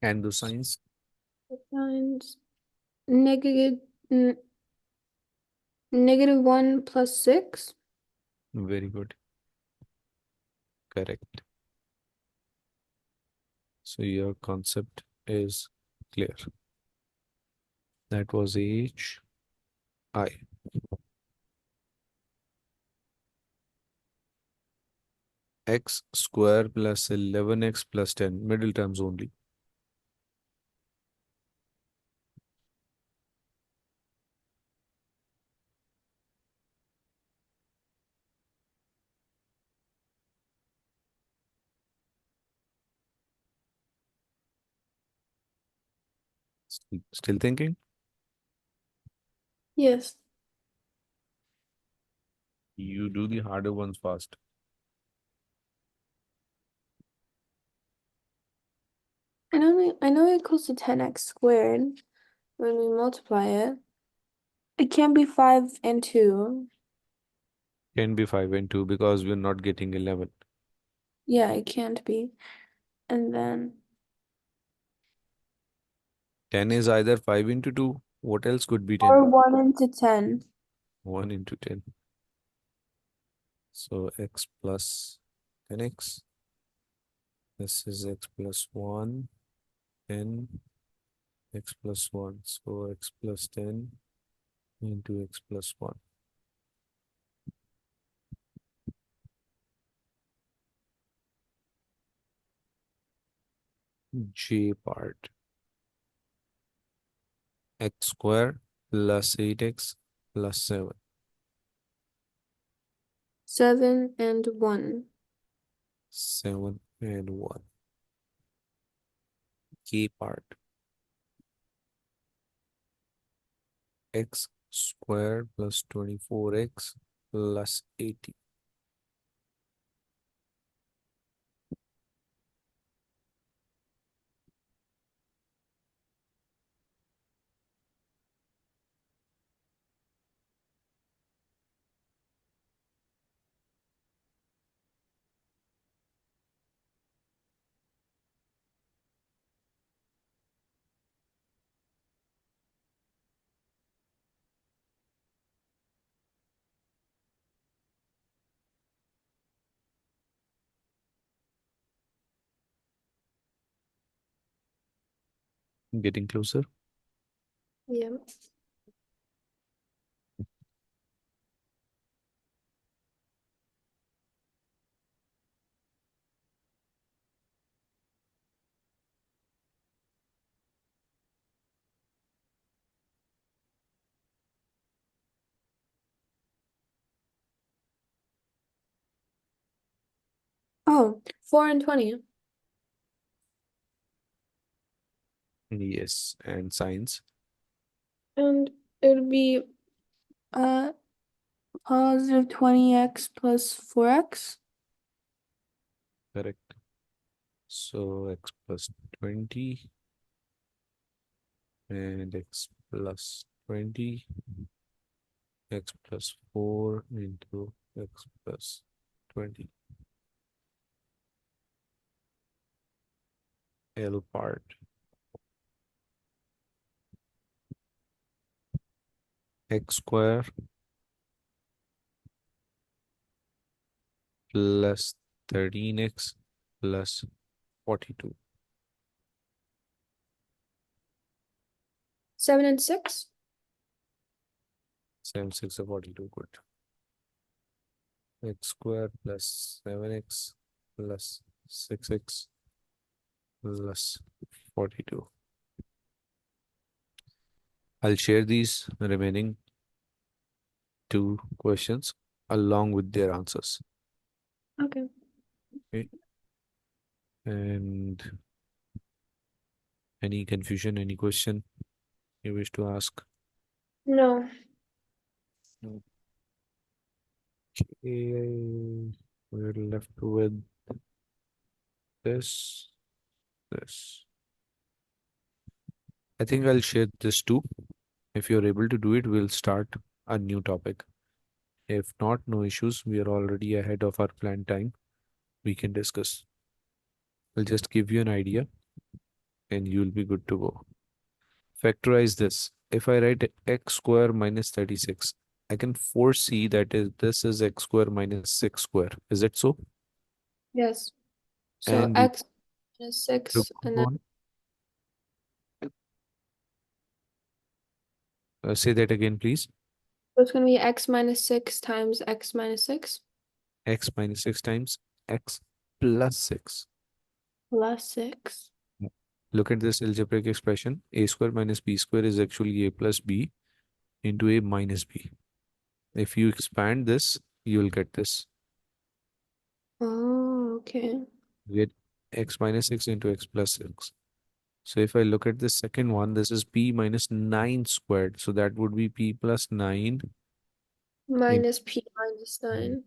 S1: And the signs.
S2: times negative negative 1 plus 6.
S1: Very good. Correct. So your concept is clear. That was H I. X square plus 11x plus 10. Middle terms only. Still thinking?
S2: Yes.
S1: You do the harder ones fast.
S2: I know it equals to 10x squared when we multiply it. It can't be 5 and 2.
S1: Can be 5 and 2 because we're not getting 11.
S2: Yeah, it can't be. And then
S1: 10 is either 5 into 2. What else could be 10?
S2: or 1 into 10.
S1: 1 into 10. So x plus 10x. This is x plus 1, 10, x plus 1. So x plus 10 into x plus 1. J part. X square plus 8x plus 7.
S2: 7 and 1.
S1: 7 and 1. K part. X square plus 24x plus 80. Getting closer.
S2: Yeah. Oh, 4 and 20.
S1: Yes. And science.
S2: And it would be uh positive 20x plus 4x.
S1: Correct. So x plus 20 and x plus 20, x plus 4 into x plus 20. L part. X square plus 13x plus 42.
S2: 7 and 6.
S1: 7 6 of 42. Good. X square plus 7x plus 6x plus 42. I'll share these remaining two questions along with their answers.
S2: Okay.
S1: Okay. And any confusion, any question you wish to ask?
S2: No.
S1: Okay. We're left with this, this. I think I'll share this too. If you're able to do it, we'll start a new topic. If not, no issues. We are already ahead of our planned time. We can discuss. I'll just give you an idea and you'll be good to go. Factorize this. If I write x square minus 36, I can foresee that this is x square minus 6 square. Is it so?
S2: Yes. So
S1: And you
S2: x minus
S1: look
S2: 6 and then
S1: on, say that again, please.
S2: it's going to be x minus 6 times x minus 6
S1: X minus 6 times x plus 6.
S2: plus 6.
S1: Yeah. Look at this algebraic expression. A square minus b square is actually a plus b into a minus b. If you expand this, you will get this.
S2: Oh, okay.
S1: You get x minus 6 into x plus 6. So if I look at the second one, this is p minus 9 squared. So that would be p plus 9 in.
S2: Minus p minus 9.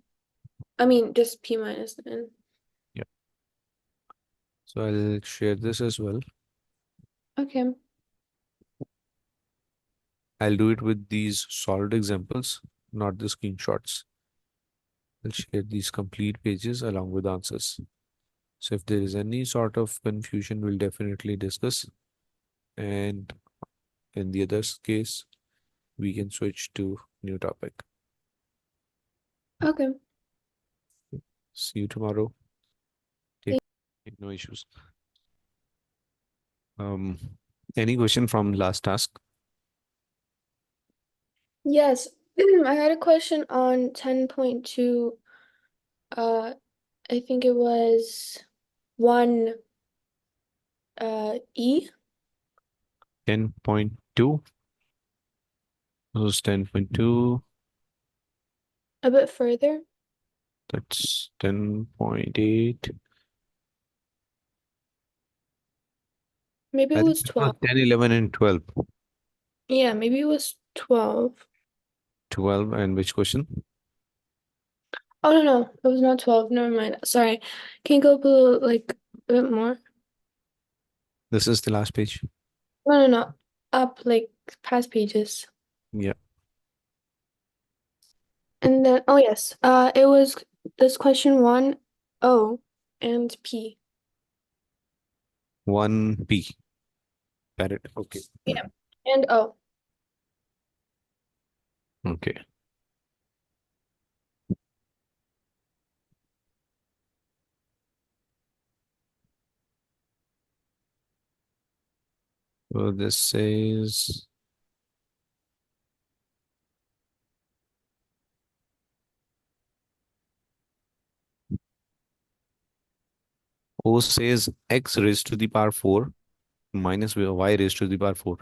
S2: I mean, just p minus 9.
S1: Yeah. So I'll share this as well.
S2: Okay.
S1: I'll do it with these solved examples, not the screenshots. I'll share these complete pages along with answers. So if there is any sort of confusion, we'll definitely discuss. And in the other case, we can switch to new topic.
S2: Okay.
S1: See you tomorrow. Take no issues. Um, any question from last task?
S2: Yes. I had a question on 10.2. I think it was 1 E.
S1: 10.2. This is 10.2.
S2: A bit further.
S1: That's 10.8.
S2: Maybe it
S1: I think
S2: was
S1: it was
S2: 12.
S1: 10, 11, and 12.
S2: Yeah, maybe it was 12.
S1: 12 and which question?
S2: Oh no, it was not 12. Never mind. Sorry. Can you go up a little, like a bit more?
S1: This is the last page.
S2: No. Up like past pages.
S1: Yeah.
S2: And then oh yes. It was this question 1, O and P.
S1: 1p. Parrot. Okay.
S2: Yeah. And O.
S1: Okay. So this says O says x raised to the power 4 minus y raised to the power 4.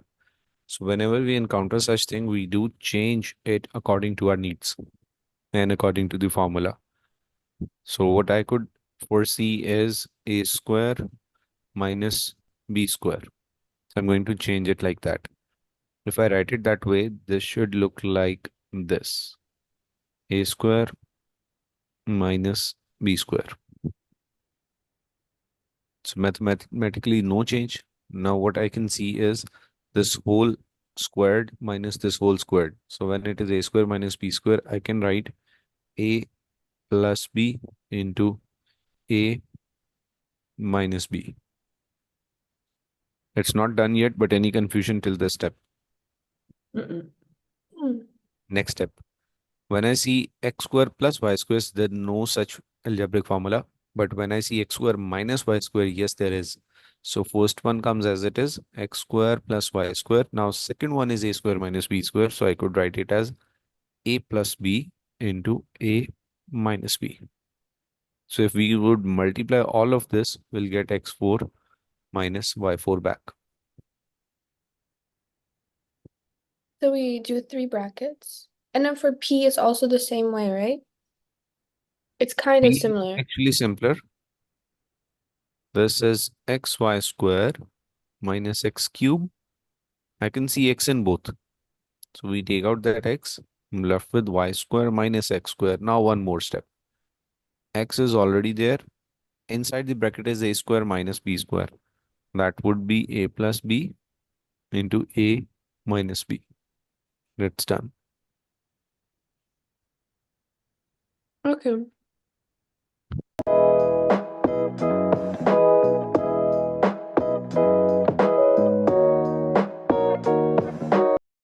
S1: So whenever we encounter such thing, we do change it according to our needs and according to the formula. So what I could foresee is a square minus b square. So I'm going to change it like that. If I write it that way, this should look like this. A square minus b square. So mathematically no change. Now what I can see is this whole squared minus this whole squared. So when it is a square minus b square, I can write a plus b into a minus b. It's not done yet, but any confusion till this step.
S2: Mm-mm. Hmm.
S1: Next step. When I see x square plus y square, there's no such algebraic formula. But when I see x square minus y square, yes, there is. So first one comes as it is, x square plus y square. Now second one is a square minus b square. So I could write it as a plus b into a minus b. So if we would multiply all of this, we'll get x4 minus y4 back.
S2: So we do 3 brackets. And then for P it's also the same way, right? It's kind of
S1: P is
S2: similar.
S1: actually simpler. This is xy square minus x cube. I can see x in both. So we take out that x. I'm left with y square minus x square. Now one more step. X is already there. Inside the bracket is a square minus b square. That would be a plus b into a minus b. That's done.
S2: Okay.